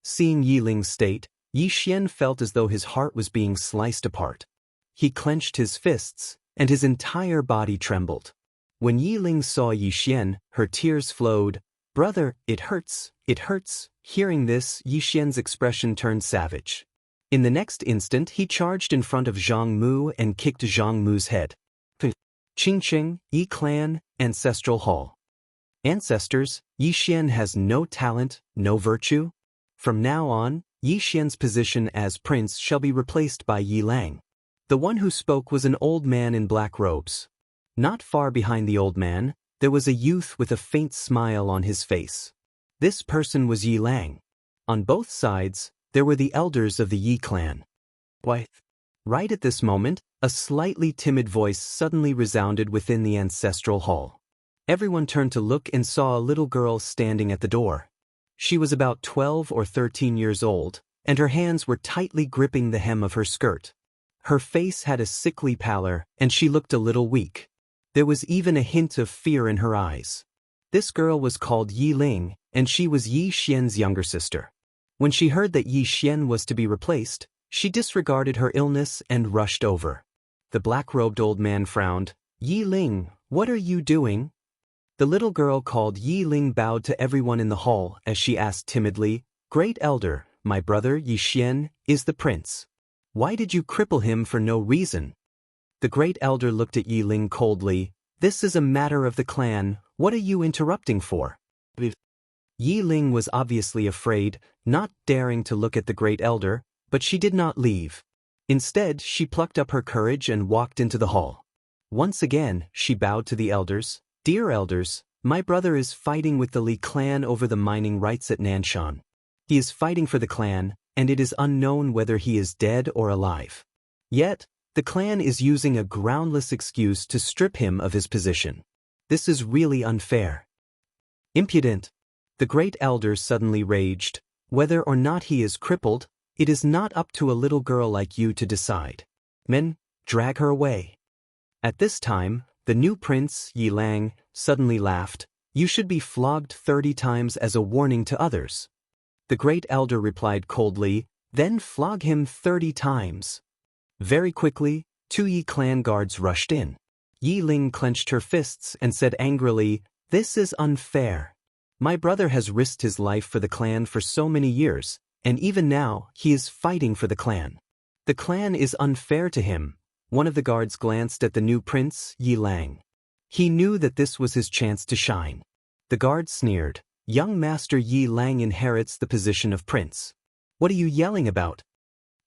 Seeing Yi Ling's state, Yi Xian felt as though his heart was being sliced apart. He clenched his fists, and his entire body trembled. When Yi Ling saw Yi Xian, her tears flowed. Brother, it hurts, it hurts. Hearing this, Yi Xian's expression turned savage. In the next instant he charged in front of Zhang Mu and kicked Zhang Mu's head. Qingqing, Yi Clan, Ancestral Hall. Ancestors, Yi Xian has no talent, no virtue. From now on, Yi Xian's position as prince shall be replaced by Yi Lang. The one who spoke was an old man in black robes. Not far behind the old man, there was a youth with a faint smile on his face. This person was Yi Lang. On both sides, there were the elders of the Yi clan. Why? Right at this moment, a slightly timid voice suddenly resounded within the ancestral hall. Everyone turned to look and saw a little girl standing at the door. She was about 12 or 13 years old, and her hands were tightly gripping the hem of her skirt. Her face had a sickly pallor, and she looked a little weak. There was even a hint of fear in her eyes. This girl was called Yi Ling, and she was Yi Xian's younger sister. When she heard that Yi Xian was to be replaced, she disregarded her illness and rushed over. The black-robed old man frowned. Yi Ling, what are you doing? The little girl called Yi Ling bowed to everyone in the hall as she asked timidly, Great Elder, my brother Yi Xian is the prince. Why did you cripple him for no reason? The Great Elder looked at Yi Ling coldly. This is a matter of the clan, what are you interrupting for? Yi Ling was obviously afraid, not daring to look at the Great Elder, but she did not leave. Instead, she plucked up her courage and walked into the hall. Once again, she bowed to the elders. Dear elders, my brother is fighting with the Li clan over the mining rights at Nanshan. He is fighting for the clan, and it is unknown whether he is dead or alive. Yet, the clan is using a groundless excuse to strip him of his position. This is really unfair. Impudent. The Great Elder suddenly raged. Whether or not he is crippled, it is not up to a little girl like you to decide. Men, drag her away. At this time, the new prince, Yi Lang, suddenly laughed. You should be flogged 30 times as a warning to others. The Great Elder replied coldly, then flog him 30 times. Very quickly, 2 Yi clan guards rushed in. Yi Ling clenched her fists and said angrily, This is unfair. My brother has risked his life for the clan for so many years, and even now, he is fighting for the clan. The clan is unfair to him. One of the guards glanced at the new prince, Yi Lang. He knew that this was his chance to shine. The guard sneered, Young Master Yi Lang inherits the position of prince. What are you yelling about?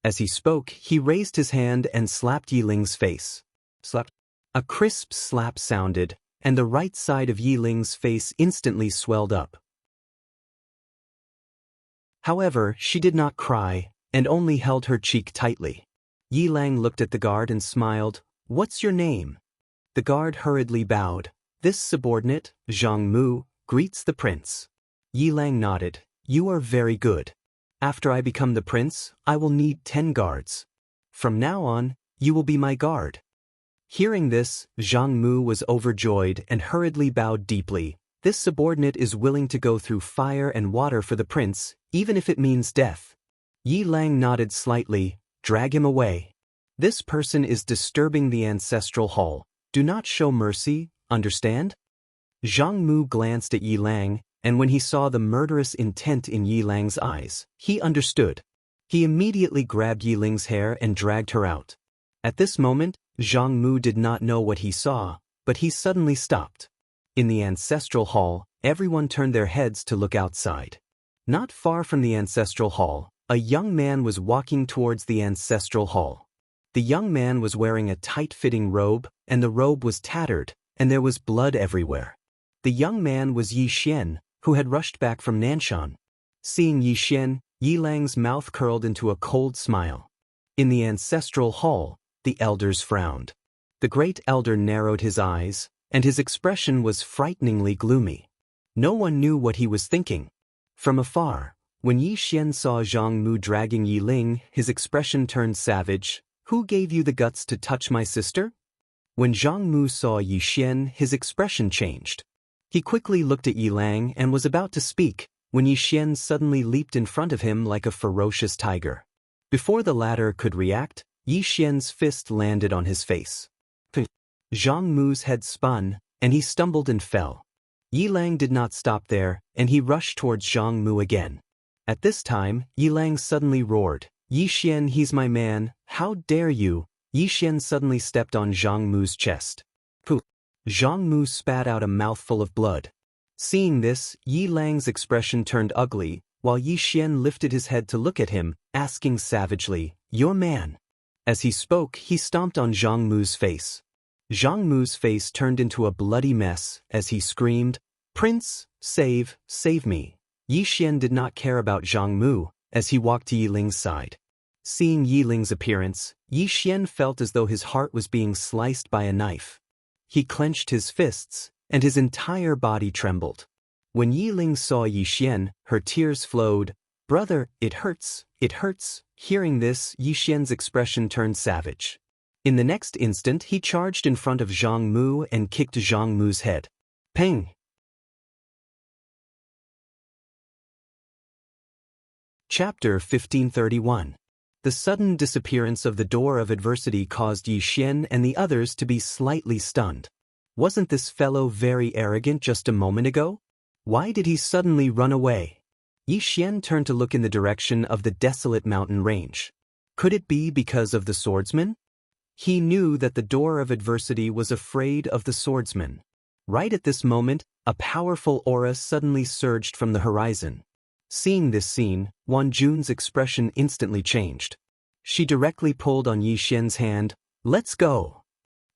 As he spoke, he raised his hand and slapped Yi Ling's face. Slap. A crisp slap sounded, and the right side of Yi Ling's face instantly swelled up. However, she did not cry, and only held her cheek tightly. Yi Lang looked at the guard and smiled. What's your name? The guard hurriedly bowed. This subordinate, Zhang Mu, greets the prince. Yi Lang nodded. You are very good. After I become the prince, I will need 10 guards. From now on, you will be my guard. Hearing this, Zhang Mu was overjoyed and hurriedly bowed deeply. This subordinate is willing to go through fire and water for the prince, even if it means death. Yi Lang nodded slightly. Drag him away. This person is disturbing the ancestral hall. Do not show mercy, understand? Zhang Mu glanced at Yi Lang, and when he saw the murderous intent in Yi Lang's eyes, he understood. He immediately grabbed Yi Ling's hair and dragged her out. At this moment, Zhang Mu did not know what he saw, but he suddenly stopped. In the ancestral hall, everyone turned their heads to look outside. Not far from the ancestral hall, a young man was walking towards the ancestral hall. The young man was wearing a tight-fitting robe, and the robe was tattered, and there was blood everywhere. The young man was Yi Xian, who had rushed back from Nanshan. Seeing Yi Xian, Yi Lang's mouth curled into a cold smile. In the ancestral hall, the elders frowned. The Great Elder narrowed his eyes, and his expression was frighteningly gloomy. No one knew what he was thinking. From afar, when Yi Xian saw Zhang Mu dragging Yi Ling, his expression turned savage. Who gave you the guts to touch my sister? When Zhang Mu saw Yi Xian, his expression changed. He quickly looked at Yi Lang and was about to speak, when Yi Xian suddenly leaped in front of him like a ferocious tiger. Before the latter could react, Yi Xian's fist landed on his face. Zhang Mu's head spun, and he stumbled and fell. Yilang did not stop there, and he rushed towards Zhang Mu again. At this time, Yilang suddenly roared, "Yixian, he's my man, how dare you!" Yixian suddenly stepped on Zhang Mu's chest. Pooh! Zhang Mu spat out a mouthful of blood. Seeing this, Yilang's expression turned ugly, while Yixian lifted his head to look at him, asking savagely, "Your man?" As he spoke, he stomped on Zhang Mu's face. Zhang Mu's face turned into a bloody mess as he screamed, "Prince, save me." Yixian did not care about Zhang Mu as he walked to Yiling's side. Seeing Yiling's appearance, Yixian felt as though his heart was being sliced by a knife. He clenched his fists, and his entire body trembled. When Yiling saw Yixian, her tears flowed. "Brother, it hurts, it hurts." Hearing this, Yixian's expression turned savage. In the next instant, he charged in front of Zhang Mu and kicked Zhang Mu's head. Peng! Chapter 1531. The sudden disappearance of the door of adversity caused Yixian and the others to be slightly stunned. Wasn't this fellow very arrogant just a moment ago? Why did he suddenly run away? Yixian turned to look in the direction of the desolate mountain range. Could it be because of the swordsman? He knew that the door of adversity was afraid of the swordsman. Right at this moment, a powerful aura suddenly surged from the horizon. Seeing this scene, Wan Jun's expression instantly changed. She directly pulled on Yixian's hand. "Let's go."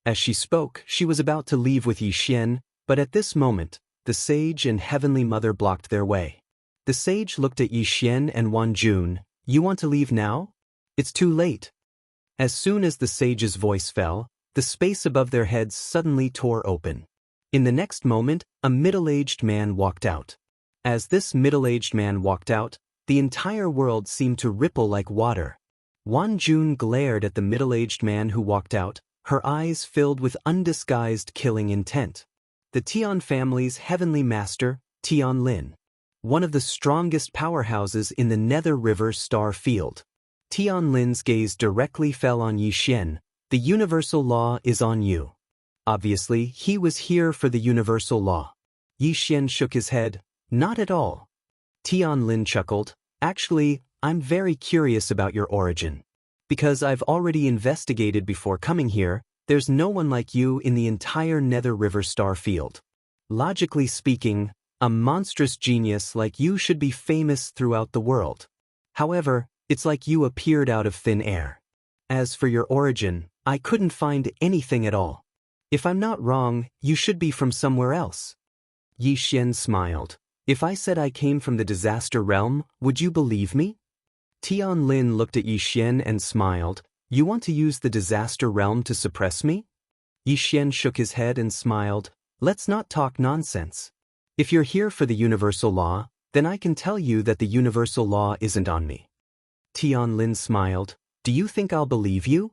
As she spoke, she was about to leave with Yixian, but at this moment, the sage and Heavenly Mother blocked their way. The sage looked at Yixian and Wan Jun. "You want to leave now? It's too late." As soon as the sage's voice fell, the space above their heads suddenly tore open. In the next moment, a middle-aged man walked out. As this middle-aged man walked out, the entire world seemed to ripple like water. Wan Jun glared at the middle-aged man who walked out, her eyes filled with undisguised killing intent. The Tian family's heavenly master, Tian Lin. One of the strongest powerhouses in the Nether River star field. Tian Lin's gaze directly fell on Yixian. "The universal law is on you." Obviously, he was here for the universal law. Yixian shook his head. "Not at all." Tian Lin chuckled. "Actually, I'm very curious about your origin. Because I've already investigated before coming here, there's no one like you in the entire Nether River star field. Logically speaking, a monstrous genius like you should be famous throughout the world. However, it's like you appeared out of thin air. As for your origin, I couldn't find anything at all. If I'm not wrong, you should be from somewhere else." Yixian smiled. "If I said I came from the disaster realm, would you believe me?" Tian Lin looked at Yixian and smiled. "You want to use the disaster realm to suppress me?" Yixian shook his head and smiled. "Let's not talk nonsense. If you're here for the universal law, then I can tell you that the universal law isn't on me." Tian Lin smiled. "Do you think I'll believe you?"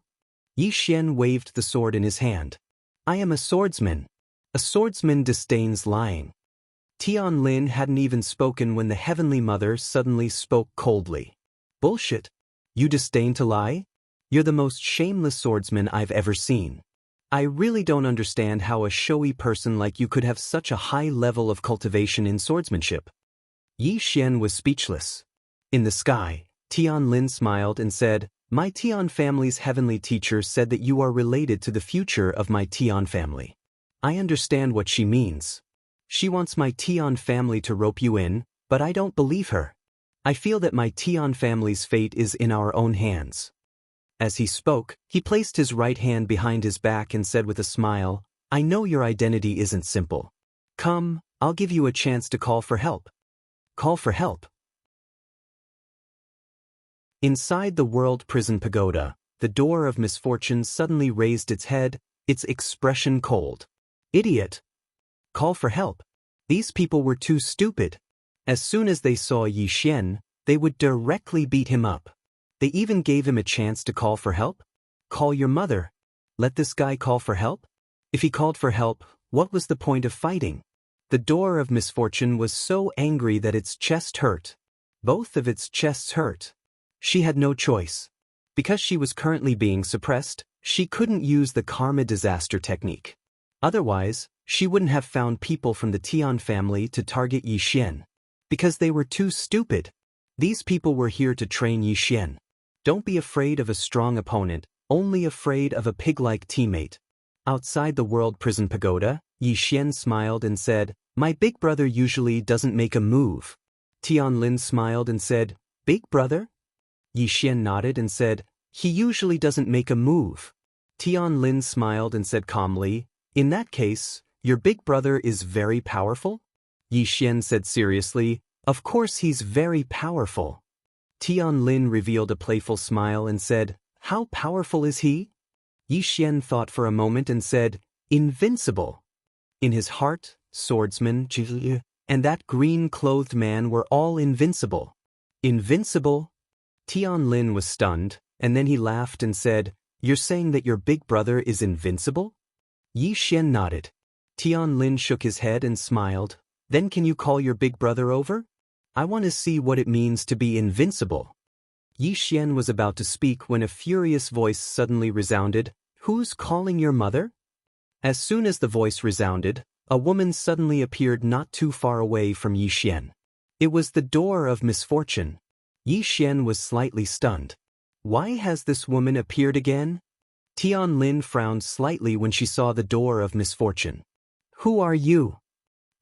Yixian waved the sword in his hand. "I am a swordsman. A swordsman disdains lying." Tian Lin hadn't even spoken when the Heavenly Mother suddenly spoke coldly. "Bullshit. You disdain to lie? You're the most shameless swordsman I've ever seen. I really don't understand how a showy person like you could have such a high level of cultivation in swordsmanship." Yixian was speechless. In the sky, Tian Lin smiled and said, "My Tian family's heavenly teacher said that you are related to the future of my Tian family. I understand what she means. She wants my Tian family to rope you in, but I don't believe her. I feel that my Tian family's fate is in our own hands." As he spoke, he placed his right hand behind his back and said with a smile, "I know your identity isn't simple. Come, I'll give you a chance to call for help." Call for help. Inside the World Prison Pagoda, the door of misfortune suddenly raised its head, its expression cold. "Idiot! Call for help." These people were too stupid. As soon as they saw Yixian, they would directly beat him up. They even gave him a chance to call for help? Call your mother. Let this guy call for help? If he called for help, what was the point of fighting? The door of misfortune was so angry that its chest hurt. Both of its chests hurt. She had no choice. Because she was currently being suppressed, she couldn't use the karma disaster technique. Otherwise, she wouldn't have found people from the Tian family to target Yi Xian. Because they were too stupid. These people were here to train Yi Xian. Don't be afraid of a strong opponent, only afraid of a pig-like teammate. Outside the World Prison Pagoda, Yi Xian smiled and said, "My big brother usually doesn't make a move." Tian Lin smiled and said, "Big brother?" Yi Xian nodded and said, "He usually doesn't make a move." Tian Lin smiled and said calmly, "In that case, your big brother is very powerful?" Yi Xian said seriously, "Of course he's very powerful." Tian Lin revealed a playful smile and said, "How powerful is he?" Yi Xian thought for a moment and said, "Invincible." In his heart, swordsman, and that green-clothed man were all invincible. Invincible? Tian Lin was stunned, and then he laughed and said, "You're saying that your big brother is invincible?" Yi Xian nodded. Tian Lin shook his head and smiled. "Then can you call your big brother over? I want to see what it means to be invincible." Yi Xian was about to speak when a furious voice suddenly resounded, "Who's calling your mother?" As soon as the voice resounded, a woman suddenly appeared not too far away from Yi Xian. It was the door of misfortune. Yi Xian was slightly stunned. Why has this woman appeared again? Tian Lin frowned slightly when she saw the door of misfortune. "Who are you?"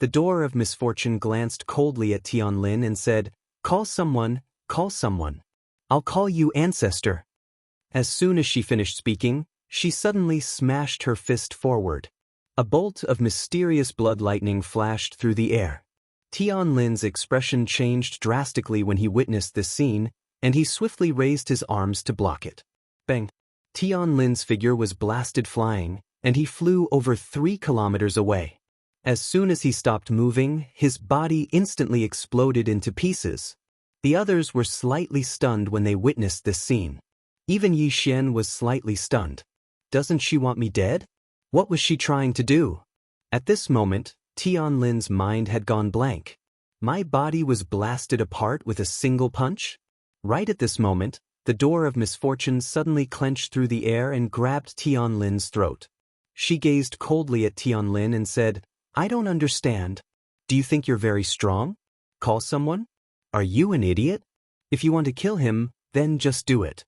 The door of misfortune glanced coldly at Tian Lin and said, "Call someone, call someone. I'll call you ancestor." As soon as she finished speaking, she suddenly smashed her fist forward. A bolt of mysterious blood lightning flashed through the air. Tian Lin's expression changed drastically when he witnessed this scene, and he swiftly raised his arms to block it. Bang! Tian Lin's figure was blasted flying, and he flew over 3 kilometers away. As soon as he stopped moving, his body instantly exploded into pieces. The others were slightly stunned when they witnessed this scene. Even Yi Xian was slightly stunned. Doesn't she want me dead? What was she trying to do? At this moment, Tian Lin's mind had gone blank. My body was blasted apart with a single punch? Right at this moment, the door of misfortune suddenly clenched through the air and grabbed Tian Lin's throat. She gazed coldly at Tian Lin and said, "I don't understand. Do you think you're very strong? Call someone? Are you an idiot? If you want to kill him, then just do it."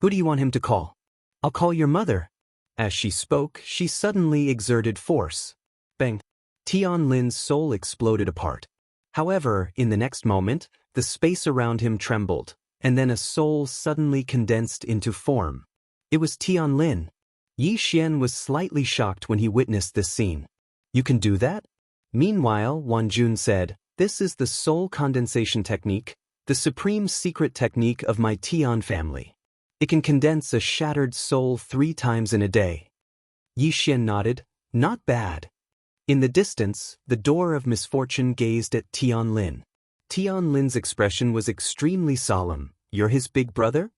"Who do you want him to call?" "I'll call your mother." As she spoke, she suddenly exerted force. Bang! Tian Lin's soul exploded apart. However, in the next moment, the space around him trembled, and then a soul suddenly condensed into form. It was Tian Lin. Yi Xian was slightly shocked when he witnessed this scene. "You can do that?" Meanwhile, Wan Jun said, "This is the soul condensation technique, the supreme secret technique of my Tian family. It can condense a shattered soul 3 times in a day." Yi Xian nodded, "Not bad." In the distance, the door of misfortune gazed at Tian Lin. Tian Lin's expression was extremely solemn. "You're his big brother?"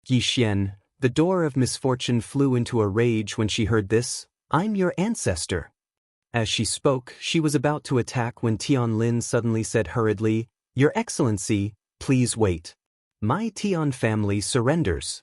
Yi Xian, the door of misfortune flew into a rage when she heard this. "I'm your ancestor." As she spoke, she was about to attack when Tian Lin suddenly said hurriedly, "Your Excellency, please wait. My Tian family surrenders."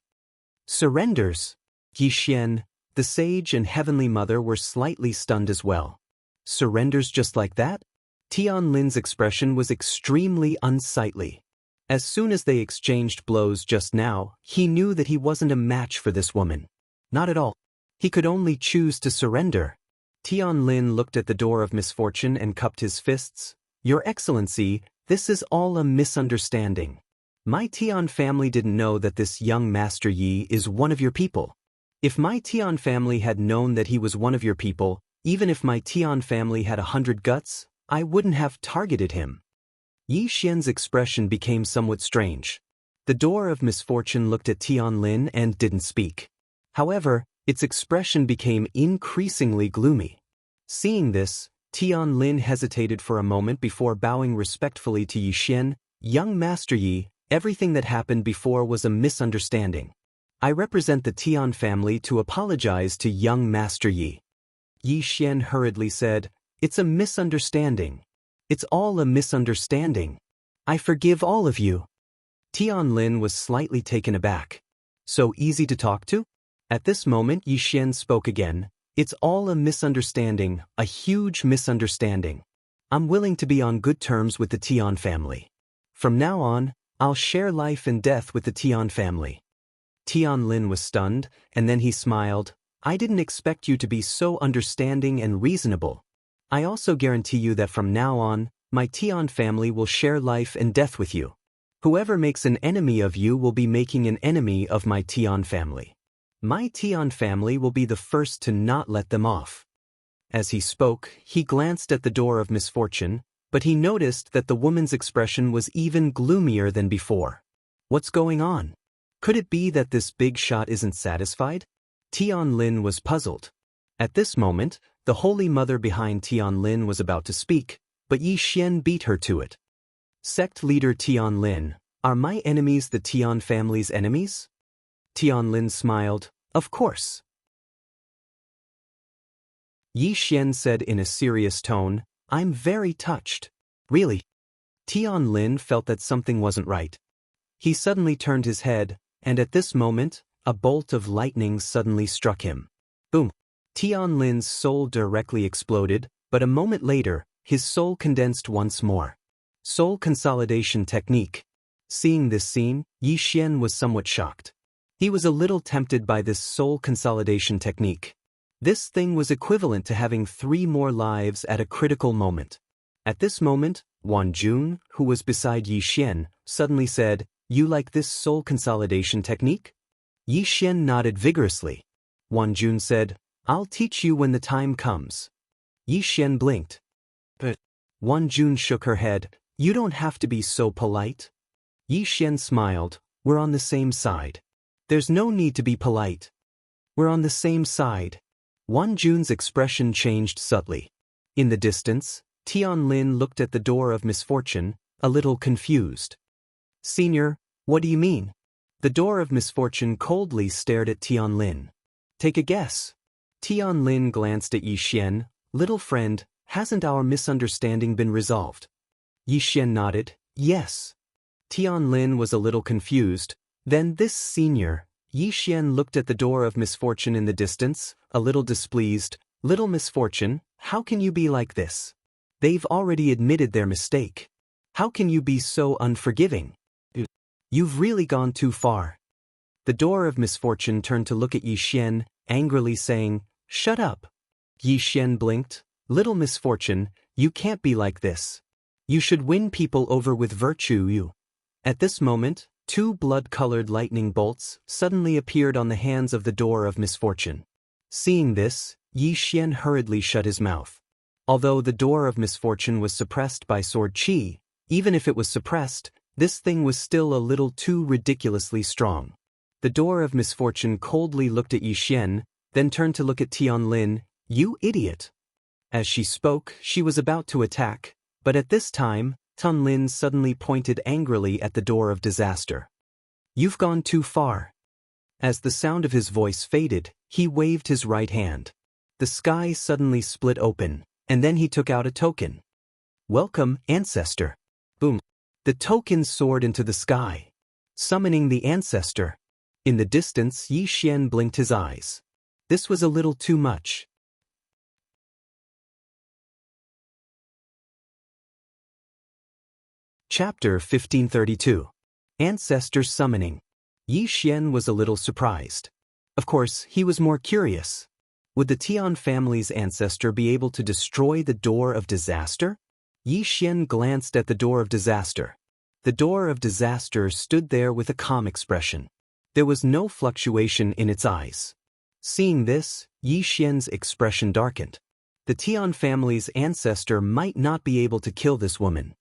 Surrenders? Yi Xian, the sage and heavenly mother were slightly stunned as well. Surrenders just like that? Tian Lin's expression was extremely unsightly. As soon as they exchanged blows just now, he knew that he wasn't a match for this woman. Not at all. He could only choose to surrender. Tian Lin looked at the door of misfortune and cupped his fists. "Your Excellency, this is all a misunderstanding. My Tian family didn't know that this young Master Yi is one of your people. If my Tian family had known that he was one of your people, even if my Tian family had 100 guts, I wouldn't have targeted him." Yi Xian's expression became somewhat strange. The door of misfortune looked at Tian Lin and didn't speak. However, its expression became increasingly gloomy. Seeing this, Tian Lin hesitated for a moment before bowing respectfully to Yi Xian. "Young Master Yi, everything that happened before was a misunderstanding. I represent the Tian family to apologize to young Master Yi." Yi Xian hurriedly said, "It's a misunderstanding. It's all a misunderstanding. I forgive all of you." Tian Lin was slightly taken aback. "So easy to talk to?" At this moment Yi Xian spoke again. It's all a misunderstanding, a huge misunderstanding. I'm willing to be on good terms with the Tian family. From now on, I'll share life and death with the Tian family. Tian Lin was stunned, and then he smiled. I didn't expect you to be so understanding and reasonable. I also guarantee you that from now on, my Tian family will share life and death with you. Whoever makes an enemy of you will be making an enemy of my Tian family. My Tian family will be the first to not let them off. As he spoke, he glanced at the door of misfortune, but he noticed that the woman's expression was even gloomier than before. What's going on? Could it be that this big shot isn't satisfied? Tian Lin was puzzled. At this moment, the Holy Mother behind Tian Lin was about to speak, but Yi Xian beat her to it. Sect leader Tian Lin, are my enemies the Tian family's enemies? Tian Lin smiled, of course. Yi Xian said in a serious tone, I'm very touched. Really? Tian Lin felt that something wasn't right. He suddenly turned his head, and at this moment, a bolt of lightning suddenly struck him. Boom! Tian Lin's soul directly exploded, but a moment later, his soul condensed once more. Soul consolidation technique. Seeing this scene, Yi Xian was somewhat shocked. He was a little tempted by this soul consolidation technique. This thing was equivalent to having 3 more lives at a critical moment. At this moment, Wan Jun, who was beside Yi Xian, suddenly said, You like this soul consolidation technique? Yi Xian nodded vigorously. Wan Jun said, I'll teach you when the time comes. Yi Xian blinked. But Wan Jun shook her head, You don't have to be so polite. Yi Xian smiled, We're on the same side. There's no need to be polite. We're on the same side. Wan Jun's expression changed subtly. In the distance, Tian Lin looked at the door of misfortune, a little confused. Senior, what do you mean? The door of misfortune coldly stared at Tian Lin. Take a guess. Tian Lin glanced at Yi Xian. Little friend, hasn't our misunderstanding been resolved? Yi Xian nodded, yes. Tian Lin was a little confused. Then this senior, Yi Xian looked at the door of misfortune in the distance, a little displeased. Little misfortune, how can you be like this? They've already admitted their mistake. How can you be so unforgiving? You've really gone too far. The door of misfortune turned to look at Yi Xian, angrily saying, Shut up. Yi Xian blinked. Little misfortune, you can't be like this. You should win people over with virtue. At this moment, 2 blood-colored lightning bolts suddenly appeared on the hands of the door of misfortune. Seeing this, Yi Xian hurriedly shut his mouth. Although the door of misfortune was suppressed by sword qi, even if it was suppressed, this thing was still a little too ridiculously strong. The door of misfortune coldly looked at Yi Xian, then turned to look at Tian Lin. You idiot! As she spoke, she was about to attack, but at this time, Tian Lin suddenly pointed angrily at the door of disaster. You've gone too far. As the sound of his voice faded, he waved his right hand. The sky suddenly split open, and then he took out a token. Welcome, ancestor. Boom. The token soared into the sky, summoning the ancestor. In the distance, Yi Xian blinked his eyes. This was a little too much. Chapter 1532. Ancestor Summoning. Yi Xian was a little surprised. Of course, he was more curious. Would the Tian family's ancestor be able to destroy the door of disaster? Yi Xian glanced at the door of disaster. The door of disaster stood there with a calm expression. There was no fluctuation in its eyes. Seeing this, Yi Xian's expression darkened. The Tian family's ancestor might not be able to kill this woman.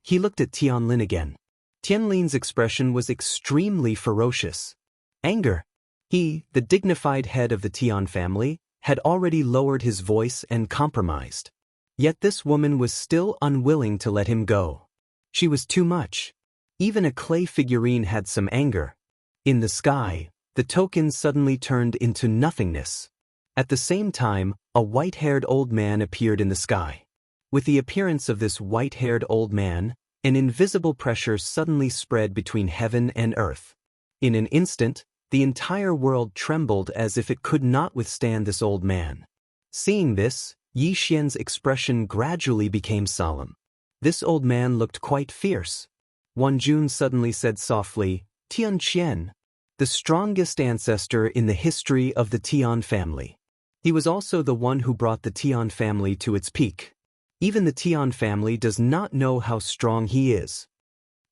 He looked at Tian Lin again. Tian Lin's expression was extremely ferocious. Anger. He, the dignified head of the Tian family, had already lowered his voice and compromised. Yet this woman was still unwilling to let him go. She was too much. Even a clay figurine had some anger. In the sky, the token suddenly turned into nothingness. At the same time, a white-haired old man appeared in the sky. With the appearance of this white-haired old man, an invisible pressure suddenly spread between heaven and earth. In an instant, the entire world trembled as if it could not withstand this old man. Seeing this, Yi Xian's expression gradually became solemn. This old man looked quite fierce. Wan Jun suddenly said softly, Tian Qian, the strongest ancestor in the history of the Tian family. He was also the one who brought the Tian family to its peak. Even the Tian family does not know how strong he is.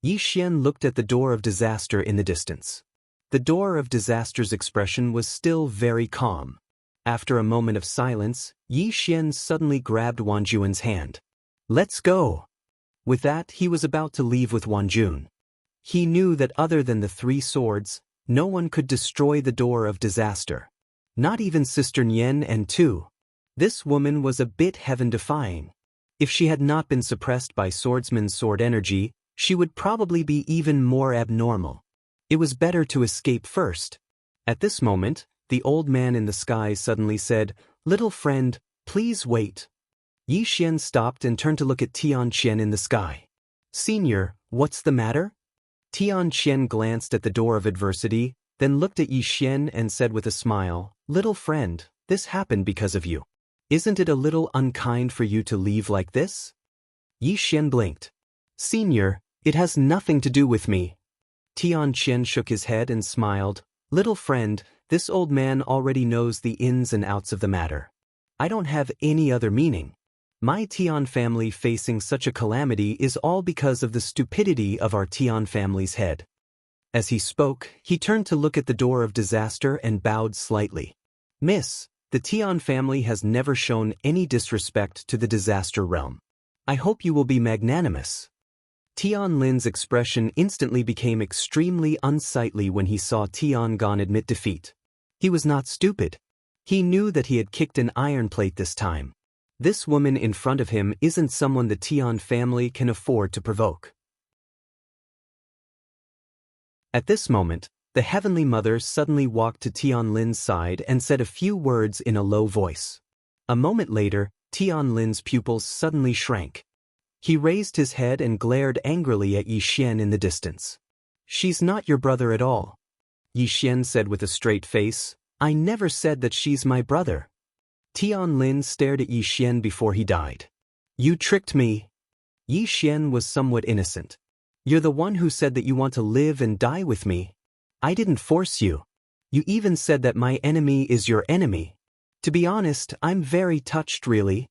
Yi Xian looked at the door of disaster in the distance. The door of disaster's expression was still very calm. After a moment of silence, Yi Xian suddenly grabbed Wan Jun's hand. Let's go. With that, he was about to leave with Wan Jun. He knew that other than the 3 swords, no one could destroy the door of disaster. Not even Sister Nian and Tu. This woman was a bit heaven-defying. If she had not been suppressed by swordsman's sword energy, she would probably be even more abnormal. It was better to escape first. At this moment, the old man in the sky suddenly said, Little friend, please wait. Yi Xian stopped and turned to look at Tian Qian in the sky. Senior, what's the matter? Tian Qian glanced at the door of adversity, then looked at Yi Xian and said with a smile, Little friend, this happened because of you. Isn't it a little unkind for you to leave like this? Yi Xian blinked. Senior, it has nothing to do with me. Tian Qian shook his head and smiled. Little friend, this old man already knows the ins and outs of the matter. I don't have any other meaning. My Tian family facing such a calamity is all because of the stupidity of our Tian family's head. As he spoke, he turned to look at the door of disaster and bowed slightly. Miss, the Tian family has never shown any disrespect to the disaster realm. I hope you will be magnanimous. Tian Lin's expression instantly became extremely unsightly when he saw Tian Gan admit defeat. He was not stupid. He knew that he had kicked an iron plate this time. This woman in front of him isn't someone the Tian family can afford to provoke. At this moment, the Heavenly Mother suddenly walked to Tian Lin's side and said a few words in a low voice. A moment later, Tian Lin's pupils suddenly shrank. He raised his head and glared angrily at Yi Xian in the distance. She's not your brother at all. Yi Xian said with a straight face, I never said that she's my brother. Tian Lin stared at Yi Xian before he died. You tricked me. Yi Xian was somewhat innocent. You're the one who said that you want to live and die with me. I didn't force you. You even said that my enemy is your enemy. To be honest, I'm very touched really.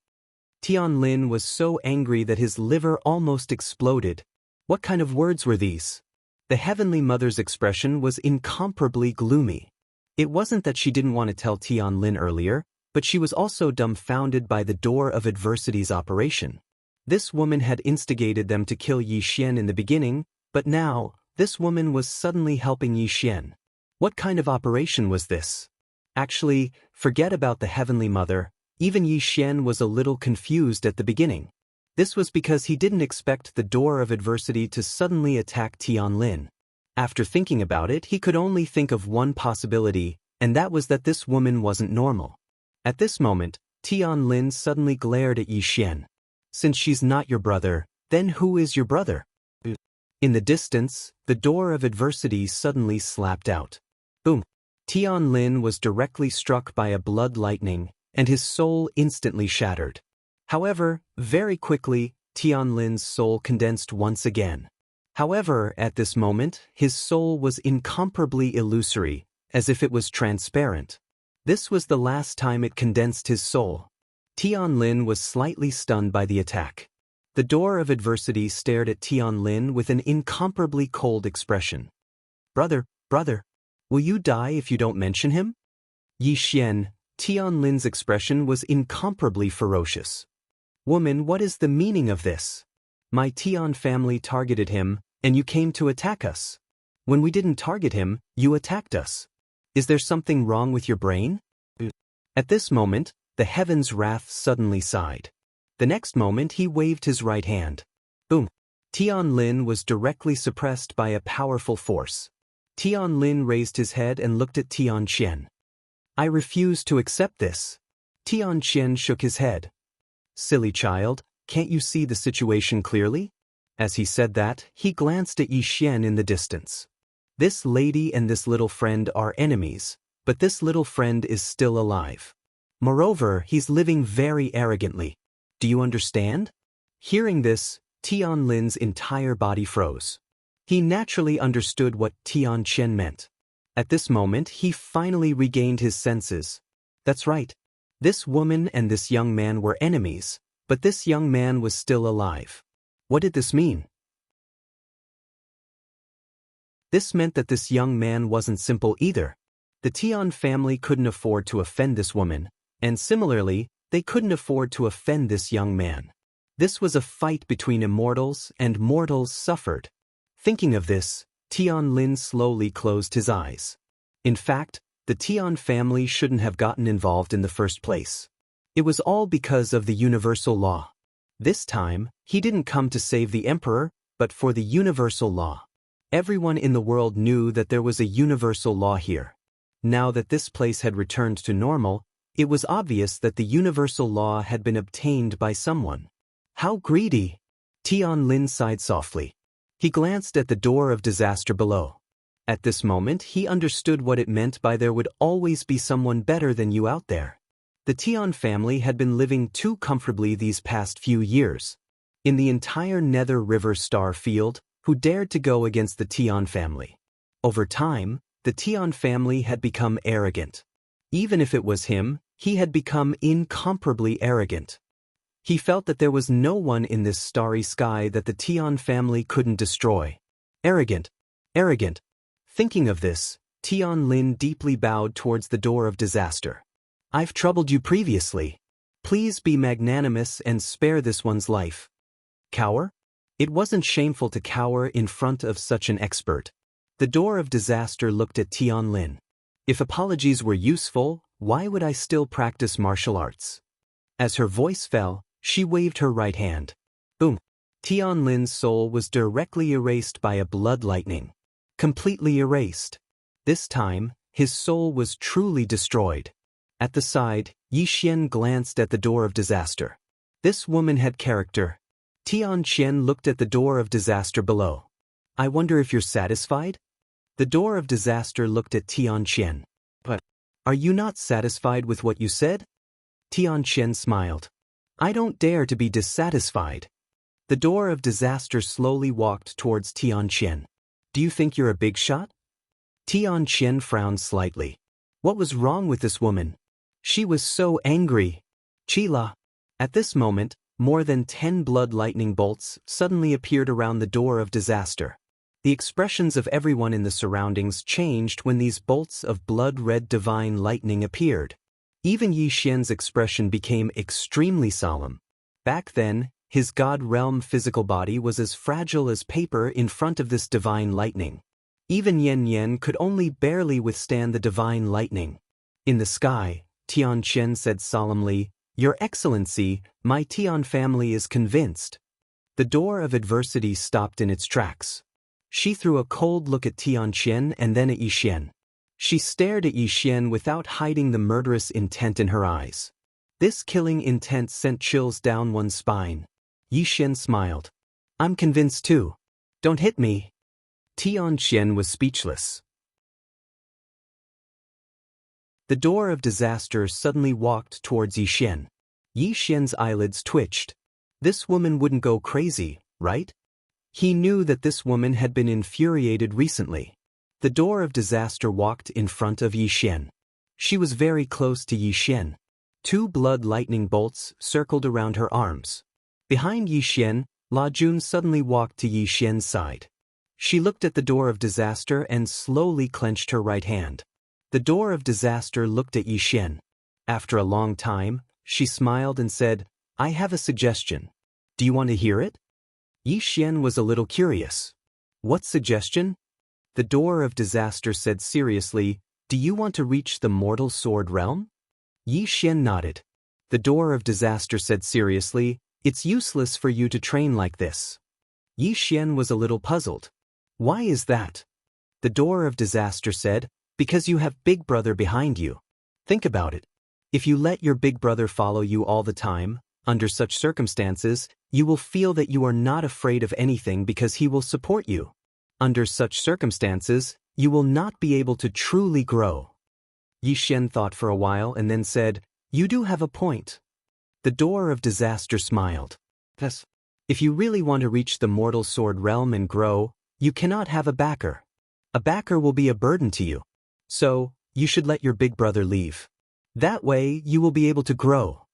Tian Lin was so angry that his liver almost exploded. What kind of words were these? The Heavenly Mother's expression was incomparably gloomy. It wasn't that she didn't want to tell Tian Lin earlier, but she was also dumbfounded by the door of adversity's operation. This woman had instigated them to kill Yi Xian in the beginning, but now, this woman was suddenly helping Yi Xian. What kind of operation was this? Actually, forget about the Heavenly Mother, even Yi Xian was a little confused at the beginning. This was because he didn't expect the door of adversity to suddenly attack Tian Lin. After thinking about it, he could only think of one possibility, and that was that this woman wasn't normal. At this moment, Tian Lin suddenly glared at Yi Xian. Since she's not your brother, then who is your brother? In the distance, the door of adversity suddenly slapped out. Boom! Tian Lin was directly struck by a blood lightning, and his soul instantly shattered. However, very quickly, Tian Lin's soul condensed once again. However, at this moment, his soul was incomparably illusory, as if it was transparent. This was the last time it condensed his soul. Tian Lin was slightly stunned by the attack. The door of adversity stared at Tian Lin with an incomparably cold expression. Brother, will you die if you don't mention him? Yi Xian, Tian Lin's expression was incomparably ferocious. Woman, what is the meaning of this? My Tian family targeted him, and you came to attack us. When we didn't target him, you attacked us. Is there something wrong with your brain? At this moment, the heaven's wrath suddenly sighed. The next moment he waved his right hand. Boom! Tian Lin was directly suppressed by a powerful force. Tian Lin raised his head and looked at Tian Qian. I refuse to accept this. Tian Qian shook his head. Silly child, can't you see the situation clearly? As he said that, he glanced at Yi Xian in the distance. This lady and this little friend are enemies, but this little friend is still alive. Moreover, he's living very arrogantly. Do you understand? Hearing this, Tian Lin's entire body froze. He naturally understood what Tian Chen meant. At this moment, he finally regained his senses. That's right. This woman and this young man were enemies, but this young man was still alive. What did this mean? This meant that this young man wasn't simple either. The Tian family couldn't afford to offend this woman, and similarly, they couldn't afford to offend this young man. This was a fight between immortals, and mortals suffered. Thinking of this, Tian Lin slowly closed his eyes. In fact, the Tian family shouldn't have gotten involved in the first place. It was all because of the universal law. This time, he didn't come to save the emperor, but for the universal law. Everyone in the world knew that there was a universal law here. Now that this place had returned to normal, it was obvious that the universal law had been obtained by someone. How greedy! Tian Lin sighed softly. He glanced at the door of disaster below. At this moment, he understood what it meant by there would always be someone better than you out there. The Tian family had been living too comfortably these past few years. In the entire Nether River Star field, who dared to go against the Tian family? Over time, the Tian family had become arrogant. Even if it was him, he had become incomparably arrogant. He felt that there was no one in this starry sky that the Tian family couldn't destroy. Arrogant. Arrogant. Thinking of this, Tian Lin deeply bowed towards the door of disaster. I've troubled you previously. Please be magnanimous and spare this one's life. Cower? It wasn't shameful to cower in front of such an expert. The door of disaster looked at Tian Lin. If apologies were useful, why would I still practice martial arts? As her voice fell, she waved her right hand. Boom! Tian Lin's soul was directly erased by a blood lightning. Completely erased. This time, his soul was truly destroyed. At the side, Yi Xian glanced at the door of disaster. This woman had character. Tian Chen looked at the door of disaster below. I wonder if you're satisfied? The door of disaster looked at Tian Chen. But, are you not satisfied with what you said? Tian Chen smiled. I don't dare to be dissatisfied. The door of disaster slowly walked towards Tian Chen. Do you think you're a big shot? Tian Chen frowned slightly. What was wrong with this woman? She was so angry. Chila. At this moment, more than 10 blood lightning bolts suddenly appeared around the door of disaster. The expressions of everyone in the surroundings changed when these bolts of blood-red divine lightning appeared. Even Yi Xian's expression became extremely solemn. Back then, his god realm physical body was as fragile as paper in front of this divine lightning. Even Yan Yan could only barely withstand the divine lightning. In the sky, Tian Chen said solemnly, Your Excellency, my Tian family is convinced. The door of adversity stopped in its tracks. She threw a cold look at Tian Chen and then at Yi Xian. She stared at Yi Xian without hiding the murderous intent in her eyes. This killing intent sent chills down one's spine. Yi Xian smiled. I'm convinced too. Don't hit me. Tian Chen was speechless. The door of disaster suddenly walked towards Yi Xian. Yi Xian's eyelids twitched. This woman wouldn't go crazy, right? He knew that this woman had been infuriated recently. The door of disaster walked in front of Yi Xian. She was very close to Yi Xian. 2 blood lightning bolts circled around her arms. Behind Yi Xian, La Jun suddenly walked to Yi Xian's side. She looked at the door of disaster and slowly clenched her right hand. The door of disaster looked at Yi Xian. After a long time, she smiled and said, I have a suggestion. Do you want to hear it? Yi Xian was a little curious. What suggestion? The door of disaster said seriously, Do you want to reach the mortal sword realm? Yi Xian nodded. The door of disaster said seriously, It's useless for you to train like this. Yi Xian was a little puzzled. Why is that? The door of disaster said, Because you have Big Brother behind you. Think about it. If you let your Big Brother follow you all the time, under such circumstances, you will feel that you are not afraid of anything because he will support you. Under such circumstances, you will not be able to truly grow. Yi Xian thought for a while and then said, You do have a point. The door of disaster smiled. Yes. If you really want to reach the mortal sword realm and grow, you cannot have a backer. A backer will be a burden to you. So, you should let your big brother leave. That way, you will be able to grow.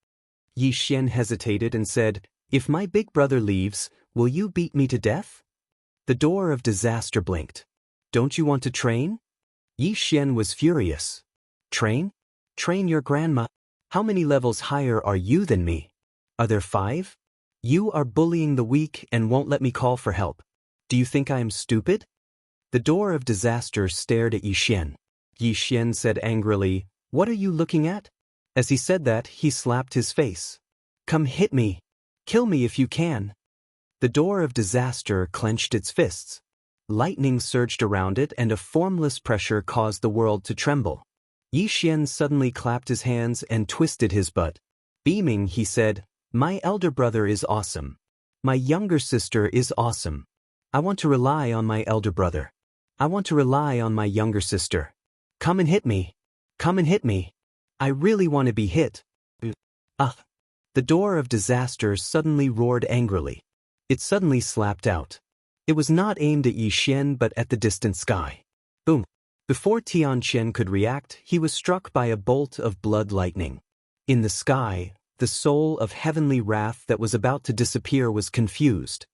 Yi Xian hesitated and said, If my big brother leaves, will you beat me to death? The door of disaster blinked. Don't you want to train? Yi Xian was furious. Train? Train your grandma? How many levels higher are you than me? Are there 5? You are bullying the weak and won't let me call for help. Do you think I am stupid? The door of disaster stared at Yi Xian. Yi Xian said angrily, What are you looking at? As he said that, he slapped his face. Come hit me. Kill me if you can. The door of disaster clenched its fists. Lightning surged around it and a formless pressure caused the world to tremble. Yi Xian suddenly clapped his hands and twisted his butt. Beaming, he said, My elder brother is awesome. My younger sister is awesome. I want to rely on my elder brother. I want to rely on my younger sister. Come and hit me. Come and hit me. I really want to be hit. The door of disaster suddenly roared angrily. It suddenly slapped out. It was not aimed at Yi Xian but at the distant sky. Boom. Before Tianqian could react, he was struck by a bolt of blood lightning. In the sky, the soul of heavenly wrath that was about to disappear was confused.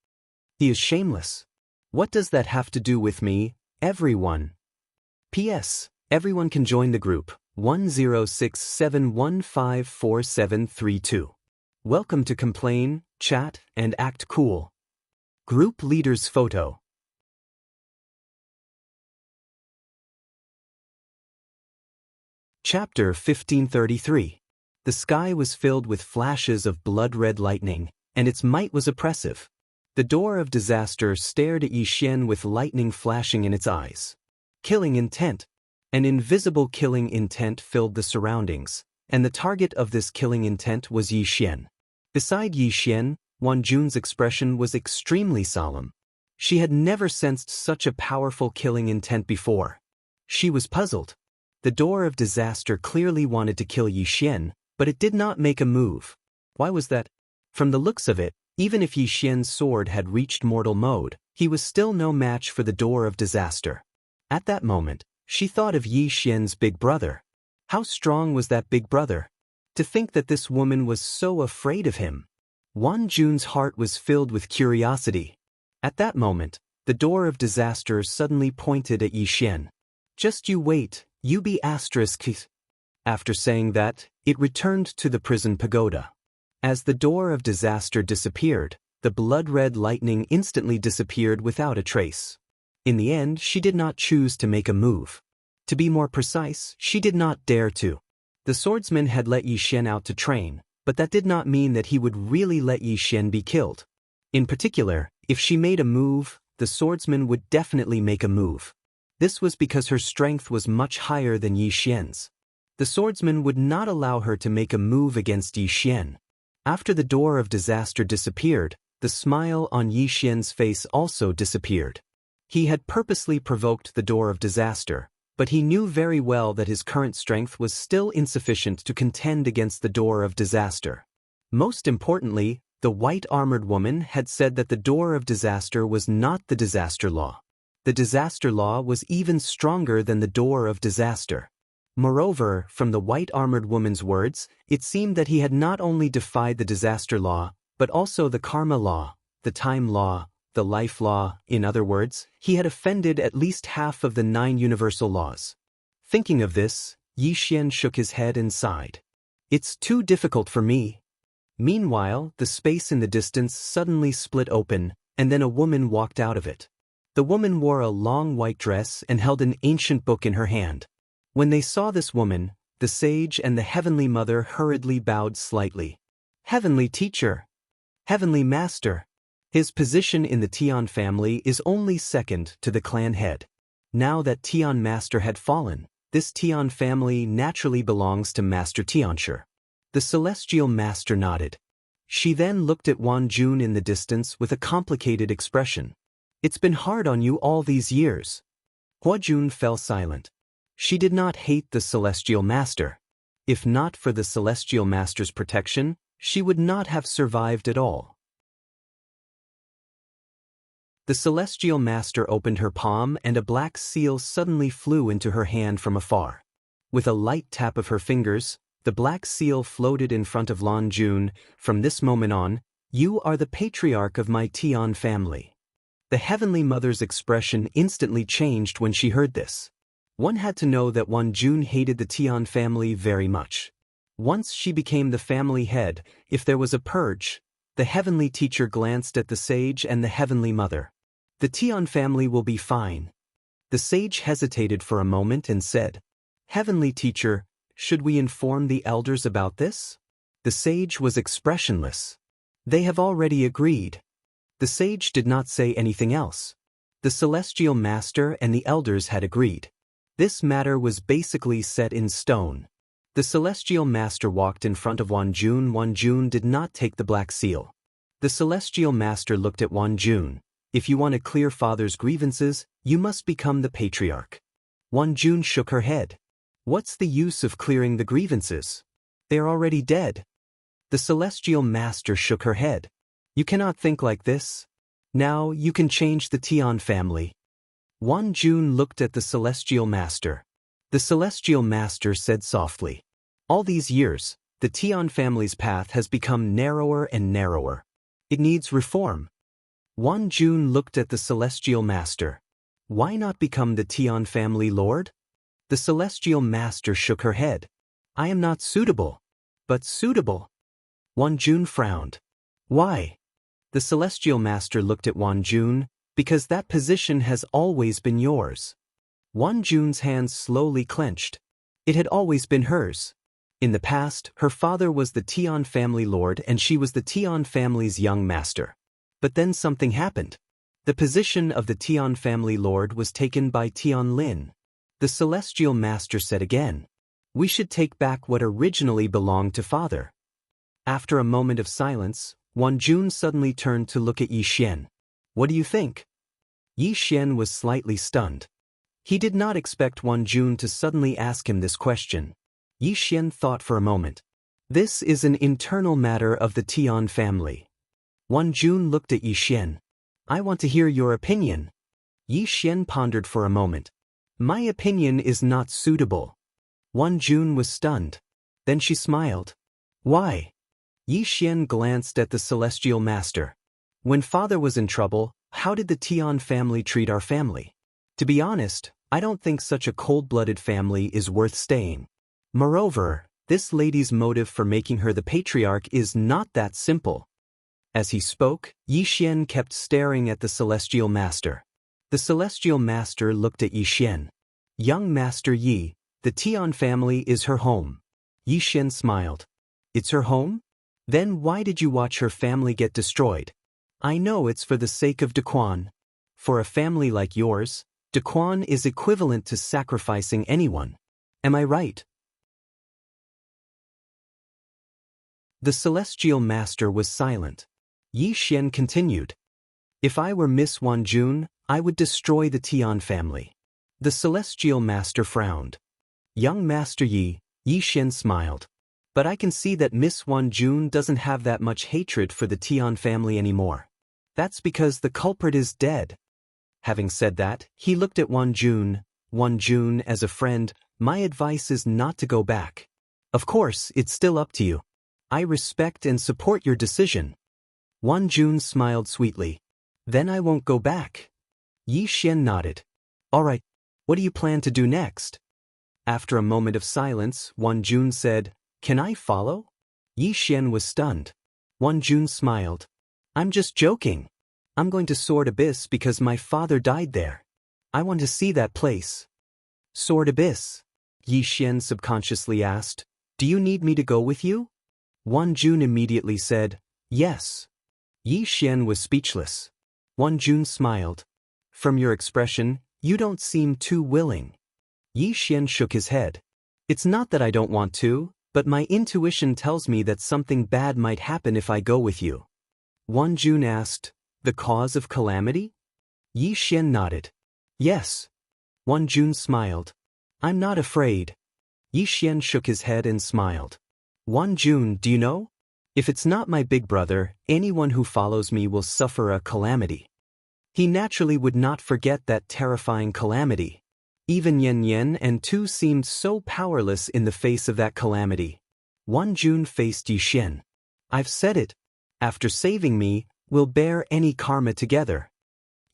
He is shameless. What does that have to do with me, everyone? P.S. Everyone can join the group, 1067154732. Welcome to Complain, Chat, and Act Cool. Group Leader's Photo. Chapter 1533. The sky was filled with flashes of blood-red lightning, and its might was oppressive. The door of disaster stared at Yi Xian with lightning flashing in its eyes. Killing intent. An invisible killing intent filled the surroundings, and the target of this killing intent was Yi Xian. Beside Yi Xian, Wan Jun's expression was extremely solemn. She had never sensed such a powerful killing intent before. She was puzzled. The door of disaster clearly wanted to kill Yi Xian, but it did not make a move. Why was that? From the looks of it, even if Yi Xian's sword had reached mortal mode, he was still no match for the door of disaster. At that moment, she thought of Yi Xian's big brother. How strong was that big brother? To think that this woman was so afraid of him. Wan Jun's heart was filled with curiosity. At that moment, the door of disaster suddenly pointed at Yi Xian. Just you wait, you be asterisk. After saying that, it returned to the prison pagoda. As the door of disaster disappeared, the blood-red lightning instantly disappeared without a trace. In the end, she did not choose to make a move. To be more precise, she did not dare to. The swordsman had let Yi Xian out to train, but that did not mean that he would really let Yi Xian be killed. In particular, if she made a move, the swordsman would definitely make a move. This was because her strength was much higher than Yi Xian's. The swordsman would not allow her to make a move against Yi Xian. After the door of disaster disappeared, the smile on Yi Xian's face also disappeared. He had purposely provoked the door of disaster, but he knew very well that his current strength was still insufficient to contend against the door of disaster. Most importantly, the white-armored woman had said that the door of disaster was not the disaster law. The disaster law was even stronger than the door of disaster. Moreover, from the white-armored woman's words, it seemed that he had not only defied the disaster law, but also the karma law, the time law, the life law. In other words, he had offended at least half of the 9 universal laws. Thinking of this, Yi Xian shook his head and sighed. It's too difficult for me. Meanwhile, the space in the distance suddenly split open, and then a woman walked out of it. The woman wore a long white dress and held an ancient book in her hand. When they saw this woman, the sage and the heavenly mother hurriedly bowed slightly. Heavenly teacher! Heavenly master! His position in the Tian family is only second to the clan head. Now that Tian master had fallen, this Tian family naturally belongs to Master Tianshi. The celestial master nodded. She then looked at Wan Jun in the distance with a complicated expression. It's been hard on you all these years. Hua Jun fell silent. She did not hate the celestial master. If not for the Celestial Master's protection, she would not have survived at all. The Celestial Master opened her palm and a black seal suddenly flew into her hand from afar. With a light tap of her fingers, the black seal floated in front of Lan Jun. From this moment on, you are the patriarch of my Tian family. The Heavenly Mother's expression instantly changed when she heard this. One had to know that Wan Jun hated the Tian family very much. Once she became the family head, if there was a purge, the Heavenly Teacher glanced at the sage and the Heavenly Mother. The Tian family will be fine. The sage hesitated for a moment and said, Heavenly Teacher, should we inform the elders about this? The sage was expressionless. They have already agreed. The sage did not say anything else. The Celestial Master and the elders had agreed. This matter was basically set in stone. The Celestial Master walked in front of Wan Jun. Wan Jun did not take the black seal. The Celestial Master looked at Wan Jun. If you want to clear father's grievances, you must become the patriarch. Wan Jun shook her head. What's the use of clearing the grievances? They are already dead. The Celestial Master shook her head. You cannot think like this. Now you can change the Tian family. Wan Jun looked at the Celestial Master. The Celestial Master said softly, all these years, the Tian family's path has become narrower and narrower. It needs reform. Wan Jun looked at the Celestial Master. Why not become the Tian family lord? The Celestial Master shook her head. I am not suitable. But suitable. Wan Jun frowned. Why? The Celestial Master looked at Wan Jun. Because that position has always been yours. Wan Jun's hands slowly clenched. It had always been hers. In the past, her father was the Tian family lord and she was the Tian family's young master. But then something happened. The position of the Tian family lord was taken by Tian Lin. The Celestial Master said again, we should take back what originally belonged to father. After a moment of silence, Wan Jun suddenly turned to look at Yi Xian. What do you think? Yi Xian was slightly stunned. He did not expect Wan Jun to suddenly ask him this question. Yi Xian thought for a moment. This is an internal matter of the Tian family. Wan Jun looked at Yi Xian. I want to hear your opinion. Yi Xian pondered for a moment. My opinion is not suitable. Wan Jun was stunned. Then she smiled. Why? Yi Xian glanced at the Celestial Master. When father was in trouble, how did the Tian family treat our family? To be honest, I don't think such a cold-blooded family is worth staying. Moreover, this lady's motive for making her the patriarch is not that simple. As he spoke, Yi Xian kept staring at the Celestial Master. The Celestial Master looked at Yi Xian. Young Master Yi, the Tian family is her home. Yi Xian smiled. It's her home? Then why did you watch her family get destroyed? I know it's for the sake of Daquan. For a family like yours, Daquan is equivalent to sacrificing anyone. Am I right? The Celestial Master was silent. Yi Xian continued. If I were Miss Wan Jun, I would destroy the Tian family. The Celestial Master frowned. Young Master Yi, Yi Xian smiled. But I can see that Miss Wan Jun doesn't have that much hatred for the Tian family anymore. That's because the culprit is dead. Having said that, he looked at Wan Jun. Wan Jun, as a friend, my advice is not to go back. Of course, it's still up to you. I respect and support your decision. Wan Jun smiled sweetly. Then I won't go back. Yi Xian nodded. All right, what do you plan to do next? After a moment of silence, Wan Jun said, Can I follow? Yi Xian was stunned. Wan Jun smiled. I'm just joking. I'm going to Sword Abyss because my father died there. I want to see that place. Sword Abyss? Yi Xian subconsciously asked. Do you need me to go with you? Wan Jun immediately said, Yes. Yi Xian was speechless. Wan Jun smiled. From your expression, you don't seem too willing. Yi Xian shook his head. It's not that I don't want to, but my intuition tells me that something bad might happen if I go with you. Wan Jun asked, The cause of calamity? Yi Xian nodded. Yes. Wan Jun smiled. I'm not afraid. Yi Xian shook his head and smiled. Wan Jun, do you know? If it's not my big brother, anyone who follows me will suffer a calamity. He naturally would not forget that terrifying calamity. Even Yen Yen and Tu seemed so powerless in the face of that calamity. Wan Jun faced Yi Xian. I've said it. After saving me, we'll bear any karma together.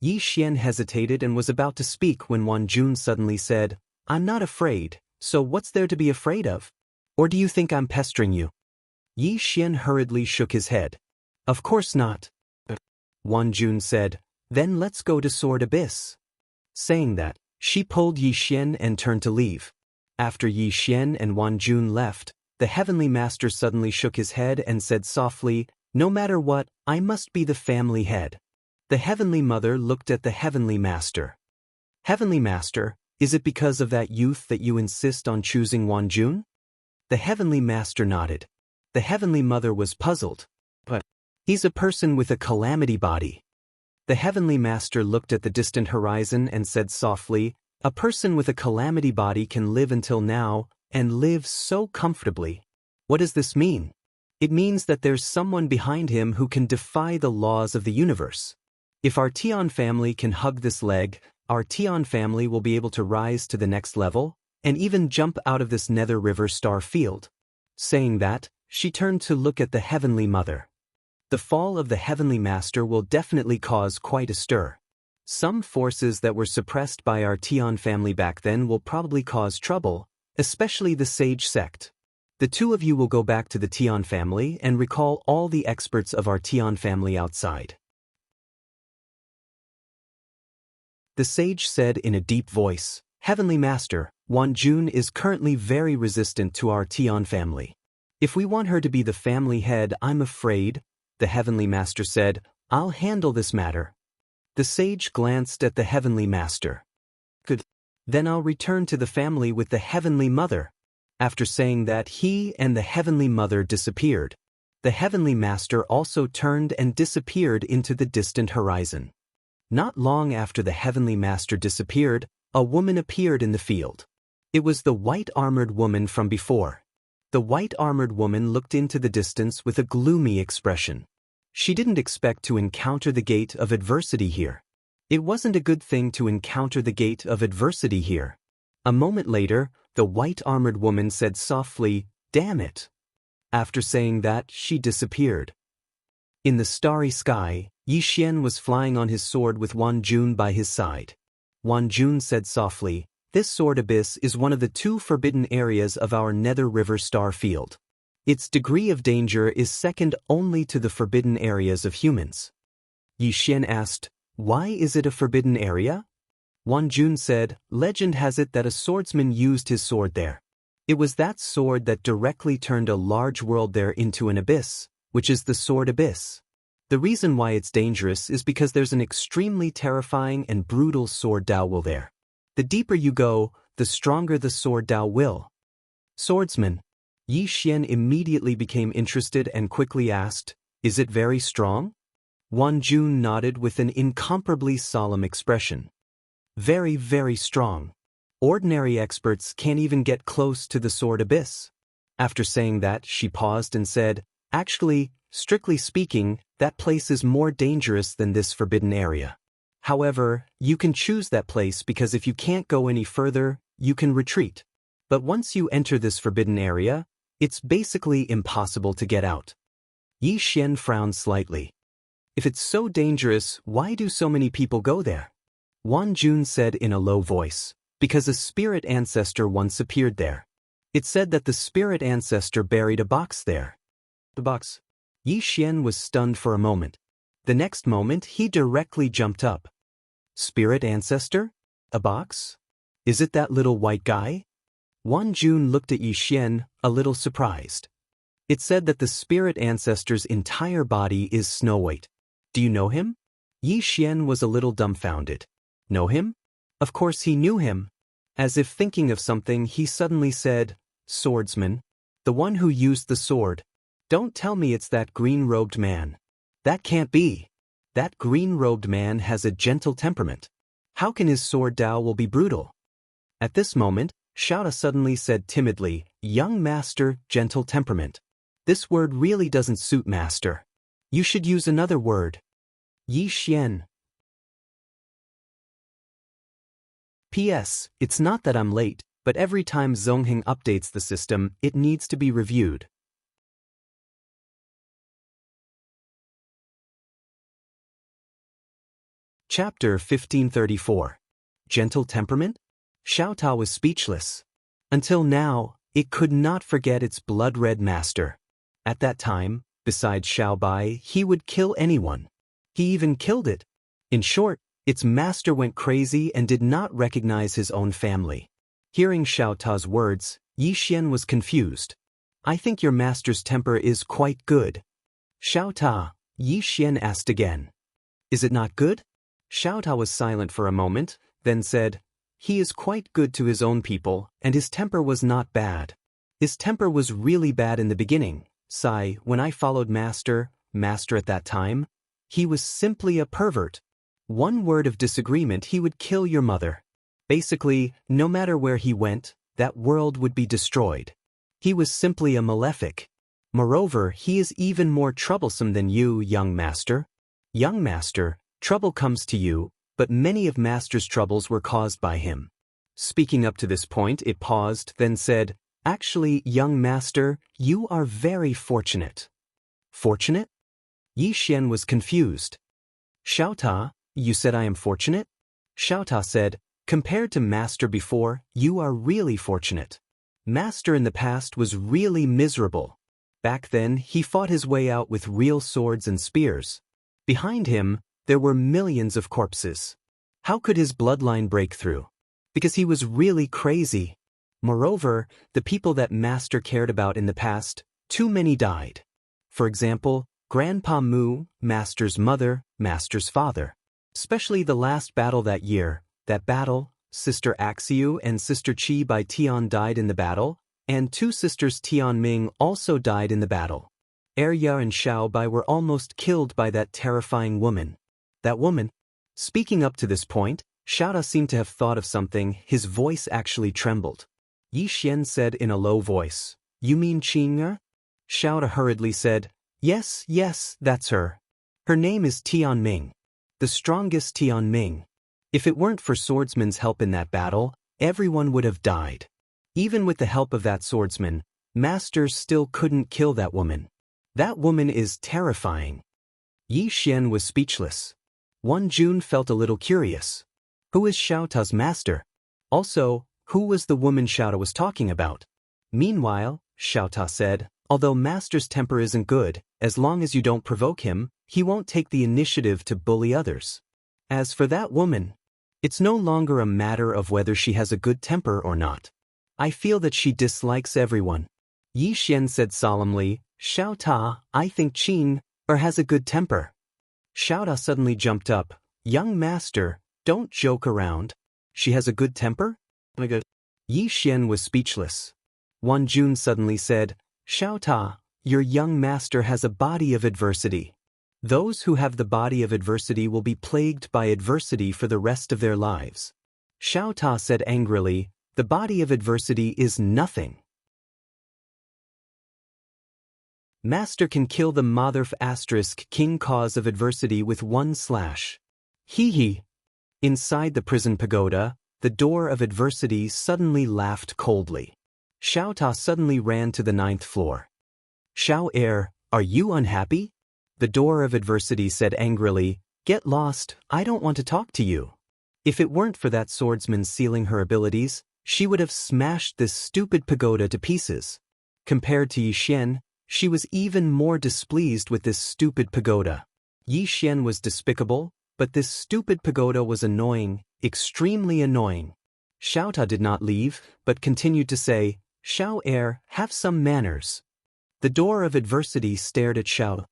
Yi Xian hesitated and was about to speak when Wan Jun suddenly said, I'm not afraid, so what's there to be afraid of? Or do you think I'm pestering you? Yi Xian hurriedly shook his head. Of course not. Wan Jun said, then let's go to Sword Abyss. Saying that, she pulled Yi Xian and turned to leave. After Yi Xian and Wan Jun left, the Heavenly Master suddenly shook his head and said softly, no matter what, I must be the family head. The Heavenly Mother looked at the Heavenly Master. Heavenly Master, is it because of that youth that you insist on choosing Wan Jun? The Heavenly Master nodded. The Heavenly Mother was puzzled. But he's a person with a calamity body. The Heavenly Master looked at the distant horizon and said softly, a person with a calamity body can live until now, and live so comfortably. What does this mean? It means that there's someone behind him who can defy the laws of the universe. If our Tian family can hug this leg, our Tian family will be able to rise to the next level, and even jump out of this Nether River star field. Saying that, she turned to look at the Heavenly Mother. The fall of the Heavenly Master will definitely cause quite a stir. Some forces that were suppressed by our Tian family back then will probably cause trouble, especially the Sage sect. The two of you will go back to the Tian family and recall all the experts of our Tian family outside. The sage said in a deep voice, Heavenly Master, Wan Jun is currently very resistant to our Tian family. If we want her to be the family head, I'm afraid, the Heavenly Master said, I'll handle this matter. The sage glanced at the Heavenly Master. Good. Then I'll return to the family with the Heavenly Mother. After saying that, he and the Heavenly Mother disappeared. The Heavenly Master also turned and disappeared into the distant horizon. Not long after the Heavenly Master disappeared, a woman appeared in the field. It was the white-armored woman from before. The white-armored woman looked into the distance with a gloomy expression. She didn't expect to encounter the gate of adversity here. It wasn't a good thing to encounter the gate of adversity here. A moment later, the white-armored woman said softly, Damn it. After saying that, she disappeared. In the starry sky, Yi Xian was flying on his sword with Wan Jun by his side. Wan Jun said softly, This Sword Abyss is one of the 2 forbidden areas of our Nether River star field. Its degree of danger is second only to the forbidden areas of humans. Yi Xian asked, Why is it a forbidden area? Wan Jun said, Legend has it that a swordsman used his sword there. It was that sword that directly turned a large world there into an abyss, which is the Sword Abyss. The reason why it's dangerous is because there's an extremely terrifying and brutal sword Dao will there. The deeper you go, the stronger the sword Dao will. Swordsman. Yi Xian immediately became interested and quickly asked, Is it very strong? Wan Jun nodded with an incomparably solemn expression. Very, very strong. Ordinary experts can't even get close to the Sword Abyss. After saying that, she paused and said, Actually, strictly speaking, that place is more dangerous than this forbidden area. However, you can choose that place because if you can't go any further, you can retreat. But once you enter this forbidden area, it's basically impossible to get out. Yi Xian frowned slightly. If it's so dangerous, why do so many people go there? Wan Jun said in a low voice, Because a spirit ancestor once appeared there. It said that the spirit ancestor buried a box there. The box. Yi Xian was stunned for a moment. The next moment, he directly jumped up. Spirit ancestor? A box? Is it that little white guy? Wan Jun looked at Yi Xian, a little surprised. It said that the spirit ancestor's entire body is Snow White. Do you know him? Yi Xian was a little dumbfounded. Know him? Of course he knew him. As if thinking of something, he suddenly said, Swordsman. The one who used the sword. Don't tell me it's that green-robed man. That can't be. That green-robed man has a gentle temperament. How can his sword Dao will be brutal? At this moment, Xiaota suddenly said timidly, "Young master, gentle temperament. This word really doesn't suit master. You should use another word. Yi Xian. P.S. It's not that I'm late, but every time Zongheng updates the system, it needs to be reviewed." Chapter 1534. Gentle temperament? Xiaota was speechless. Until now, it could not forget its blood-red master. At that time, besides Xiaobai, he would kill anyone. He even killed it. In short, its master went crazy and did not recognize his own family. Hearing Xiaota's words, Yi Xian was confused. "I think your master's temper is quite good." "Xiaota," Yi Xian asked again. "Is it not good?" Xiaota was silent for a moment, then said, "He is quite good to his own people, and his temper was not bad. His temper was really bad in the beginning. When I followed master at that time, he was simply a pervert. One word of disagreement, he would kill your mother. Basically, no matter where he went, that world would be destroyed. He was simply a malefic. Moreover, he is even more troublesome than you, young master. Young master, trouble comes to you, but many of master's troubles were caused by him." Speaking up to this point, it paused, then said, "Actually, young master, you are very fortunate." "Fortunate?" Yi Xian was confused. "Xiaota, you said I am fortunate?" Xiaota said, "Compared to master before, you are really fortunate. Master in the past was really miserable. Back then, he fought his way out with real swords and spears. Behind him, there were millions of corpses. How could his bloodline break through? Because he was really crazy. Moreover, the people that master cared about in the past, too many died. For example, Grandpa Mu, master's mother, master's father. Especially the last battle that year. That battle, Sister Axiu and Sister Qi Bai Tian died in the battle, and two sisters Tian Ming also died in the battle. Erya and Xiao Bai were almost killed by that terrifying woman. That woman." Speaking up to this point, Xiaota seemed to have thought of something. His voice actually trembled. Yi Xian said in a low voice, "You mean Qing'er?" Xiaota hurriedly said, Yes, that's her. Her name is Tian Ming. The strongest Tian Ming. If it weren't for swordsman's help in that battle, everyone would have died. Even with the help of that swordsman, master still couldn't kill that woman. That woman is terrifying." Yi Xian was speechless. Wan Jun felt a little curious. Who is Xiaota's master? Also, who was the woman Xiaota was talking about? Meanwhile, Xiaota said, "Although master's temper isn't good, as long as you don't provoke him, he won't take the initiative to bully others. As for that woman, it's no longer a matter of whether she has a good temper or not. I feel that she dislikes everyone." Yi Xian said solemnly, "Xiaota, I think Qin has a good temper." Xiaota suddenly jumped up. "Young master, don't joke around. She has a good temper?" Yi Xian was speechless. Wan Jun suddenly said, "Xiaota, your young master has a body of adversity. Those who have the body of adversity will be plagued by adversity for the rest of their lives." Xiaota said angrily, "The body of adversity is nothing. Master can kill the Motherf * king cause of adversity with one slash. Hee. Inside the prison pagoda, the door of adversity suddenly laughed coldly. Xiaota suddenly ran to the 9th floor. "Xiao Er, are you unhappy?" The door of adversity said angrily, "Get lost, I don't want to talk to you." If it weren't for that swordsman sealing her abilities, she would have smashed this stupid pagoda to pieces. Compared to Yi Xian, she was even more displeased with this stupid pagoda. Yi Xian was despicable, but this stupid pagoda was annoying, extremely annoying. Xiaota did not leave, but continued to say, "Xiao Er, have some manners." The door of adversity stared at Xiao.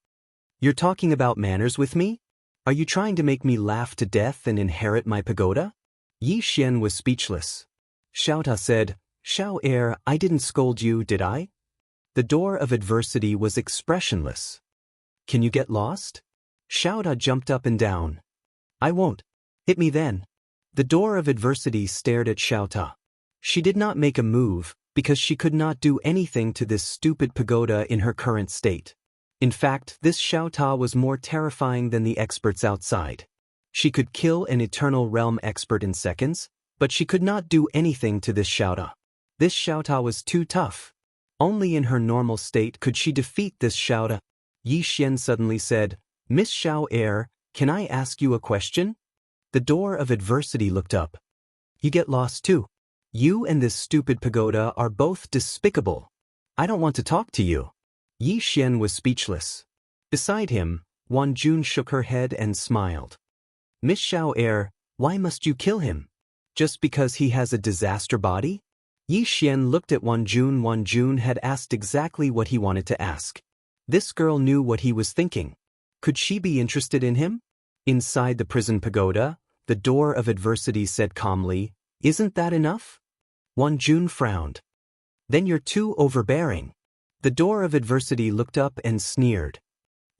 "You're talking about manners with me? Are you trying to make me laugh to death and inherit my pagoda?" Yi Xian was speechless. Xiaota said, "Xiao Er, I didn't scold you, did I?" The door of adversity was expressionless. "Can you get lost?" Xiaota jumped up and down. "I won't. Hit me then." The door of adversity stared at Xiaota. She did not make a move, because she could not do anything to this stupid pagoda in her current state. In fact, this Xiaota was more terrifying than the experts outside. She could kill an eternal realm expert in seconds, but she could not do anything to this Xiaota. This Xiaota was too tough. Only in her normal state could she defeat this Xiaota. Yi Xian suddenly said, "Miss Xiao Air, can I ask you a question?" The door of adversity looked up. "You get lost too. You and this stupid pagoda are both despicable. I don't want to talk to you." Yi Xian was speechless. Beside him, Wan Jun shook her head and smiled. "Miss Xiao Air, why must you kill him? Just because he has a disaster body?" Yi Xian looked at Wan Jun. Wan Jun had asked exactly what he wanted to ask. This girl knew what he was thinking. Could she be interested in him? Inside the prison pagoda, the door of adversity said calmly, "Isn't that enough?" Wan Jun frowned. "Then you're too overbearing." The door of adversity looked up and sneered.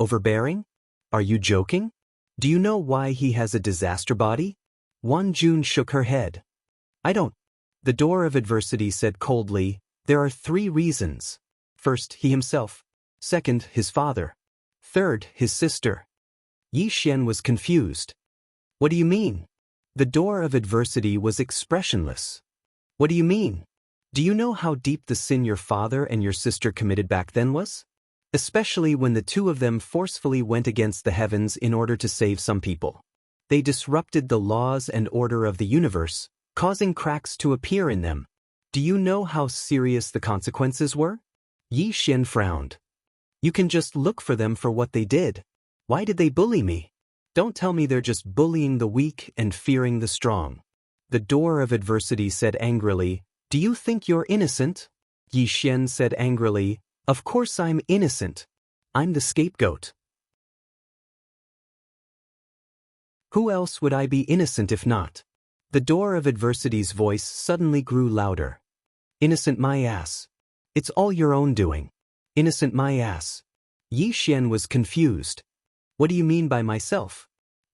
"Overbearing? Are you joking? Do you know why he has a disaster body?" Wan Jun shook her head. "I don't." The door of adversity said coldly, "There are 3 reasons. First, he himself. Second, his father. Third, his sister." Yi Xian was confused. "What do you mean?" The door of adversity was expressionless. "What do you mean? Do you know how deep the sin your father and your sister committed back then was? Especially when the 2 of them forcefully went against the heavens in order to save some people. They disrupted the laws and order of the universe, causing cracks to appear in them. Do you know how serious the consequences were?" Yi Xian frowned. "You can just look for them for what they did. Why did they bully me? Don't tell me they're just bullying the weak and fearing the strong." The door of adversity said angrily, "Do you think you're innocent?" Yi Xian said angrily, "Of course I'm innocent. I'm the scapegoat. Who else would I be innocent if not?" The door of adversity's voice suddenly grew louder. "Innocent my ass. It's all your own doing. Innocent my ass." Yi Xian was confused. "What do you mean by myself?"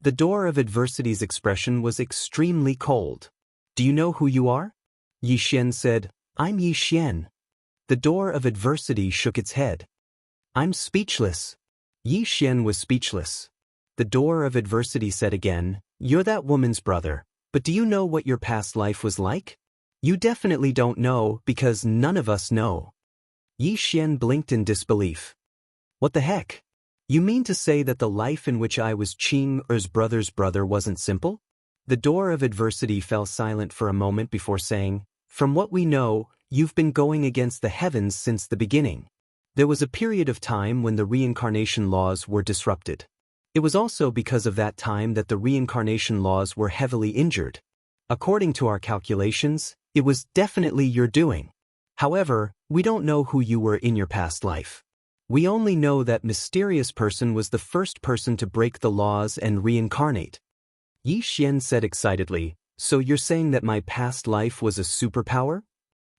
The door of adversity's expression was extremely cold. "Do you know who you are?" Yi Xian said, "I'm Yi Xian." The door of adversity shook its head. "I'm speechless." Yi Xian was speechless. The door of adversity said again, "You're that woman's brother, but do you know what your past life was like? You definitely don't know because none of us know." Yi Xian blinked in disbelief. "What the heck? You mean to say that the life in which I was Qing Er's brother's brother wasn't simple?" The door of adversity fell silent for a moment before saying, "From what we know, you've been going against the heavens since the beginning. There was a period of time when the reincarnation laws were disrupted. It was also because of that time that the reincarnation laws were heavily injured. According to our calculations, it was definitely your doing. However, we don't know who you were in your past life. We only know that mysterious person was the first person to break the laws and reincarnate." Yi Xian said excitedly, "So you're saying that my past life was a superpower?"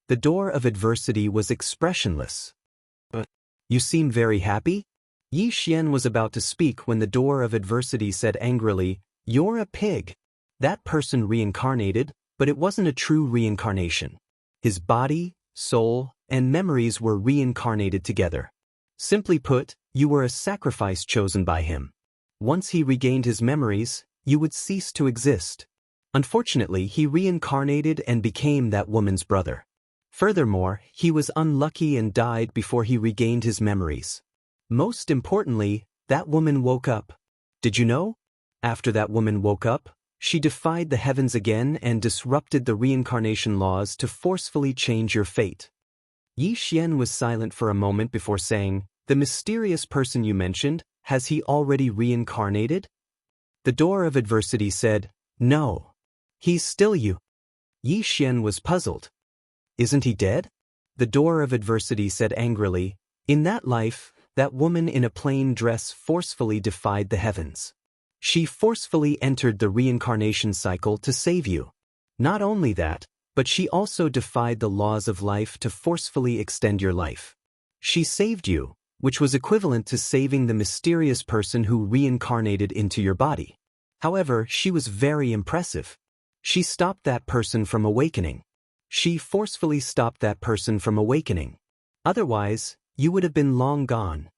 The door of adversity was expressionless. "But you seem very happy?" Yi Xian was about to speak when the door of adversity said angrily, "You're a pig. That person reincarnated, but it wasn't a true reincarnation. His body, soul, and memories were reincarnated together. Simply put, you were a sacrifice chosen by him. Once he regained his memories, you would cease to exist. Unfortunately, he reincarnated and became that woman's brother. Furthermore, he was unlucky and died before he regained his memories. Most importantly, that woman woke up. Did you know? After that woman woke up, she defied the heavens again and disrupted the reincarnation laws to forcefully change your fate." Yi Xian was silent for a moment before saying, "The mysterious person you mentioned, has he already reincarnated?" The door of adversity said, "No. He's still you." Yi Xian was puzzled. "Isn't he dead?" The door of adversity said angrily, "In that life, that woman in a plain dress forcefully defied the heavens. She forcefully entered the reincarnation cycle to save you. Not only that, but she also defied the laws of life to forcefully extend your life. She saved you, which was equivalent to saving the mysterious person who reincarnated into your body. However, she was very impressive. She stopped that person from awakening. She forcefully stopped that person from awakening. Otherwise, you would have been long gone.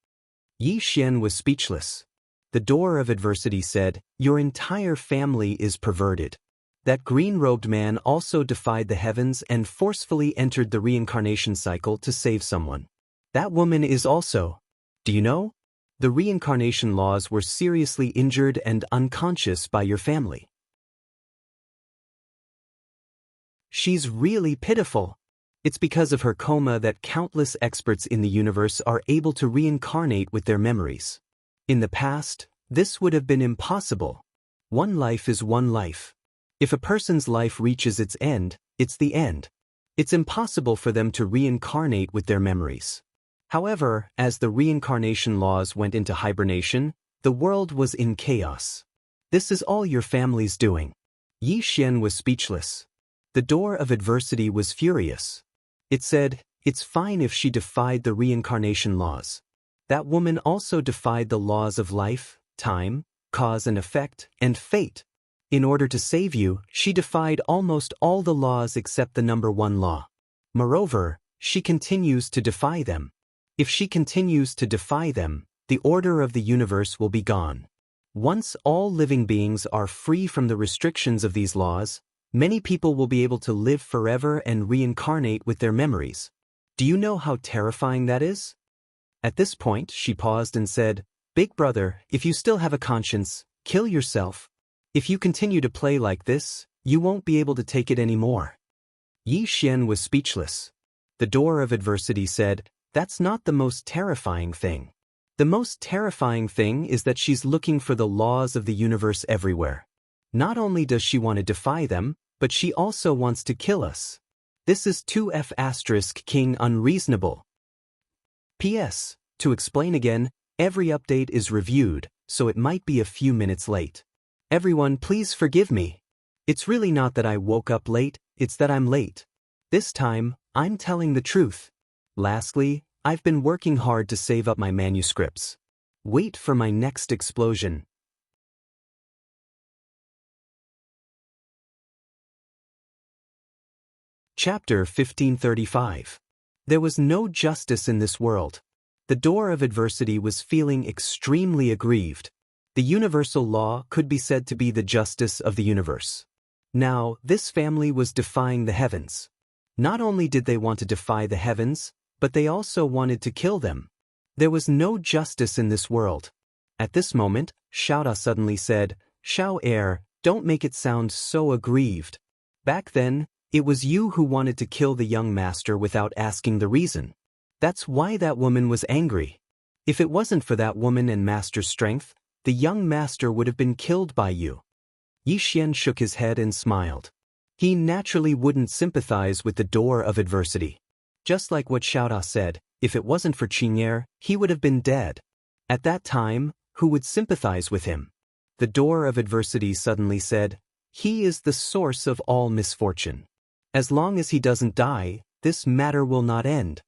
Yi Xian was speechless. The door of adversity said, "Your entire family is perverted." That green-robed man also defied the heavens and forcefully entered the reincarnation cycle to save someone. That woman is also, do you know? The reincarnation laws were seriously injured and unconscious by your family. She's really pitiful. It's because of her coma that countless experts in the universe are able to reincarnate with their memories. In the past, this would have been impossible. One life is one life. If a person's life reaches its end, it's the end. It's impossible for them to reincarnate with their memories. However, as the reincarnation laws went into hibernation, the world was in chaos. This is all your family's doing. Yi Xian was speechless. The door of adversity was furious. It said, it's fine if she defied the reincarnation laws. That woman also defied the laws of life, time, cause and effect, and fate. In order to save you, she defied almost all the laws except the number one law. Moreover, she continues to defy them. If she continues to defy them, the order of the universe will be gone. Once all living beings are free from the restrictions of these laws, many people will be able to live forever and reincarnate with their memories. Do you know how terrifying that is? At this point, she paused and said, "Big brother, if you still have a conscience, kill yourself. If you continue to play like this, you won't be able to take it anymore." Yi Xian was speechless. The door of adversity said, "That's not the most terrifying thing. The most terrifying thing is that she's looking for the laws of the universe everywhere. Not only does she want to defy them, but she also wants to kill us. This is 2F** King unreasonable. P.S. To explain again, every update is reviewed, so it might be a few minutes late. Everyone, please forgive me. It's really not that I woke up late, it's that I'm late. This time, I'm telling the truth. Lastly, I've been working hard to save up my manuscripts. Wait for my next explosion." Chapter 1535. There was no justice in this world. The door of adversity was feeling extremely aggrieved. The universal law could be said to be the justice of the universe. Now, this family was defying the heavens. Not only did they want to defy the heavens, but they also wanted to kill them. There was no justice in this world. At this moment, Xiaota suddenly said, "Xiao heir, don't make it sound so aggrieved. Back then, it was you who wanted to kill the young master without asking the reason. That's why that woman was angry. If it wasn't for that woman and master's strength, the young master would have been killed by you." Yi Xian shook his head and smiled. He naturally wouldn't sympathize with the door of adversity. Just like what Xiaota said, if it wasn't for Qing'er, he would have been dead. At that time, who would sympathize with him? The door of adversity suddenly said, "He is the source of all misfortune. As long as he doesn't die, this matter will not end."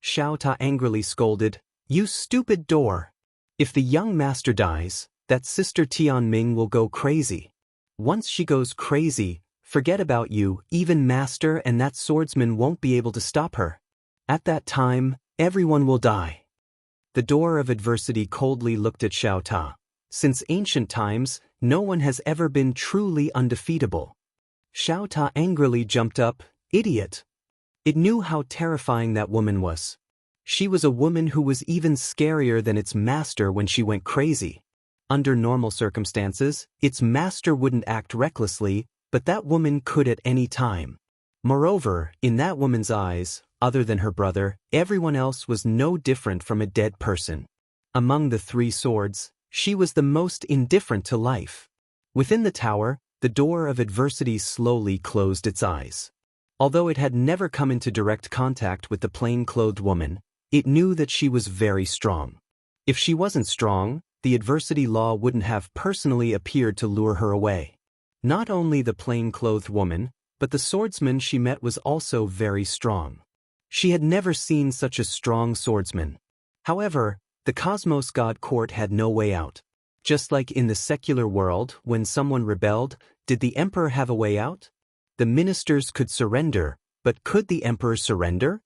Xiaota angrily scolded, "You stupid door! If the young master dies, that sister Tianming will go crazy. Once she goes crazy, forget about you, even master and that swordsman won't be able to stop her. At that time, everyone will die." The door of adversity coldly looked at Xiaota. Since ancient times, no one has ever been truly undefeatable. Xiaota angrily jumped up, "Idiot!" It knew how terrifying that woman was. She was a woman who was even scarier than its master when she went crazy. Under normal circumstances, its master wouldn't act recklessly, but that woman could at any time. Moreover, in that woman's eyes, other than her brother, everyone else was no different from a dead person. Among the three swords, she was the most indifferent to life. Within the tower, the door of adversity slowly closed its eyes. Although it had never come into direct contact with the plain-clothed woman, it knew that she was very strong. If she wasn't strong, the adversity law wouldn't have personally appeared to lure her away. Not only the plain-clothed woman, but the swordsman she met was also very strong. She had never seen such a strong swordsman. However, the Cosmos God Court had no way out. Just like in the secular world, when someone rebelled, did the emperor have a way out? The ministers could surrender, But could the emperor surrender?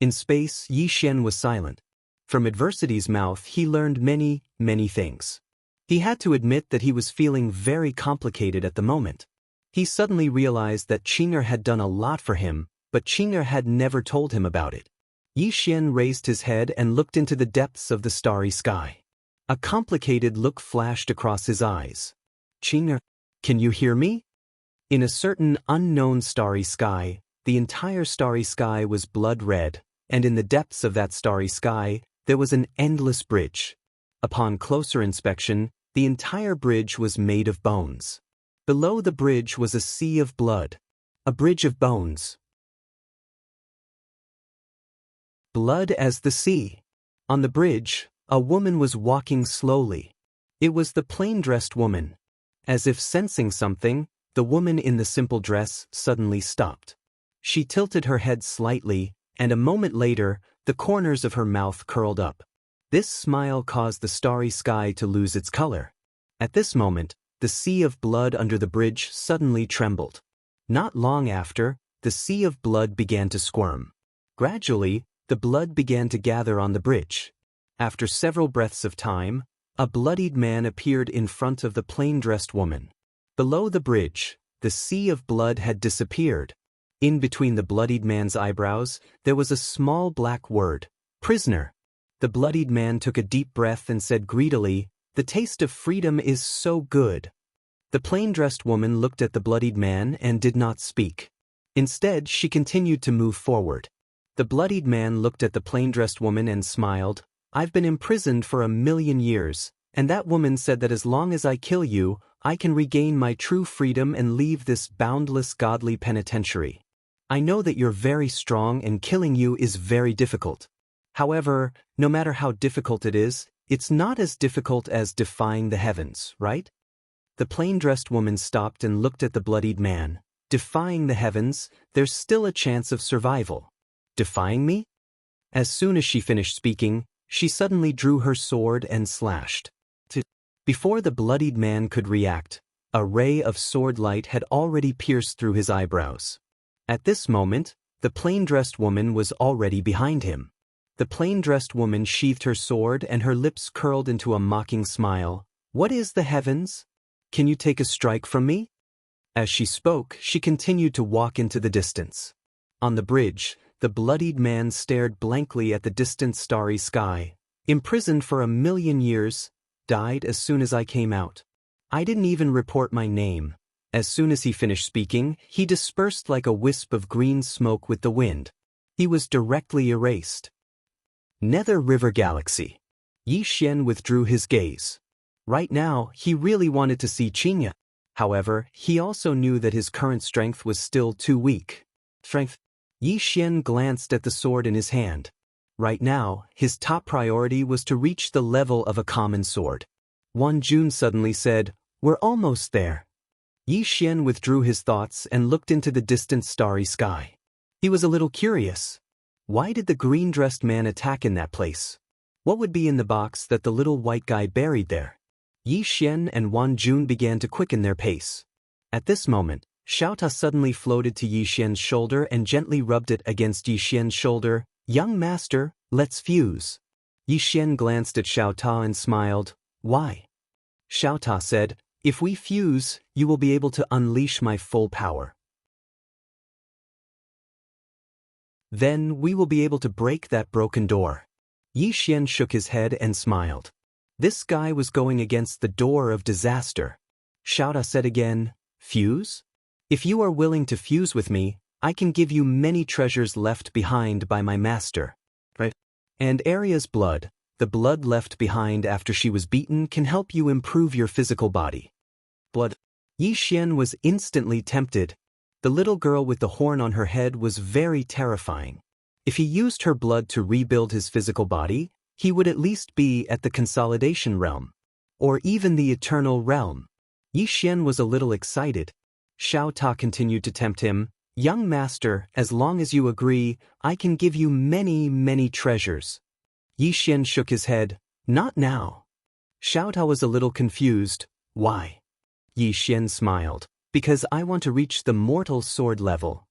In space, Yi Xian was silent. From adversity's mouth he learned many, many things. He had to admit that he was feeling very complicated at the moment. He suddenly realized that Qing'er had done a lot for him, but Qing'er had never told him about it. Yi Xian raised his head and looked into the depths of the starry sky. A complicated look flashed across his eyes. Qing'er, can you hear me? In a certain unknown starry sky, the entire starry sky was blood red, and in the depths of that starry sky, there was an endless bridge. Upon closer inspection, the entire bridge was made of bones. Below the bridge was a sea of blood. A bridge of bones. Blood as the sea. On the bridge, a woman was walking slowly. It was the plain-dressed woman. As if sensing something, the woman in the simple dress suddenly stopped. She tilted her head slightly, and a moment later, the corners of her mouth curled up. This smile caused the starry sky to lose its color. At this moment, the sea of blood under the bridge suddenly trembled. Not long after, the sea of blood began to squirm. Gradually, the blood began to gather on the bridge. After several breaths of time, a bloodied man appeared in front of the plain-dressed woman. Below the bridge, the sea of blood had disappeared. In between the bloodied man's eyebrows, there was a small black word, prisoner. The bloodied man took a deep breath and said greedily, "The taste of freedom is so good." The plain-dressed woman looked at the bloodied man and did not speak. Instead, she continued to move forward. The bloodied man looked at the plain-dressed woman and smiled. "I've been imprisoned for 1,000,000 years, and that woman said that as long as I kill you, I can regain my true freedom and leave this boundless godly penitentiary. I know that you're very strong and killing you is very difficult. However, no matter how difficult it is, it's not as difficult as defying the heavens, right?" The plain-dressed woman stopped and looked at the bloodied man. "Defying the heavens, there's still a chance of survival. Defying me?" As soon as she finished speaking, she suddenly drew her sword and slashed. Before the bloodied man could react, a ray of sword light had already pierced through his eyebrows. At this moment, the plain-dressed woman was already behind him. The plain-dressed woman sheathed her sword and her lips curled into a mocking smile. "What is the heavens? Can you take a strike from me?" As she spoke, she continued to walk into the distance. On the bridge, the bloodied man stared blankly at the distant starry sky. "Imprisoned for 1,000,000 years, died as soon as I came out. I didn't even report my name." As soon as he finished speaking, he dispersed like a wisp of green smoke with the wind. He was directly erased. Nether River Galaxy. Yi Xian withdrew his gaze. Right now, he really wanted to see Qing'er. However, he also knew that his current strength was still too weak. Yi Xian glanced at the sword in his hand. Right now, his top priority was to reach the level of a common sword. Wan Jun suddenly said, "We're almost there." Yi Xian withdrew his thoughts and looked into the distant starry sky. He was a little curious. Why did the green-dressed man attack in that place? What would be in the box that the little white guy buried there? Yi Xian and Wan Jun began to quicken their pace. At this moment, Xiaota suddenly floated to Yi Xian's shoulder and gently rubbed it against Yi Xian's shoulder. "Young master, let's fuse." Yi Xian glanced at Xiaota and smiled. "Why?" Xiaota said, "If we fuse, you will be able to unleash my full power. Then we will be able to break that broken door." Yi Xian shook his head and smiled. This guy was going against the door of disaster. Xiaota said again, "Fuse? If you are willing to fuse with me, I can give you many treasures left behind by my master." Right? And Arya's blood, the blood left behind after she was beaten, can help you improve your physical body. Blood. Yi Xian was instantly tempted. The little girl with the horn on her head was very terrifying. If he used her blood to rebuild his physical body, he would at least be at the consolidation realm. Or even the eternal realm. Yi Xian was a little excited. Xiao Ta continued to tempt him. "Young master, as long as you agree, I can give you many, many treasures." Yi Xian shook his head. "Not now." Xiao Ta was a little confused. "Why?" Yi Xian smiled. "Because I want to reach the mortal sword level."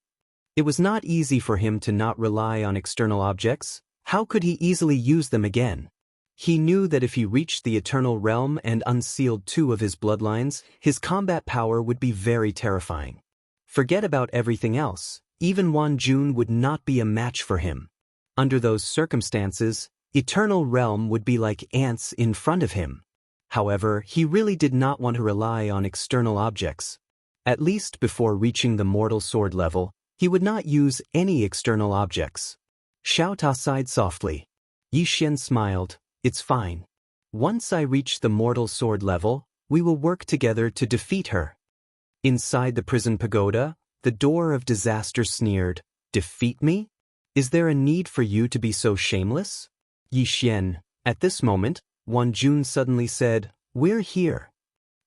It was not easy for him to not rely on external objects. How could he easily use them again? He knew that if he reached the eternal realm and unsealed 2 of his bloodlines, his combat power would be very terrifying. Forget about everything else. Even Wan Jun would not be a match for him. Under those circumstances, eternal realm would be like ants in front of him. However, he really did not want to rely on external objects. At least before reaching the mortal sword level, he would not use any external objects. Xiao Ta sighed softly. Yi Xian smiled. It's fine. Once I reach the mortal sword level, we will work together to defeat her. Inside the prison pagoda, the door of disaster sneered. Defeat me? Is there a need for you to be so shameless? Yi Xian. At this moment, Wan Jun suddenly said, We're here.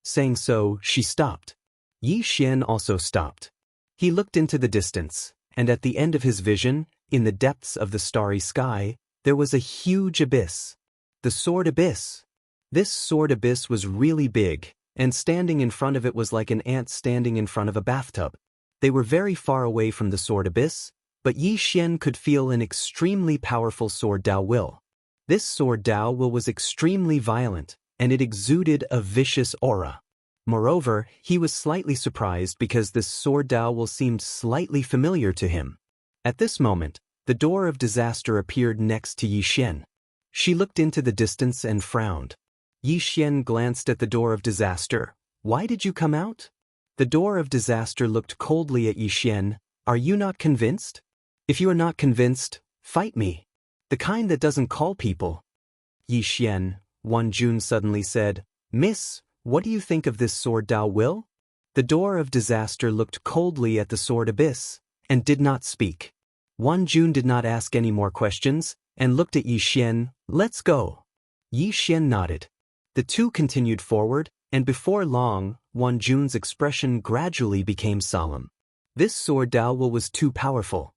Saying so, she stopped. Yi Xian also stopped. He looked into the distance, and at the end of his vision, in the depths of the starry sky, there was a huge abyss. The sword abyss. This sword abyss was really big, and standing in front of it was like an ant standing in front of a bathtub. They were very far away from the sword abyss, but Yi Xian could feel an extremely powerful sword Dao will. This sword Dao will was extremely violent, and it exuded a vicious aura. Moreover, he was slightly surprised because this sword Dao will seemed slightly familiar to him. At this moment, the door of disaster appeared next to Yi Xian. She looked into the distance and frowned. Yi Xian glanced at the door of disaster. Why did you come out? The door of disaster looked coldly at Yi Xian. Are you not convinced? If you are not convinced, fight me. The kind that doesn't call people. Yi Xian, Wan Jun suddenly said, Miss, what do you think of this sword Dao will? The door of disaster looked coldly at the sword abyss, and did not speak. Wan Jun did not ask any more questions, and looked at Yi Xian. Let's go. Yi Xian nodded. The two continued forward, and before long, Wan Jun's expression gradually became solemn. This sword Dao will was too powerful.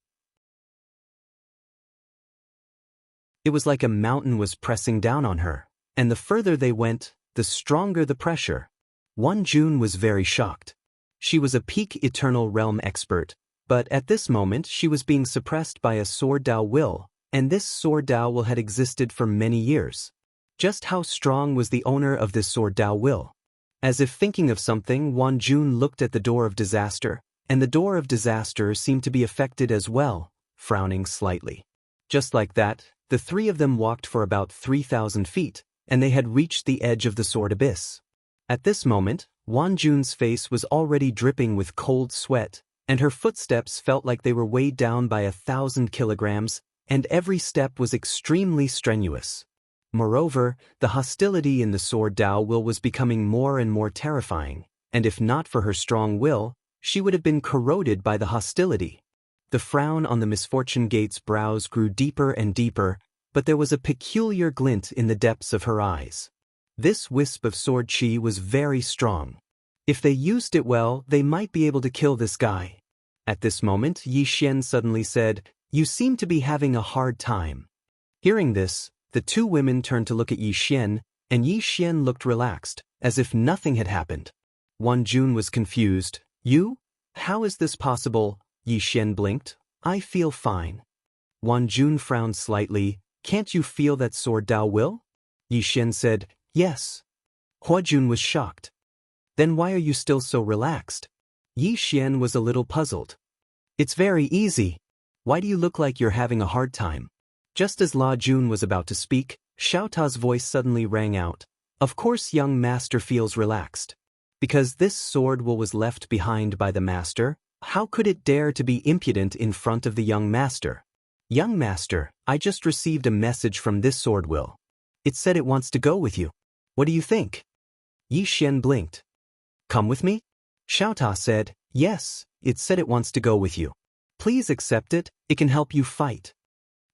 It was like a mountain was pressing down on her, and the further they went, the stronger the pressure. Wan Jun was very shocked. She was a peak eternal realm expert, but at this moment she was being suppressed by a sword Dao will, and this sword Dao will had existed for many years. Just how strong was the owner of this sword Dao will? As if thinking of something, Wan Jun looked at the door of disaster, and the door of disaster seemed to be affected as well, frowning slightly. Just like that, the 3 of them walked for about 3,000 feet, and they had reached the edge of the sword abyss. At this moment, Wan Jun's face was already dripping with cold sweat, and her footsteps felt like they were weighed down by 1,000 kilograms, and every step was extremely strenuous. Moreover, the hostility in the sword Dao will was becoming more and more terrifying, and if not for her strong will, she would have been corroded by the hostility. The frown on the misfortune gate's brows grew deeper and deeper, but there was a peculiar glint in the depths of her eyes. This wisp of sword chi was very strong. If they used it well, they might be able to kill this guy. At this moment, Yi Xian suddenly said, You seem to be having a hard time. Hearing this, the 2 women turned to look at Yi Xian, and Yi Xian looked relaxed, as if nothing had happened. Wan Jun was confused. You? How is this possible? Yi Xian blinked. I feel fine. Wan Jun frowned slightly. Can't you feel that sword Dao will? Yi Xian said, Yes. Hua Jun was shocked. Then why are you still so relaxed? Yi Xian was a little puzzled. It's very easy. Why do you look like you're having a hard time? Just as La Jun was about to speak, Xiao Ta's voice suddenly rang out. Of course young master feels relaxed. Because this sword will was left behind by the master, how could it dare to be impudent in front of the young master? Young master, I just received a message from this sword will. It said it wants to go with you. What do you think? Yi Xian blinked. Come with me? Xiao Ta said, Yes, it said it wants to go with you. Please accept it, it can help you fight.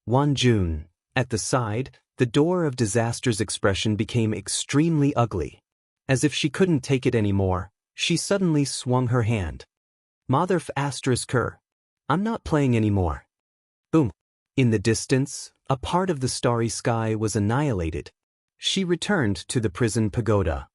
Wan Jun. At the side, the door of disaster's expression became extremely ugly. As if she couldn't take it anymore, she suddenly swung her hand. Mother f***. I'm not playing anymore. Boom. In the distance, a part of the starry sky was annihilated. She returned to the prison pagoda.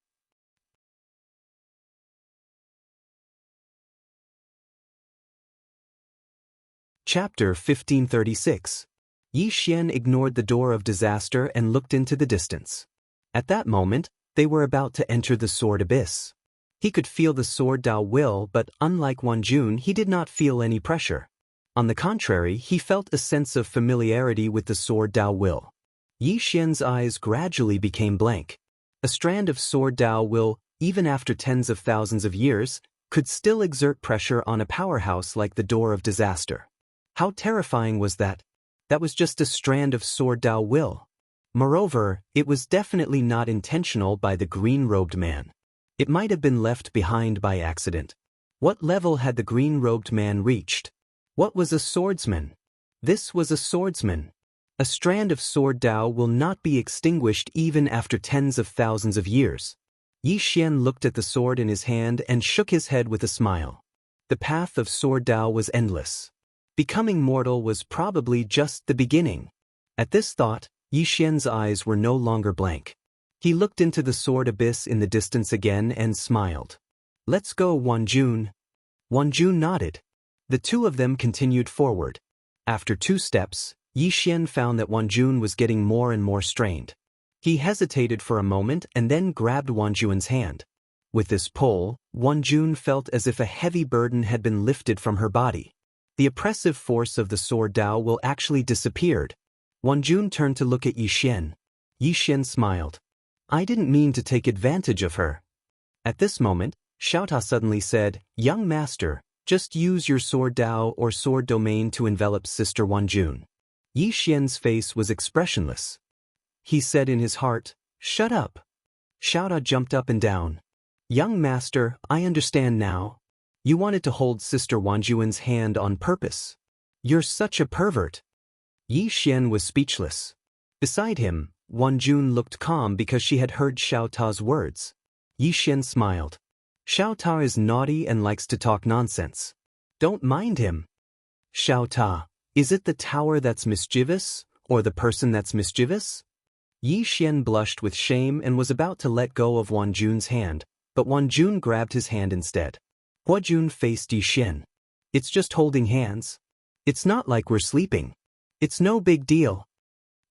Chapter 1536. Yi Xian ignored the door of disaster and looked into the distance. At that moment, they were about to enter the sword abyss. He could feel the sword Dao will, but unlike Wan Jun, he did not feel any pressure. On the contrary, he felt a sense of familiarity with the sword Dao will. Yi Xian's eyes gradually became blank. A strand of sword Dao will, even after tens of thousands of years, could still exert pressure on a powerhouse like the door of disaster. How terrifying was that? That was just a strand of sword Dao will. Moreover, it was definitely not intentional by the green-robed man. It might have been left behind by accident. What level had the green-robed man reached? What was a swordsman? This was a swordsman. A strand of sword Dao will not be extinguished even after tens of thousands of years. Yi Xian looked at the sword in his hand and shook his head with a smile. The path of sword Dao was endless. Becoming mortal was probably just the beginning. At this thought, Yi Xian's eyes were no longer blank. He looked into the sword abyss in the distance again and smiled. "Let's go, Wan Jun." Wan Jun nodded. The two of them continued forward. After 2 steps, Yi Xian found that Wan Jun was getting more and more strained. He hesitated for a moment and then grabbed Wan Jun's hand. With this pull, Wan Jun felt as if a heavy burden had been lifted from her body. The oppressive force of the sword Dao will actually disappeared. Wan Jun turned to look at Yi Xian. Yi Xian smiled. "I didn't mean to take advantage of her." At this moment, Xiaota suddenly said, "Young master, just use your sword Dao or sword domain to envelop Sister Wan Jun." Yi Xian's face was expressionless. He said in his heart, "Shut up." Xiaota jumped up and down. "Young master, I understand now. You wanted to hold Sister Wan Jun's hand on purpose. You're such a pervert." Yi Xian was speechless. Beside him, Wan Jun looked calm because she had heard Xiaota's words. Yi Xian smiled. "Xiaota is naughty and likes to talk nonsense. Don't mind him." "Xiaota, is it the tower that's mischievous, or the person that's mischievous?" Yi Xian blushed with shame and was about to let go of Wan Jun's hand, but Wan Jun grabbed his hand instead. Hua Jun faced Yi Xian. "It's just holding hands. It's not like we're sleeping. It's no big deal."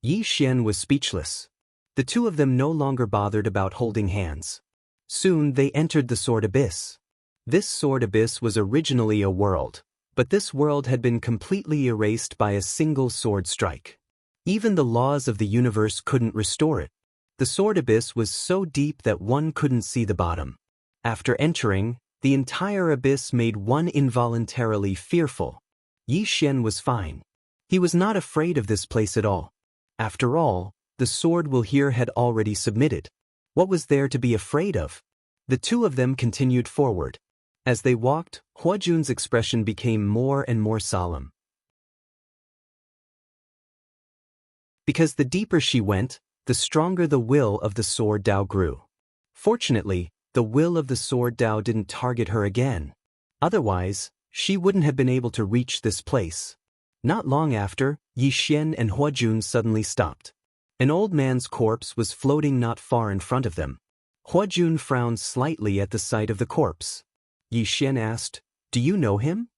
Yi Xian was speechless. The two of them no longer bothered about holding hands. Soon they entered the sword abyss. This sword abyss was originally a world, but this world had been completely erased by a single sword strike. Even the laws of the universe couldn't restore it. The sword abyss was so deep that one couldn't see the bottom. After entering, the entire abyss made one involuntarily fearful. Yi Xian was fine. He was not afraid of this place at all. After all, the sword will here had already submitted. What was there to be afraid of? The two of them continued forward. As they walked, Hua Jun's expression became more and more solemn. Because the deeper she went, the stronger the will of the sword Dao grew. Fortunately, the will of the sword Dao didn't target her again. Otherwise, she wouldn't have been able to reach this place. Not long after, Yi Xian and Hua Jun suddenly stopped. An old man's corpse was floating not far in front of them. Hua Jun frowned slightly at the sight of the corpse. Yi Xian asked, "Do you know him?"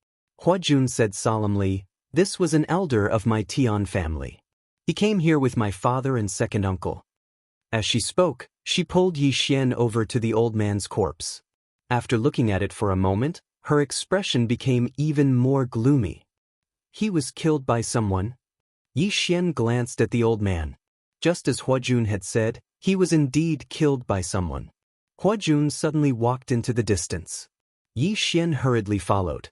Hua Jun said solemnly, "This was an elder of my Tian family. He came here with my father and second uncle." As she spoke, she pulled Yi Xian over to the old man's corpse. After looking at it for a moment, her expression became even more gloomy. "He was killed by someone?" Yi Xian glanced at the old man. Just as Hua Jun had said, he was indeed killed by someone. Hua Jun suddenly walked into the distance. Yi Xian hurriedly followed.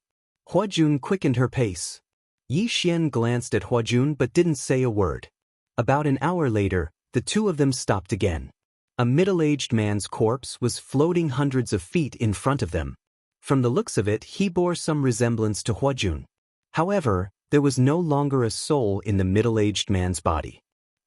Hua Jun quickened her pace. Yi Xian glanced at Hua Jun but didn't say a word. About an hour later, the two of them stopped again. A middle-aged man's corpse was floating hundreds of feet in front of them. From the looks of it, he bore some resemblance to Hua Jun. However, there was no longer a soul in the middle-aged man's body.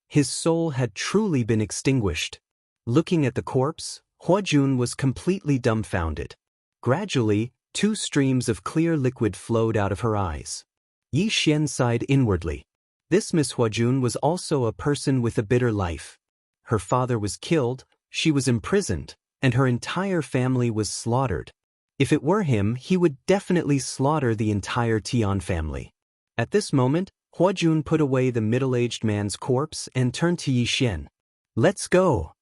His soul had truly been extinguished. Looking at the corpse, Hua Jun was completely dumbfounded. Gradually, 2 streams of clear liquid flowed out of her eyes. Yi Xian sighed inwardly. This Miss Hua Jun was also a person with a bitter life. Her father was killed, she was imprisoned, and her entire family was slaughtered. If it were him, he would definitely slaughter the entire Tian family. At this moment, Huajun put away the middle-aged man's corpse and turned to Yi Xian. Let's go.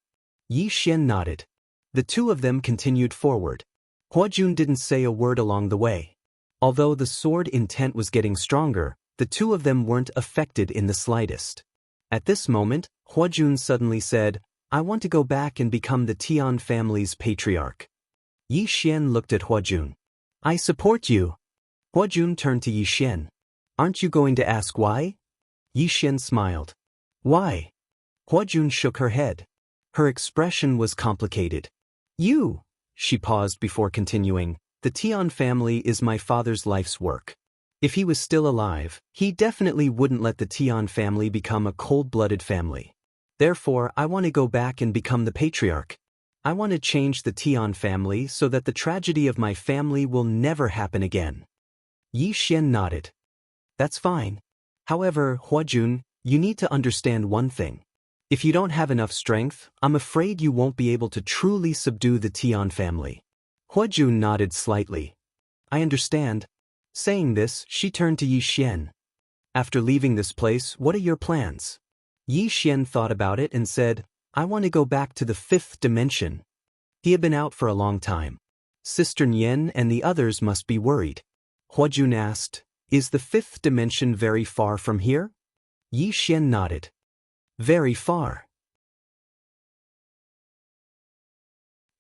Yi Xian nodded. The two of them continued forward. Huajun didn't say a word along the way. Although the sword intent was getting stronger, the two of them weren't affected in the slightest. At this moment, Huajun suddenly said, I want to go back and become the Tian family's patriarch. Yi Xian looked at Huajun. I support you. Huajun turned to Yi Xian. Aren't you going to ask why? Yi Xian smiled. Why? Huajun shook her head. Her expression was complicated. She paused before continuing, the Tian family is my father's life's work. If he was still alive, he definitely wouldn't let the Tian family become a cold-blooded family. Therefore, I want to go back and become the patriarch. I want to change the Tian family so that the tragedy of my family will never happen again. Yi Xian nodded. That's fine. However, Huajun, you need to understand one thing. If you don't have enough strength, I'm afraid you won't be able to truly subdue the Tian family. Huajun nodded slightly. I understand. Saying this, she turned to Yi Xian. After leaving this place, what are your plans? Yi Xian thought about it and said, I want to go back to the 5th dimension. He had been out for a long time. Sister Nian and the others must be worried. Huajun asked, Is the 5th dimension very far from here? Yi Xian nodded. Very far.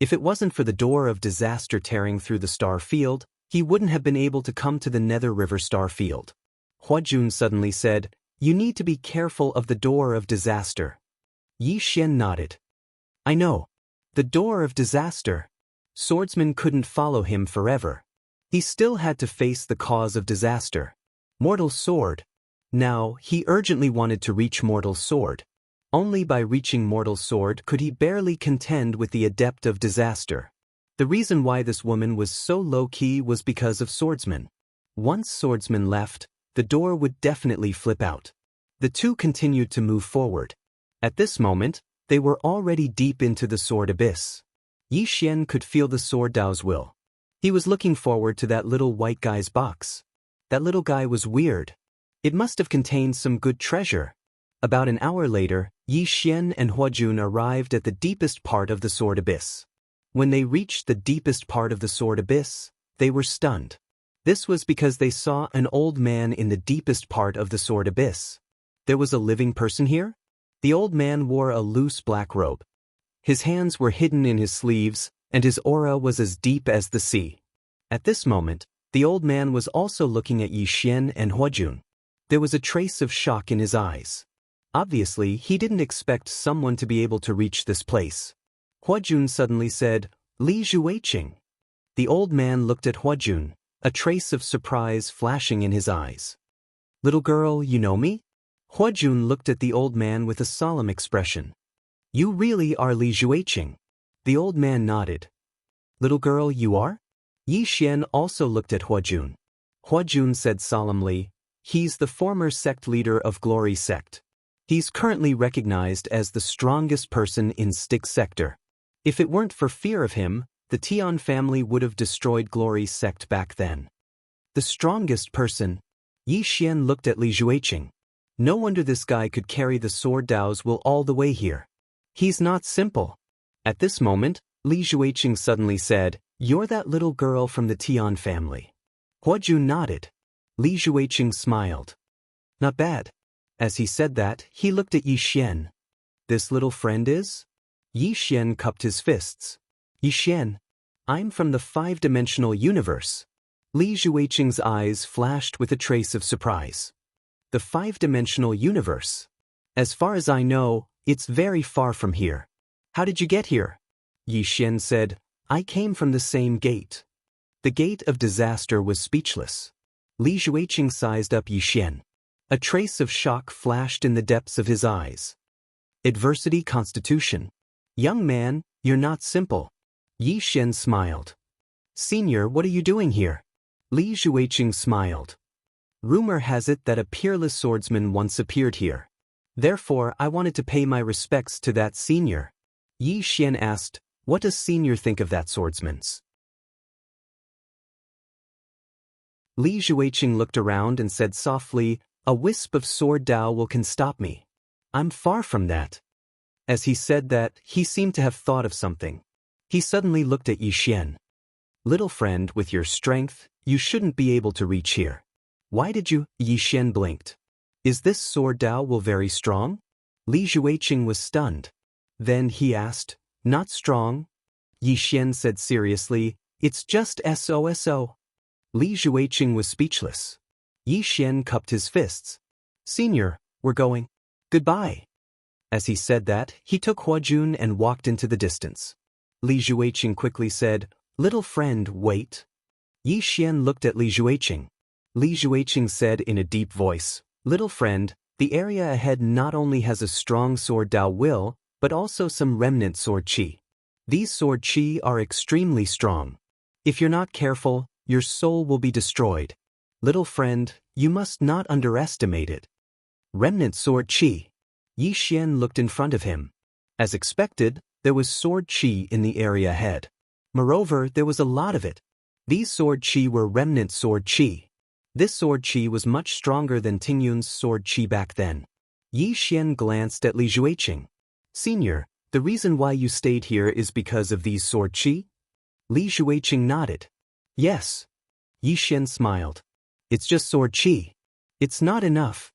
If it wasn't for the door of disaster tearing through the star field, he wouldn't have been able to come to the Nether River star field. Huajun suddenly said, You need to be careful of the door of disaster. Yi Xian nodded. I know. The door of disaster. Swordsman couldn't follow him forever. He still had to face the cause of disaster. Mortal sword. Now, he urgently wanted to reach Mortal sword. Only by reaching Mortal sword could he barely contend with the adept of disaster. The reason why this woman was so low-key was because of Swordsman. Once Swordsman left, the door would definitely flip out. The two continued to move forward. At this moment, they were already deep into the sword abyss. Yi Xian could feel the sword Dao's will. He was looking forward to that little white guy's box. That little guy was weird. It must have contained some good treasure. About an hour later, Yi Xian and Huajun arrived at the deepest part of the sword abyss. When they reached the deepest part of the sword abyss, they were stunned. This was because they saw an old man in the deepest part of the sword abyss. There was a living person here? The old man wore a loose black robe. His hands were hidden in his sleeves, and his aura was as deep as the sea. At this moment, the old man was also looking at Yi Xian and Huajun. There was a trace of shock in his eyes. Obviously, he didn't expect someone to be able to reach this place. Huajun suddenly said, Li Zhuiqing. The old man looked at Huajun, a trace of surprise flashing in his eyes. Little girl, you know me? Huajun looked at the old man with a solemn expression. You really are Li Zhuiqing. The old man nodded. Little girl, you are? Yi Xian also looked at Huajun. Huajun said solemnly, He's the former sect leader of Glory Sect. He's currently recognized as the strongest person in Styx sector. If it weren't for fear of him, the Tian family would have destroyed Glory Sect back then. The strongest person? Yi Xian looked at Li Zhuiqing. No wonder this guy could carry the sword Dao's will all the way here. He's not simple. At this moment, Li Zhuiqing suddenly said, You're that little girl from the Tian family. Huajun nodded. Li Zhuiqing smiled. Not bad. As he said that, he looked at Yi Xian. This little friend is? Yi Xian cupped his fists. Yi Xian, I'm from the 5-dimensional universe. Li Zhuiqing's eyes flashed with a trace of surprise. The 5-dimensional universe? As far as I know, it's very far from here. How did you get here? Yi Xian said, I came from the same gate. The gate of disaster was speechless. Li Zhuiqing sized up Yi Xian. A trace of shock flashed in the depths of his eyes. Adversity constitution. Young man, you're not simple. Yi Xian smiled. Senior, what are you doing here? Li Zhuiqing smiled. Rumor has it that a peerless swordsman once appeared here. Therefore, I wanted to pay my respects to that senior. Yi Xian asked, What does senior think of that swordsman's? Li Jueqing looked around and said softly, "A wisp of sword Dao can stop me. I'm far from that." As he said that, he seemed to have thought of something. He suddenly looked at Yi Xian. "Little friend, with your strength, you shouldn't be able to reach here. Why did you?" Yi Xian blinked. "Is this sword Dao very strong?" Li Jueqing was stunned. Then he asked, "Not strong?" Yi Xian said seriously, "It's just so. Li Jueqing was speechless. Yi Xian cupped his fists. "Senior, we're going. Goodbye." As he said that, he took Huajun and walked into the distance. Li Jueqing quickly said, "Little friend, wait." Yi Xian looked at Li Jueqing. Li Jueqing said in a deep voice, "Little friend, the area ahead not only has a strong sword Dao will, but also some remnant sword qi. These sword qi are extremely strong. If you're not careful, your soul will be destroyed. Little friend, you must not underestimate it." Remnant sword qi. Yi Xian looked in front of him. As expected, there was sword qi in the area ahead. Moreover, there was a lot of it. These sword qi were remnant sword qi. This sword qi was much stronger than Tingyun's sword qi back then. Yi Xian glanced at Li Jueqing. "Senior, the reason why you stayed here is because of these sword qi?" Li Jueqing nodded. "Yes." Yi Xian smiled. "It's just sword qi. It's not enough."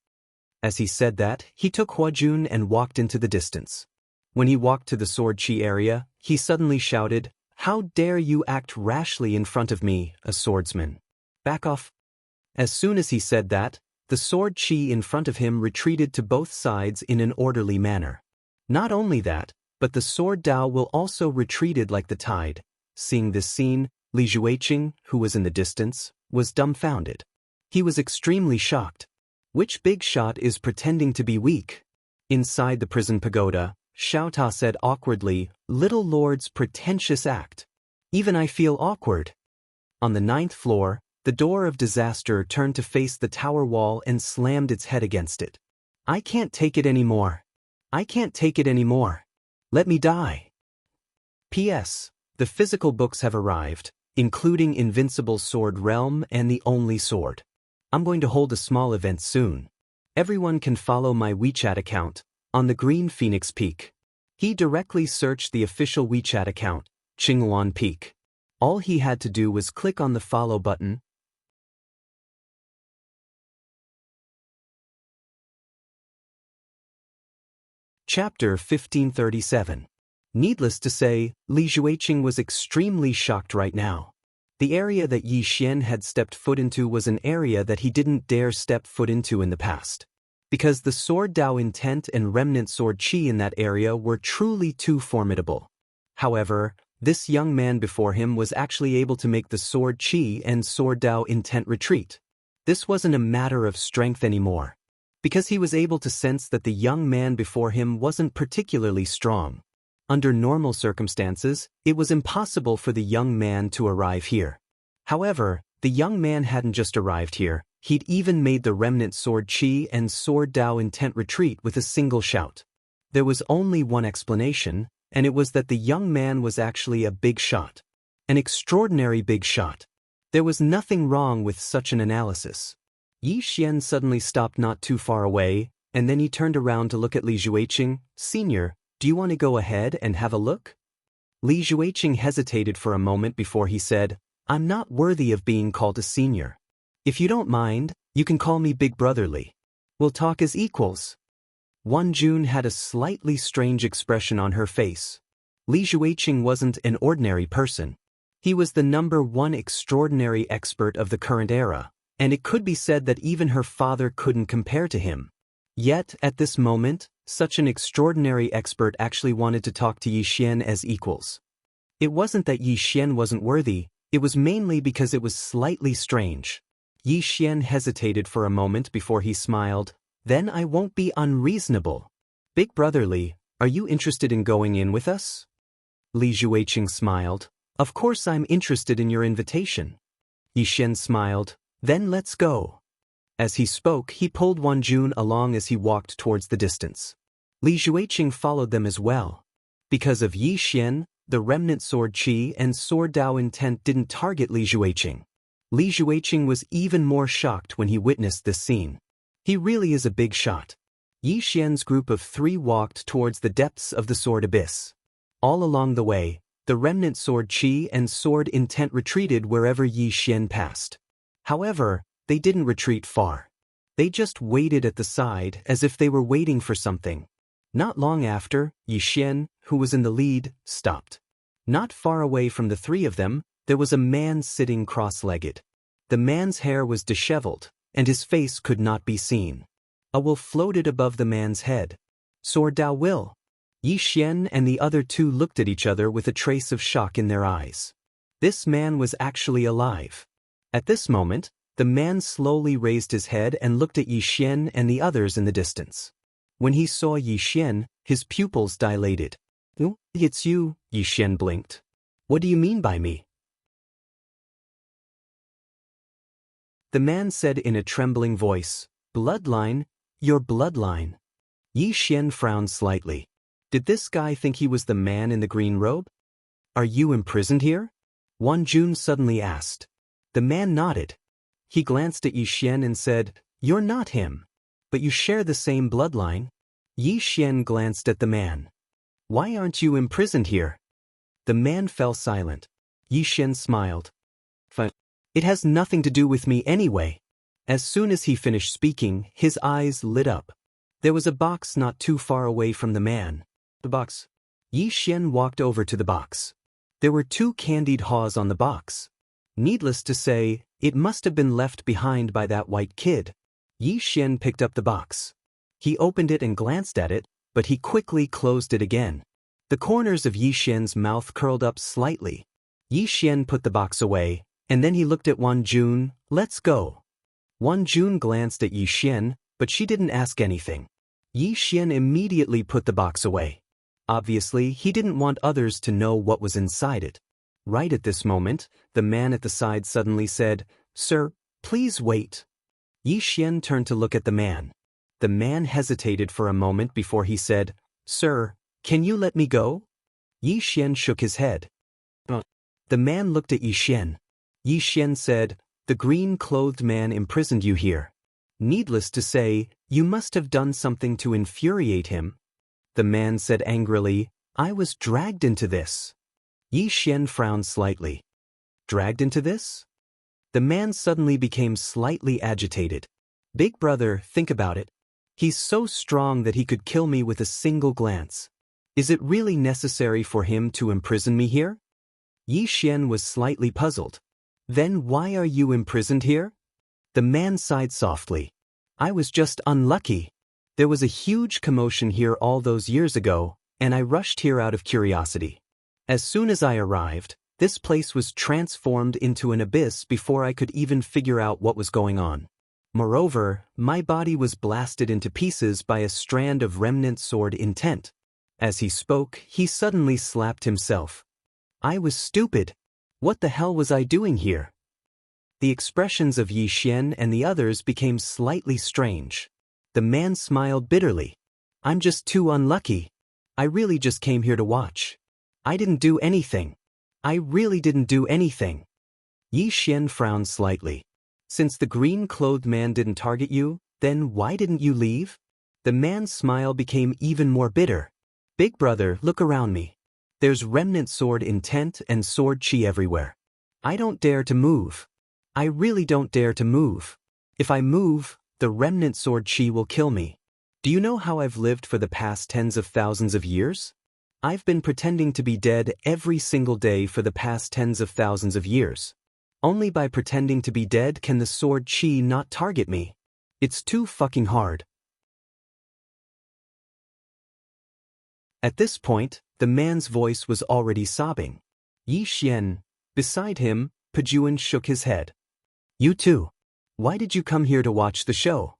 As he said that, he took Huajun and walked into the distance. When he walked to the sword qi area, he suddenly shouted, "How dare you act rashly in front of me, a swordsman? Back off." As soon as he said that, the sword qi in front of him retreated to both sides in an orderly manner. Not only that, but the sword Dao will also retreated like the tide. Seeing this scene, Li Jueqing, who was in the distance, was dumbfounded. He was extremely shocked. Which big shot is pretending to be weak? Inside the prison pagoda, Xiao Ta said awkwardly, "Little lord's pretentious act. Even I feel awkward." On the 9th floor, the door of disaster turned to face the tower wall and slammed its head against it. "I can't take it anymore. I can't take it anymore. Let me die." P.S. The physical books have arrived, including Invincible Sword Realm and The Only Sword. I'm going to hold a small event soon. Everyone can follow my WeChat account, on the Green Phoenix Peak. He directly searched the official WeChat account, Qinghuan Peak. All he had to do was click on the follow button. Chapter 1537. Needless to say, Li Jueqing was extremely shocked right now. The area that Yi Xian had stepped foot into was an area that he didn't dare step foot into in the past. Because the sword Dao intent and remnant sword qi in that area were truly too formidable. However, this young man before him was actually able to make the sword qi and sword Dao intent retreat. This wasn't a matter of strength anymore. Because he was able to sense that the young man before him wasn't particularly strong. Under normal circumstances, it was impossible for the young man to arrive here. However, the young man hadn't just arrived here, he'd even made the remnant sword qi and sword Dao intent retreat with a single shout. There was only one explanation, and it was that the young man was actually a big shot. An extraordinary big shot. There was nothing wrong with such an analysis. Yi Xian suddenly stopped not too far away, and then he turned around to look at Li Jueqing. "Senior, do you want to go ahead and have a look?" Li Jueqing hesitated for a moment before he said, "I'm not worthy of being called a senior. If you don't mind, you can call me Big Brotherly. We'll talk as equals." Jun had a slightly strange expression on her face. Li Jueqing wasn't an ordinary person. He was the #1 extraordinary expert of the current era, and it could be said that even her father couldn't compare to him. Yet, at this moment, such an extraordinary expert actually wanted to talk to Yi Xian as equals. It wasn't that Yi Xian wasn't worthy, it was mainly because it was slightly strange. Yi Xian hesitated for a moment before he smiled. "Then I won't be unreasonable. Big Brotherly, are you interested in going in with us?" Li Jueqing smiled. "Of course I'm interested in your invitation." Yi Xian smiled. "Then let's go." As he spoke, he pulled Jun along as he walked towards the distance. Li Jueqing followed them as well. Because of Yi Xian, the remnant sword qi and sword Dao intent didn't target Li Jueqing. Li Jueqing was even more shocked when he witnessed this scene. He really is a big shot. Yi Xian's group of 3 walked towards the depths of the sword abyss. All along the way, the remnant sword qi and sword intent retreated wherever Yi Xian passed. However, they didn't retreat far. They just waited at the side as if they were waiting for something. Not long after, Yi Xian, who was in the lead, stopped. Not far away from the 3 of them, there was a man sitting cross-legged. The man's hair was disheveled, and his face could not be seen. A will floated above the man's head. Sword Dao will. Yi Xian and the other 2 looked at each other with a trace of shock in their eyes. This man was actually alive. At this moment, the man slowly raised his head and looked at Yi Xian and the others in the distance. When he saw Yi Xian, his pupils dilated. "Oh, it's you," Yi Xian blinked. "What do you mean by me?" The man said in a trembling voice, "Bloodline, your bloodline." Yi Xian frowned slightly. Did this guy think he was the man in the green robe? "Are you imprisoned here?" Wan Jun suddenly asked. The man nodded. He glanced at Yi Xian and said, "You're not him. But you share the same bloodline." Yi Xian glanced at the man. "Why aren't you imprisoned here?" The man fell silent. Yi Xian smiled. "It has nothing to do with me anyway." As soon as he finished speaking, his eyes lit up. There was a box not too far away from the man. The box. Yi Xian walked over to the box. There were 2 candied haws on the box. Needless to say, it must have been left behind by that white kid. Yi Xian picked up the box. He opened it and glanced at it, but he quickly closed it again. The corners of Yi Xian's mouth curled up slightly. Yi Xian put the box away, and then he looked at Wan Jun. "Let's go." Wan Jun glanced at Yi Xian, but she didn't ask anything. Yi Xian immediately put the box away. Obviously, he didn't want others to know what was inside it. Right at this moment, the man at the side suddenly said, "Sir, please wait." Yi Xian turned to look at the man. The man hesitated for a moment before he said, "Sir, can you let me go?" Yi Xian shook his head. The man looked at Yi Xian. Yi Xian said, "The green-clothed man imprisoned you here. Needless to say, you must have done something to infuriate him." The man said angrily, "I was dragged into this." Yi Xian frowned slightly. "Dragged into this?" The man suddenly became slightly agitated. "Big brother, think about it. He's so strong that he could kill me with a single glance. Is it really necessary for him to imprison me here?" Yi Xian was slightly puzzled. "Then why are you imprisoned here?" The man sighed softly. "I was just unlucky. There was a huge commotion here all those years ago, and I rushed here out of curiosity. As soon as I arrived, this place was transformed into an abyss before I could even figure out what was going on. Moreover, my body was blasted into pieces by a strand of remnant sword intent." As he spoke, he suddenly slapped himself. "I was stupid. What the hell was I doing here?" The expressions of Yi Xian and the others became slightly strange. The man smiled bitterly. "I'm just too unlucky. I really just came here to watch. I didn't do anything. I really didn't do anything." Yi Xian frowned slightly. "Since the green-clothed man didn't target you, then why didn't you leave?" The man's smile became even more bitter. "Big brother, look around me. There's remnant sword intent and sword qi everywhere. I don't dare to move. I really don't dare to move. If I move, the remnant sword qi will kill me. Do you know how I've lived for the past tens of thousands of years? I've been pretending to be dead every single day for the past tens of thousands of years. Only by pretending to be dead can the sword qi not target me. It's too fucking hard." At this point, the man's voice was already sobbing. Yi Xian. Beside him, Pejuan shook his head. "You too. Why did you come here to watch the show?"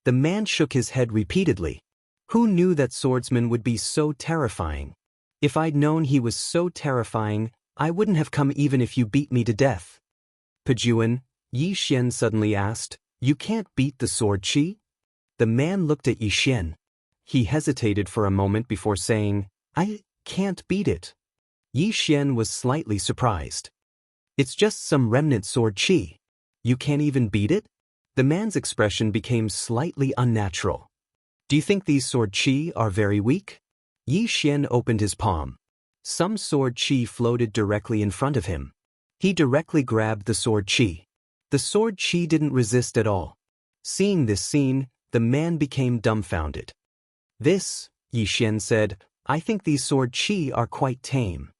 The man shook his head repeatedly. "Who knew that swordsman would be so terrifying? If I'd known he was so terrifying, I wouldn't have come even if you beat me to death." "Pejuan," Yi Xian suddenly asked, "you can't beat the sword qi?" The man looked at Yi Xian. He hesitated for a moment before saying, "I can't beat it." Yi Xian was slightly surprised. It's just some remnant sword chi. You can't even beat it? The man's expression became slightly unnatural. Do you think these sword chi are very weak? Yi Xian opened his palm. Some sword chi floated directly in front of him. He directly grabbed the sword chi. The sword chi didn't resist at all. Seeing this scene, the man became dumbfounded. This, Yi Xian said, I think these sword chi are quite tame.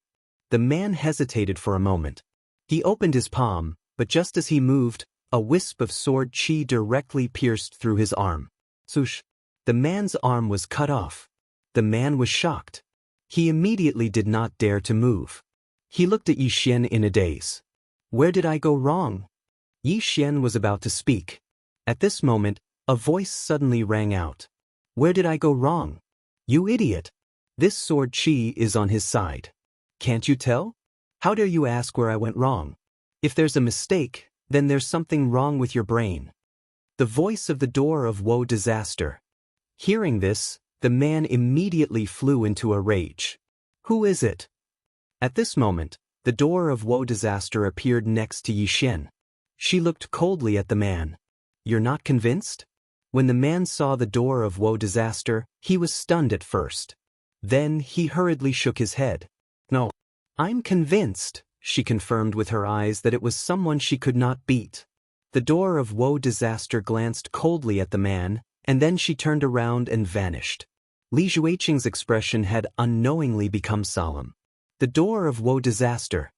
The man hesitated for a moment. He opened his palm, but just as he moved, a wisp of sword chi directly pierced through his arm. Swoosh! The man's arm was cut off. The man was shocked. He immediately did not dare to move. He looked at Yi Xian in a daze. Where did I go wrong? Yi Xian was about to speak. At this moment, a voice suddenly rang out. Where did I go wrong? You idiot! This sword chi is on his side. Can't you tell? How dare you ask where I went wrong? If there's a mistake, then there's something wrong with your brain. The voice of the door of woe disaster. Hearing this, the man immediately flew into a rage. Who is it? At this moment, the door of woe disaster appeared next to Yi Xian. She looked coldly at the man. You're not convinced? When the man saw the door of woe disaster, he was stunned at first. Then he hurriedly shook his head. No. I'm convinced, she confirmed with her eyes that it was someone she could not beat. The door of woe disaster glanced coldly at the man, and then she turned around and vanished. Li Jueqing's expression had unknowingly become solemn. The door of woe disaster.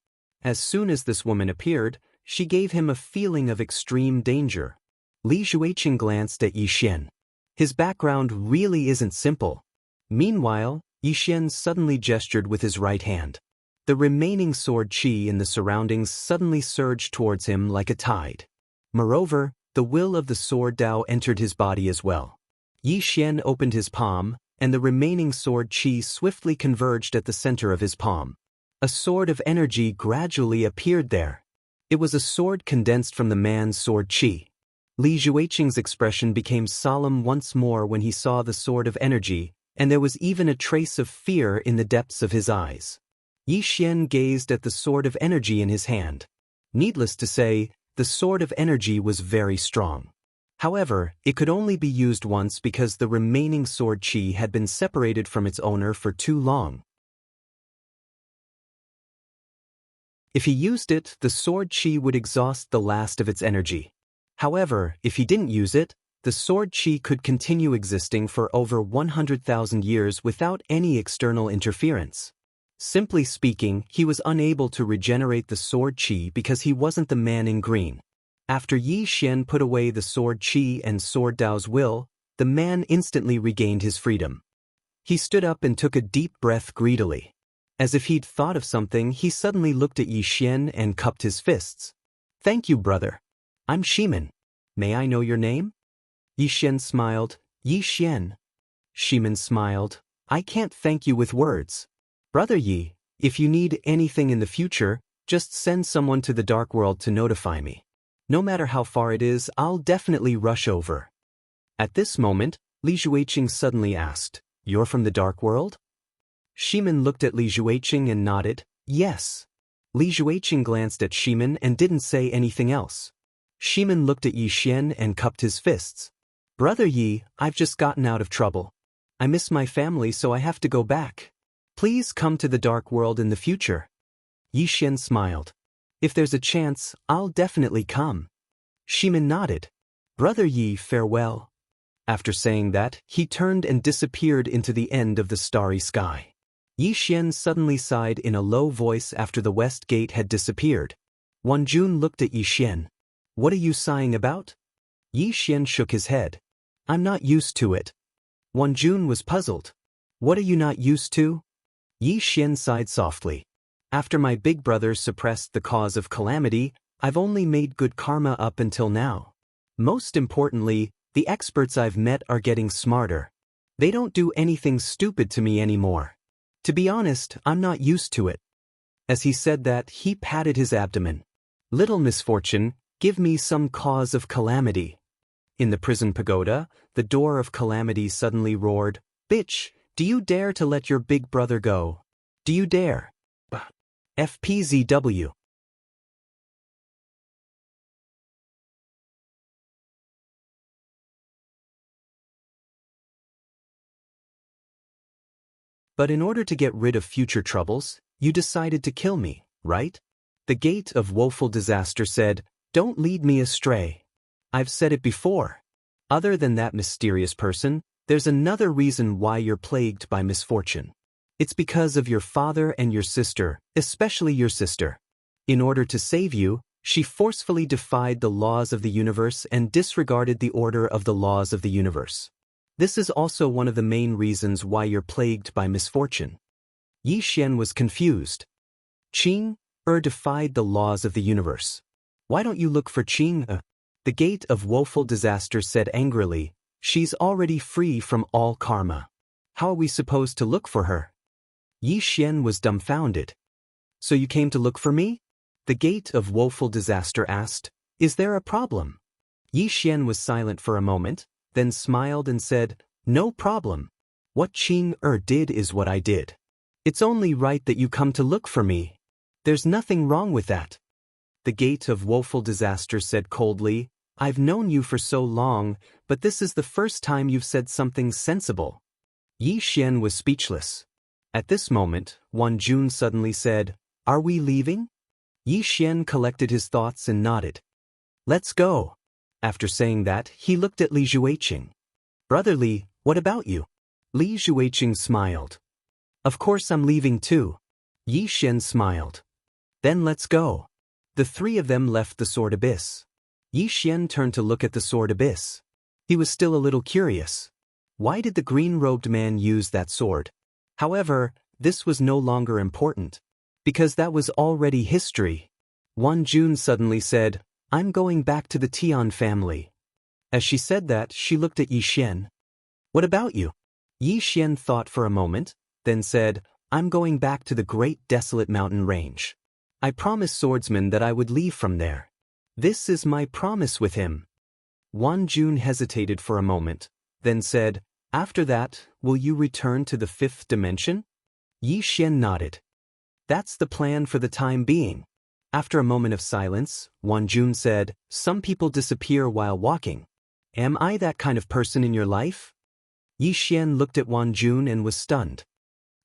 As soon as this woman appeared, she gave him a feeling of extreme danger. Li Jueqing glanced at Yi Xian. His background really isn't simple. Meanwhile, Yi Xian suddenly gestured with his right hand. The remaining sword chi in the surroundings suddenly surged towards him like a tide. Moreover, the will of the sword Dao entered his body as well. Yi Xian opened his palm, and the remaining sword chi swiftly converged at the center of his palm. A sword of energy gradually appeared there. It was a sword condensed from the man's sword chi. Li Jueqing's expression became solemn once more when he saw the sword of energy, and there was even a trace of fear in the depths of his eyes. Yi Xian gazed at the sword of energy in his hand. Needless to say, the sword of energy was very strong. However, it could only be used once because the remaining sword chi had been separated from its owner for too long. If he used it, the sword chi would exhaust the last of its energy. However, if he didn't use it, the sword chi could continue existing for over 100,000 years without any external interference. Simply speaking, he was unable to regenerate the sword chi because he wasn't the man in green. After Yi Xian put away the sword chi and sword Dao's will, the man instantly regained his freedom. He stood up and took a deep breath greedily. As if he'd thought of something, he suddenly looked at Yi Xian and cupped his fists. Thank you, brother. I'm Shimin. May I know your name? Yi Xian smiled. Yi Xian. Shimin smiled. I can't thank you with words. Brother Yi, if you need anything in the future, just send someone to the dark world to notify me. No matter how far it is, I'll definitely rush over. At this moment, Li Jueqing suddenly asked, You're from the dark world? Shimin looked at Li Jueqing and nodded, Yes. Li Jueqing glanced at Shimin and didn't say anything else. Shimin looked at Yi Xian and cupped his fists. Brother Yi, I've just gotten out of trouble. I miss my family, so I have to go back. Please come to the dark world in the future. Yi Xian smiled. If there's a chance, I'll definitely come. Shimin nodded. Brother Yi, farewell. After saying that, he turned and disappeared into the end of the starry sky. Yi Xian suddenly sighed in a low voice after the west gate had disappeared. Wanjun looked at Yi Xian. What are you sighing about? Yi Xian shook his head. I'm not used to it. Wanjun was puzzled. What are you not used to? Yi Xian sighed softly. After my big brother suppressed the cause of calamity, I've only made good karma up until now. Most importantly, the experts I've met are getting smarter. They don't do anything stupid to me anymore. To be honest, I'm not used to it. As he said that, he patted his abdomen. Little misfortune, give me some cause of calamity. In the prison pagoda, the door of calamity suddenly roared, Bitch, do you dare to let your big brother go? Do you dare? FPZW. But in order to get rid of future troubles, you decided to kill me, right? The gate of woeful disaster said, "Don't lead me astray. I've said it before. Other than that mysterious person, there's another reason why you're plagued by misfortune. It's because of your father and your sister, especially your sister. In order to save you, she forcefully defied the laws of the universe and disregarded the order of the laws of the universe. This is also one of the main reasons why you're plagued by misfortune." Yi Xian was confused. Qing defied the laws of the universe. Why don't you look for Qing? The gate of woeful disaster said angrily, "She's already free from all karma. How are we supposed to look for her?" Yi Xian was dumbfounded. "So you came to look for me?" The gate of woeful disaster asked, "Is there a problem?" Yi Xian was silent for a moment, then smiled and said, "No problem. What Qing did is what I did. It's only right that you come to look for me. There's nothing wrong with that." The gate of woeful disaster said coldly, "I've known you for so long, but this is the first time you've said something sensible." Yi Xian was speechless. At this moment, Wan Jun suddenly said, "Are we leaving?" Yi Xian collected his thoughts and nodded. "Let's go." After saying that, he looked at Li Jueqing. "Brother Li, what about you?" Li Jueqing smiled. "Of course I'm leaving too." Yi Xian smiled. "Then let's go." The three of them left the sword abyss. Yi Xian turned to look at the sword abyss. He was still a little curious. Why did the green-robed man use that sword? However, this was no longer important, because that was already history. Wan Jun suddenly said, "I'm going back to the Tian family." As she said that, she looked at Yi Xian. "What about you?" Yi Xian thought for a moment, then said, "I'm going back to the great desolate mountain range. I promised swordsman that I would leave from there. This is my promise with him." Wan Jun hesitated for a moment, then said, "After that, will you return to the fifth dimension?" Yi Xian nodded. "That's the plan for the time being." After a moment of silence, Wan Jun said, "Some people disappear while walking. Am I that kind of person in your life?" Yi Xian looked at Wan Jun and was stunned.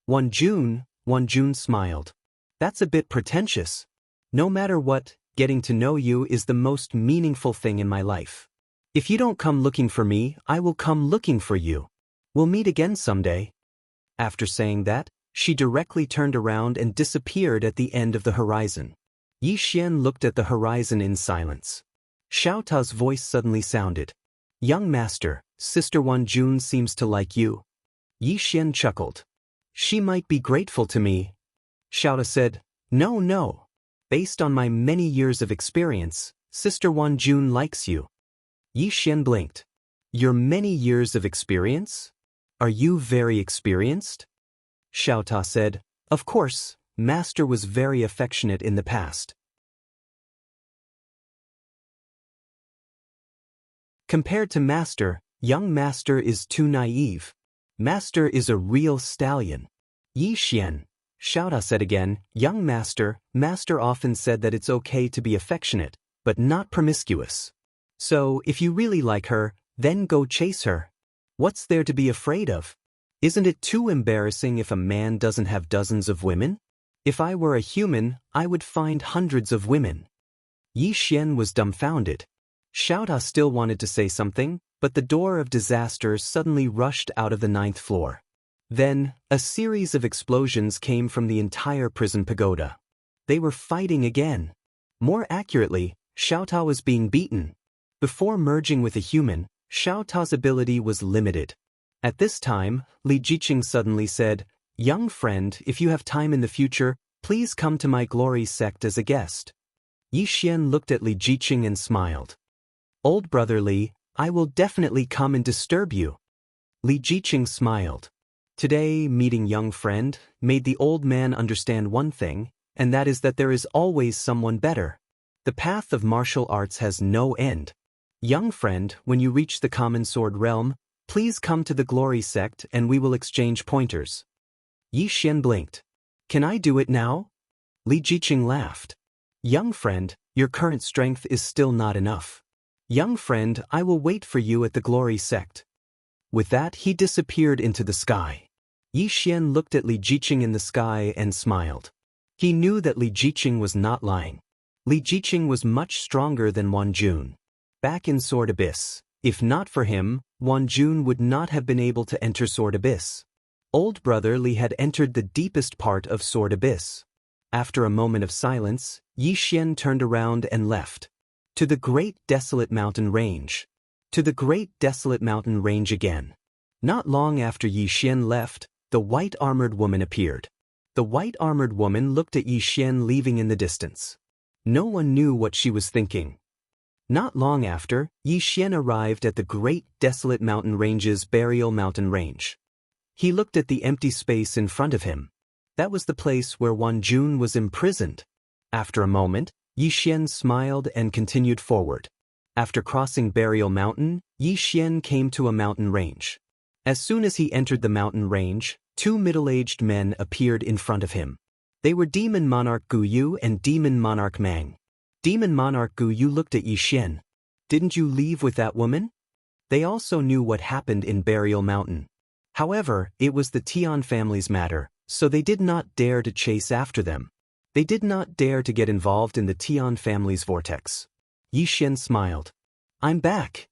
Wan Jun smiled. "That's a bit pretentious. No matter what, getting to know you is the most meaningful thing in my life. If you don't come looking for me, I will come looking for you. We'll meet again someday." After saying that, she directly turned around and disappeared at the end of the horizon. Yi Xian looked at the horizon in silence. Xiao Ta's voice suddenly sounded. "Young master, Sister Wan Jun seems to like you." Yi Xian chuckled. "She might be grateful to me." Xiao Ta said, No. Based on my many years of experience, Sister Wan Jun likes you." Yi Xian blinked. "Your many years of experience? Are you very experienced?" Xiao Ta said, "Of course, Master was very affectionate in the past." Compared to Master, young Master is too naive. Master is a real stallion. Yi Xian, Xiao Ta said again, "Young Master, Master often said that it's okay to be affectionate, but not promiscuous. So, if you really like her, then go chase her. What's there to be afraid of? Isn't it too embarrassing if a man doesn't have dozens of women? If I were a human, I would find hundreds of women." Yi Xian was dumbfounded. Xiao Ta still wanted to say something, but the door of disaster suddenly rushed out of the 9th floor. Then, a series of explosions came from the entire prison pagoda. They were fighting again. More accurately, Xiao Ta was being beaten. Before merging with a human, Xiao Ta's ability was limited. At this time, Li Jiqing suddenly said, "Young friend, if you have time in the future, please come to my glory sect as a guest." Yi Xian looked at Li Jiqing and smiled. "Old brother Li, I will definitely come and disturb you." Li Jiqing smiled. Today, meeting young friend made the old man understand one thing, and that is that there is always someone better. The path of martial arts has no end. Young friend, when you reach the common sword realm, please come to the glory sect and we will exchange pointers. Yi Xian blinked. "Can I do it now?" Li Jiqing laughed. "Young friend, your current strength is still not enough. Young friend, I will wait for you at the glory sect." With that, he disappeared into the sky. Yi Xian looked at Li Jiqing in the sky and smiled. He knew that Li Jiqing was not lying. Li Jiqing was much stronger than Wan Jun. Back in Sword Abyss, if not for him, Wan Jun would not have been able to enter Sword Abyss. Old brother Li had entered the deepest part of Sword Abyss. After a moment of silence, Yi Xian turned around and left. To the great desolate mountain range. To the great desolate mountain range again. Not long after Yi Xian left, the white-armored woman appeared. The white-armored woman looked at Yi Xian leaving in the distance. No one knew what she was thinking. Not long after, Yi Xian arrived at the great desolate mountain range's burial mountain range. He looked at the empty space in front of him. That was the place where Wan Jun was imprisoned. After a moment, Yi Xian smiled and continued forward. After crossing Burial Mountain, Yi Xian came to a mountain range. As soon as he entered the mountain range, two middle-aged men appeared in front of him. They were Demon Monarch Gu Yu and Demon Monarch Mang. Demon Monarch Gu Yu looked at Yi Xian. Didn't you leave with that woman? They also knew what happened in Burial Mountain. However, it was the Tian family's matter, so they did not dare to chase after them. They did not dare to get involved in the Tian family's vortex. Yi Xian smiled. I'm back.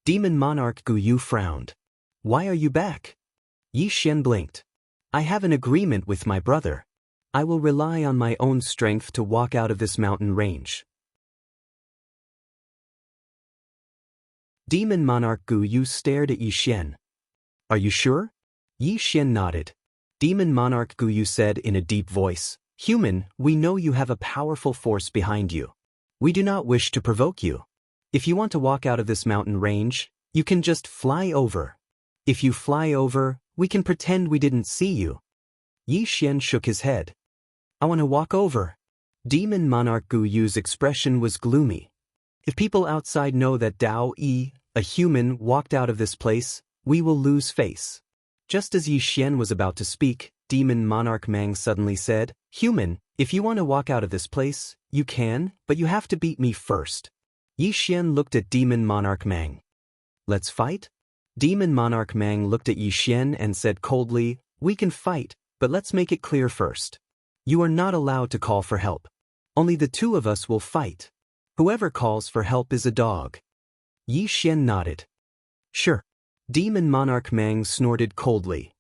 Demon Monarch Gu Yu frowned. Why are you back? Yi Xian blinked. I have an agreement with my brother. I will rely on my own strength to walk out of this mountain range. Demon Monarch Gu Yu stared at Yi Xian. Are you sure? Yi Xian nodded. Demon Monarch Gu Yu said in a deep voice, Human, we know you have a powerful force behind you. We do not wish to provoke you. If you want to walk out of this mountain range, you can just fly over. If you fly over, we can pretend we didn't see you. Yi Xian shook his head. I want to walk over. Demon Monarch Gu Yu's expression was gloomy. If people outside know that Daoist, a human, walked out of this place, we will lose face. Just as Yi Xian was about to speak, Demon Monarch Mang suddenly said, Human, if you want to walk out of this place, you can, but you have to beat me first. Yi Xian looked at Demon Monarch Mang. Let's fight? Demon Monarch Mang looked at Yi Xian and said coldly, We can fight, but let's make it clear first. You are not allowed to call for help. Only the two of us will fight. Whoever calls for help is a dog. Yi Xian nodded. Sure. Demon Monarch Mang snorted coldly.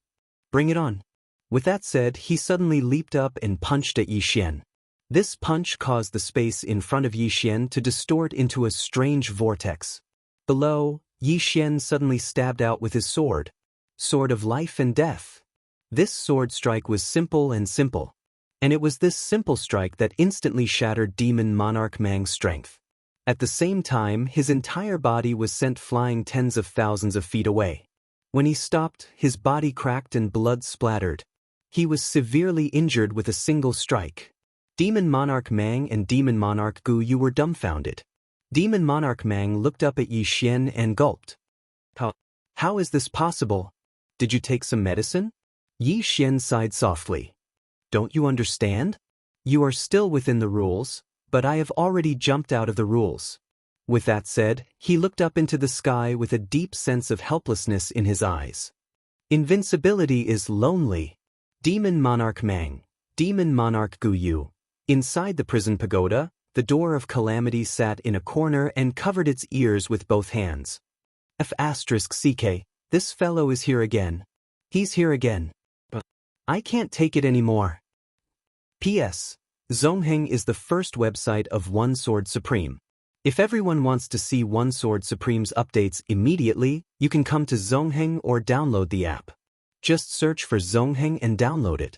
Bring it on. With that said, he suddenly leaped up and punched at Yi Xian. This punch caused the space in front of Yi Xian to distort into a strange vortex. Below, Yi Xian suddenly stabbed out with his sword. Sword of life and death. This sword strike was simple. And it was this simple strike that instantly shattered Demon Monarch Mang's strength. At the same time, his entire body was sent flying tens of thousands of feet away. When he stopped, his body cracked and blood splattered. He was severely injured with a single strike. Demon Monarch Mang and Demon Monarch Gu Yu were dumbfounded. Demon Monarch Mang looked up at Yi Xian and gulped. How is this possible? Did you take some medicine? Yi Xian sighed softly. Don't you understand? You are still within the rules, but I have already jumped out of the rules. With that said, he looked up into the sky with a deep sense of helplessness in his eyes. Invincibility is lonely. Demon Monarch Mang, Demon Monarch Gu Yu. Inside the prison pagoda, the door of calamity sat in a corner and covered its ears with both hands. F***CK, this fellow is here again. He's here again. But I can't take it anymore. P.S. Zongheng is the first website of One Sword Supreme. If everyone wants to see One Sword Supreme's updates immediately, you can come to Zongheng or download the app. Just search for Zongheng and download it.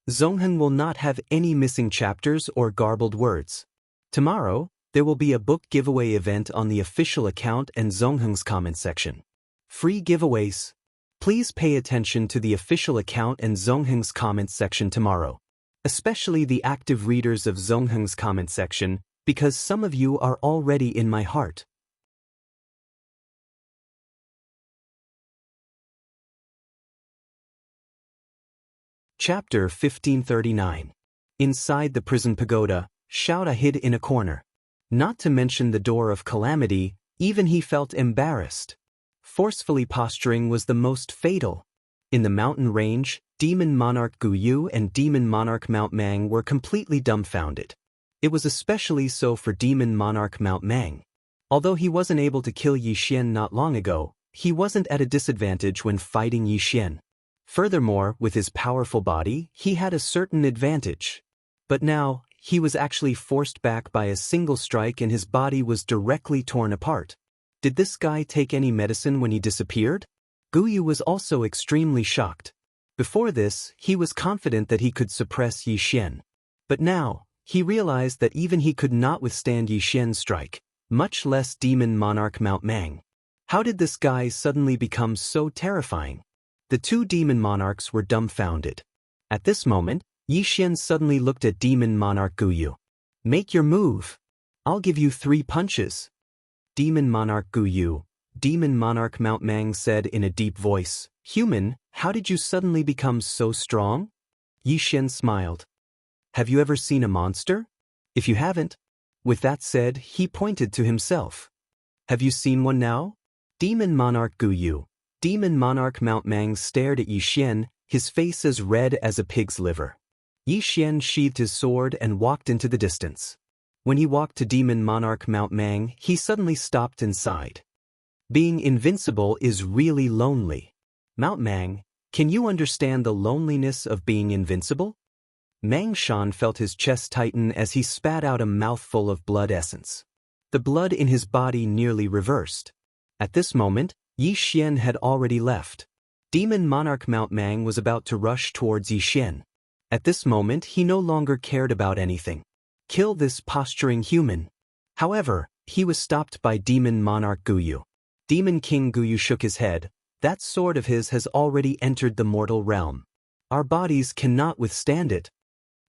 Zongheng will not have any missing chapters or garbled words. Tomorrow, there will be a book giveaway event on the official account and Zongheng's comment section. Free giveaways. Please pay attention to the official account and Zongheng's comment section tomorrow. Especially the active readers of Zongheng's comment section, because some of you are already in my heart. Chapter 1539. Inside the prison pagoda, Xiaoda hid in a corner. Not to mention the door of calamity, even he felt embarrassed. Forcefully posturing was the most fatal. In the mountain range, Demon Monarch Gu Yu and Demon Monarch Mount Mang were completely dumbfounded. It was especially so for Demon Monarch Mount Mang. Although he wasn't able to kill Yi Xian not long ago, he wasn't at a disadvantage when fighting Yi Xian. Furthermore, with his powerful body, he had a certain advantage. But now, he was actually forced back by a single strike and his body was directly torn apart. Did this guy take any medicine when he disappeared? Gu Yu was also extremely shocked. Before this, he was confident that he could suppress Yi Xian. But now, he realized that even he could not withstand Yi Xian's strike, much less Demon Monarch Mount Mang. How did this guy suddenly become so terrifying? The two demon monarchs were dumbfounded. At this moment, Yi Xian suddenly looked at Demon Monarch Gu Yu. Make your move. I'll give you 3 punches. Demon Monarch Gu Yu, Demon Monarch Mount Mang said in a deep voice, Human, how did you suddenly become so strong? Yi Xian smiled. Have you ever seen a monster? If you haven't. With that said, he pointed to himself. Have you seen one now? Demon Monarch Gu Yu, Demon Monarch Mount Mang stared at Yi Xian, his face as red as a pig's liver. Yi Xian sheathed his sword and walked into the distance. When he walked to Demon Monarch Mount Mang, he suddenly stopped and sighed. Being invincible is really lonely. Mount Mang, can you understand the loneliness of being invincible? Mang Shan felt his chest tighten as he spat out a mouthful of blood essence. The blood in his body nearly reversed. At this moment, Yi Xian had already left. Demon Monarch Mount Mang was about to rush towards Yi Xian. At this moment, he no longer cared about anything. Kill this posturing human. However, he was stopped by Demon Monarch Gu Yu. Demon King Gu Yu shook his head. That sword of his has already entered the mortal realm. Our bodies cannot withstand it.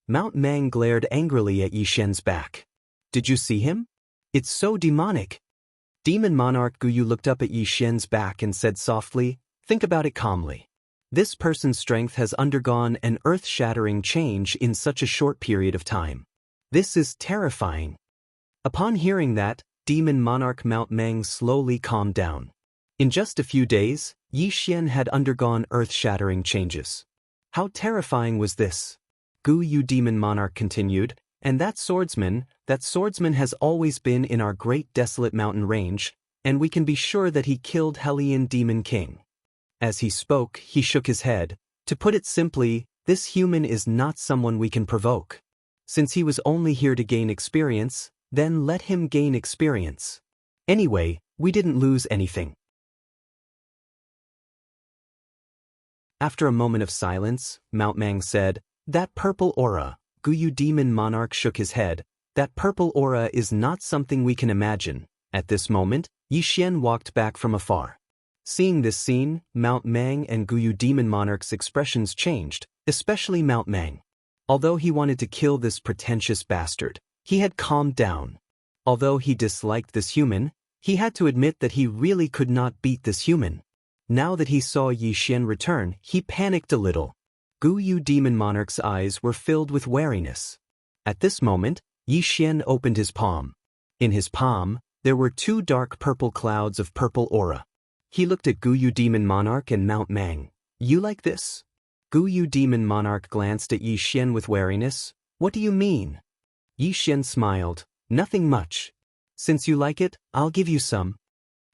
Mount Mang glared angrily at Yi Xian's back. Did you see him? It's so demonic. Demon Monarch Gu Yu looked up at Yi Xian's back and said softly, Think about it calmly. This person's strength has undergone an earth-shattering change in such a short period of time. This is terrifying. Upon hearing that, Demon Monarch Mount Mang slowly calmed down. In just a few days, Yi Xian had undergone earth-shattering changes. How terrifying was this? Gu Yu Demon Monarch continued, and that swordsman has always been in our great desolate mountain range, and we can be sure that he killed Hellion Demon King. As he spoke, he shook his head. To put it simply, this human is not someone we can provoke. Since he was only here to gain experience, then let him gain experience. Anyway, we didn't lose anything. After a moment of silence, Mount Mang said, That purple aura. Gu Yu Demon Monarch shook his head. That purple aura is not something we can imagine. At this moment, Yi Xian walked back from afar. Seeing this scene, Mount Mang and Gu Yu Demon Monarch's expressions changed, especially Mount Mang. Although he wanted to kill this pretentious bastard, he had calmed down. Although he disliked this human, he had to admit that he really could not beat this human. Now that he saw Yi Xian return, he panicked a little. Gu Yu Demon Monarch's eyes were filled with wariness. At this moment, Yi Xian opened his palm. In his palm, there were 2 dark purple clouds of purple aura. He looked at Gu Yu Demon Monarch and Mount Mang. You like this? Gu Yu Demon Monarch glanced at Yi Xian with wariness. What do you mean? Yi Xian smiled. Nothing much. Since you like it, I'll give you some.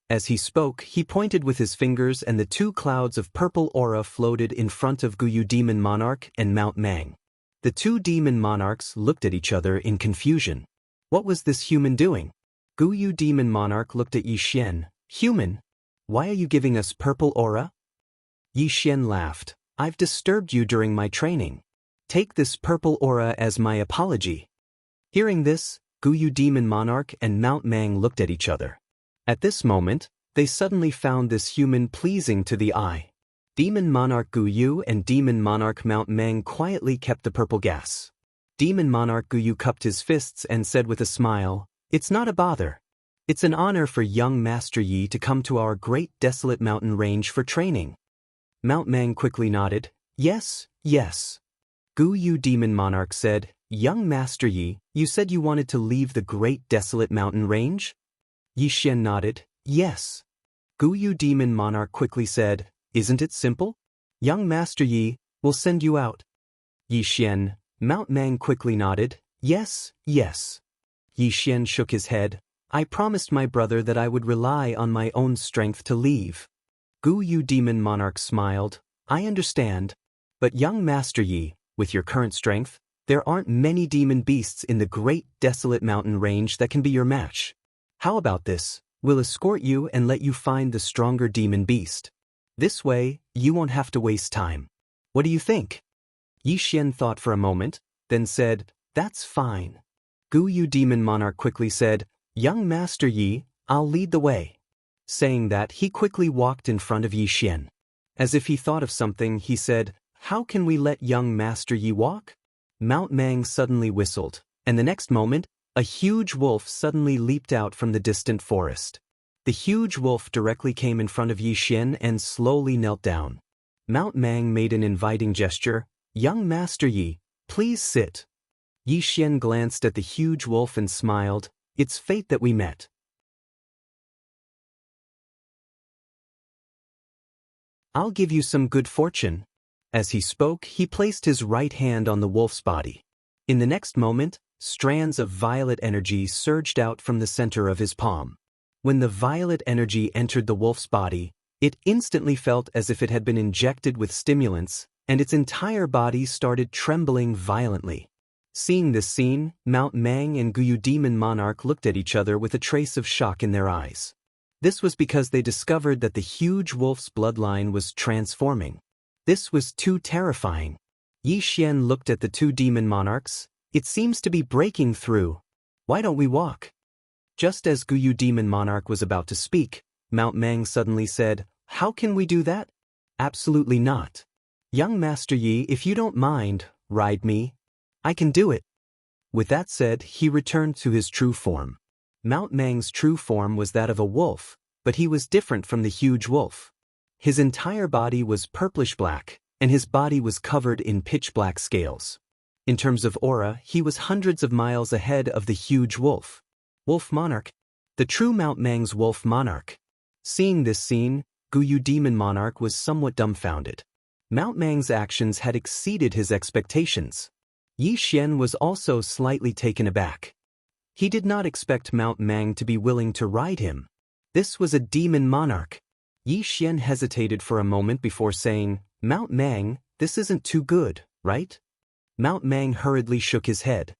As he spoke, he pointed with his fingers and the 2 clouds of purple aura floated in front of Gu Yu Demon Monarch and Mount Mang. The 2 demon monarchs looked at each other in confusion. What was this human doing? Gu Yu Demon Monarch looked at Yi Xian. Human? Why are you giving us purple aura? Yi Xian laughed. I've disturbed you during my training. Take this purple aura as my apology. Hearing this, Gu Yu Demon Monarch and Mount Mang looked at each other. At this moment, they suddenly found this human pleasing to the eye. Demon Monarch Gu Yu and Demon Monarch Mount Mang quietly kept the purple gas. Demon Monarch Gu Yu cupped his fists and said with a smile, It's not a bother. It's an honor for young Master Yi to come to our great desolate mountain range for training. Mount Mang quickly nodded. Yes, yes. Gu Yu Demon Monarch said, Young Master Yi, you said you wanted to leave the great desolate mountain range? Yi Xian nodded. Yes. Gu Yu Demon Monarch quickly said, Isn't it simple? Young Master Yi, We'll send you out. Yi Xian, Mount Mang quickly nodded. Yes, yes. Yi Xian shook his head. I promised my brother that I would rely on my own strength to leave. Gu Yu Demon Monarch smiled. I understand. But young Master Yi, with your current strength, there aren't many demon beasts in the great desolate mountain range that can be your match. How about this? We'll escort you and let you find the stronger demon beast. This way, you won't have to waste time. What do you think? Yi Xian thought for a moment, then said, That's fine. Gu Yu Demon Monarch quickly said, Young Master Yi, I'll lead the way. Saying that, he quickly walked in front of Yi Xian. As if he thought of something, he said, How can we let young Master Yi walk? Mount Mang suddenly whistled, and the next moment, a huge wolf suddenly leaped out from the distant forest. The huge wolf directly came in front of Yi Xian and slowly knelt down. Mount Mang made an inviting gesture. Young Master Yi, please sit. Yi Xian glanced at the huge wolf and smiled. It's fate that we met. I'll give you some good fortune. As he spoke, he placed his right hand on the wolf's body. In the next moment, strands of violet energy surged out from the center of his palm. When the violet energy entered the wolf's body, it instantly felt as if it had been injected with stimulants, and its entire body started trembling violently. Seeing this scene, Mount Mang and Gu Yu Demon Monarch looked at each other with a trace of shock in their eyes. This was because they discovered that the huge wolf's bloodline was transforming. This was too terrifying. Yi Xian looked at the two demon monarchs. It seems to be breaking through. Why don't we walk? Just as Gu Yu Demon Monarch was about to speak, Mount Mang suddenly said, How can we do that? Absolutely not. Young Master Yi, if you don't mind, ride me. I can do it. With that said, he returned to his true form. Mount Mang's true form was that of a wolf, but he was different from the huge wolf. His entire body was purplish-black, and his body was covered in pitch-black scales. In terms of aura, he was hundreds of miles ahead of the huge wolf. Wolf Monarch. The true Mount Mang's Wolf Monarch. Seeing this scene, Gu Yu Demon Monarch was somewhat dumbfounded. Mount Mang's actions had exceeded his expectations. Yi Xian was also slightly taken aback. He did not expect Mount Mang to be willing to ride him. This was a demon monarch. Yi Xian hesitated for a moment before saying, Mount Mang, this isn't too good, right? Mount Mang hurriedly shook his head.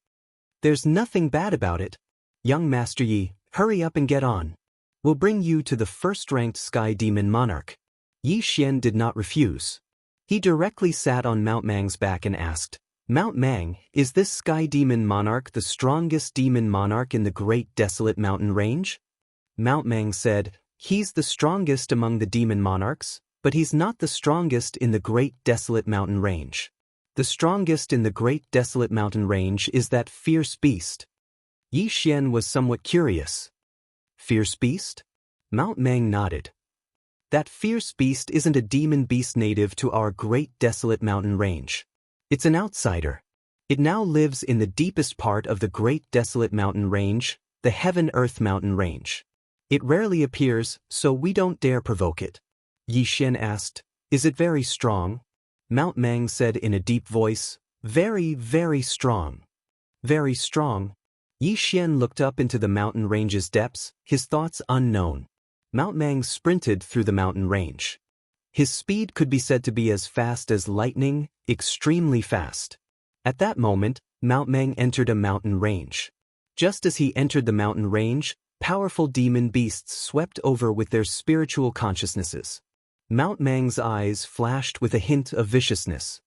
There's nothing bad about it. Young Master Yi, hurry up and get on. We'll bring you to the first-ranked Sky Demon Monarch. Yi Xian did not refuse. He directly sat on Mount Mang's back and asked, Mount Mang, is this Sky Demon Monarch the strongest demon monarch in the Great Desolate Mountain Range? Mount Mang said, He's the strongest among the demon monarchs, but he's not the strongest in the Great Desolate Mountain Range. The strongest in the Great Desolate Mountain Range is that fierce beast. Yi Xian was somewhat curious. Fierce beast? Mount Mang nodded. That fierce beast isn't a demon beast native to our Great Desolate Mountain Range. It's an outsider. It now lives in the deepest part of the Great Desolate Mountain Range, the Heaven-Earth Mountain Range. It rarely appears, so we don't dare provoke it. Yi Xian asked, Is it very strong? Mount Mang said in a deep voice, Very, very strong. Very strong. Yi Xian looked up into the mountain range's depths, his thoughts unknown. Mount Mang sprinted through the mountain range. His speed could be said to be as fast as lightning, extremely fast. At that moment, Mount Mang entered a mountain range. Just as he entered the mountain range, powerful demon beasts swept over with their spiritual consciousnesses. Mount Mang's eyes flashed with a hint of viciousness.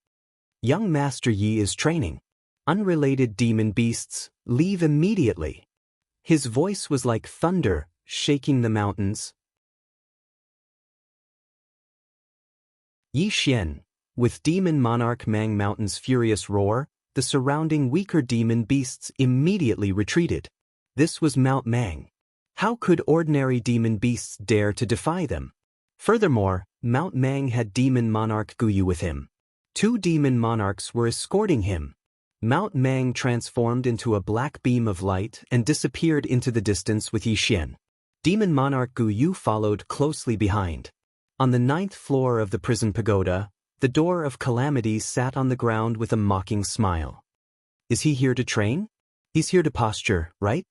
Young Master Yi is training. Unrelated demon beasts, leave immediately. His voice was like thunder, shaking the mountains. Yi Xian. With Demon Monarch Mang Mountain's furious roar, the surrounding weaker demon beasts immediately retreated. This was Mount Mang. How could ordinary demon beasts dare to defy them? Furthermore, Mount Mang had Demon Monarch Gu Yu with him. Two demon monarchs were escorting him. Mount Mang transformed into a black beam of light and disappeared into the distance with Yi Xian. Demon Monarch Gu Yu followed closely behind. On the 9th floor of the prison pagoda, The door of calamity sat on the ground with a mocking smile. Is he here to train? He's here to posture, right?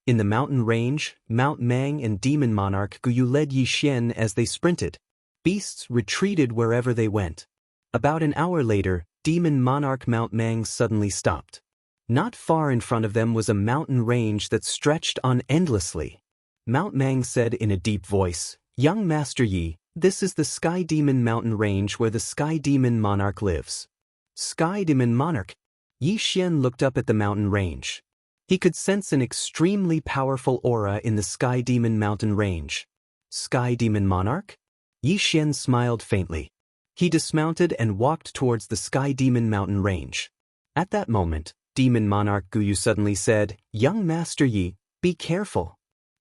In the mountain range, Mount Mang and Demon Monarch Guyu led Yi Xian as they sprinted. Beasts retreated wherever they went. About an hour later, Demon Monarch Mount Mang suddenly stopped. Not far in front of them was a mountain range that stretched on endlessly. Mount Mang said in a deep voice, "Young Master Yi, this is the Sky Demon Mountain Range where the Sky Demon Monarch lives." Sky Demon Monarch? Yi Xian looked up at the mountain range. He could sense an extremely powerful aura in the Sky Demon Mountain Range. Sky Demon Monarch? Yi Xian smiled faintly. He dismounted and walked towards the Sky Demon Mountain Range. At that moment, Demon Monarch Guyu suddenly said, "Young Master Yi, be careful."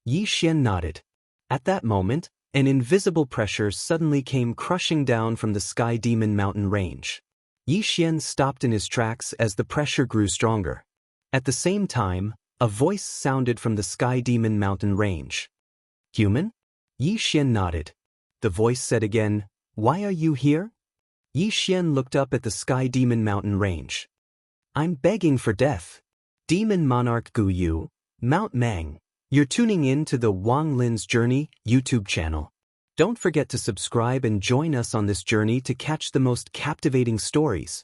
Yi Xian nodded. At that moment, an invisible pressure suddenly came crushing down from the Sky Demon Mountain Range. Yi Xian stopped in his tracks as the pressure grew stronger. At the same time, a voice sounded from the Sky Demon Mountain Range. "Human?" Yi Xian nodded. The voice said again, "Why are you here?" Yi Xian looked up at the Sky Demon Mountain Range. "I'm begging for death." Demon Monarch Guyu, Mount Mang. You're tuning in to the Wang Lin's Journey YouTube channel. Don't forget to subscribe and join us on this journey to catch the most captivating stories.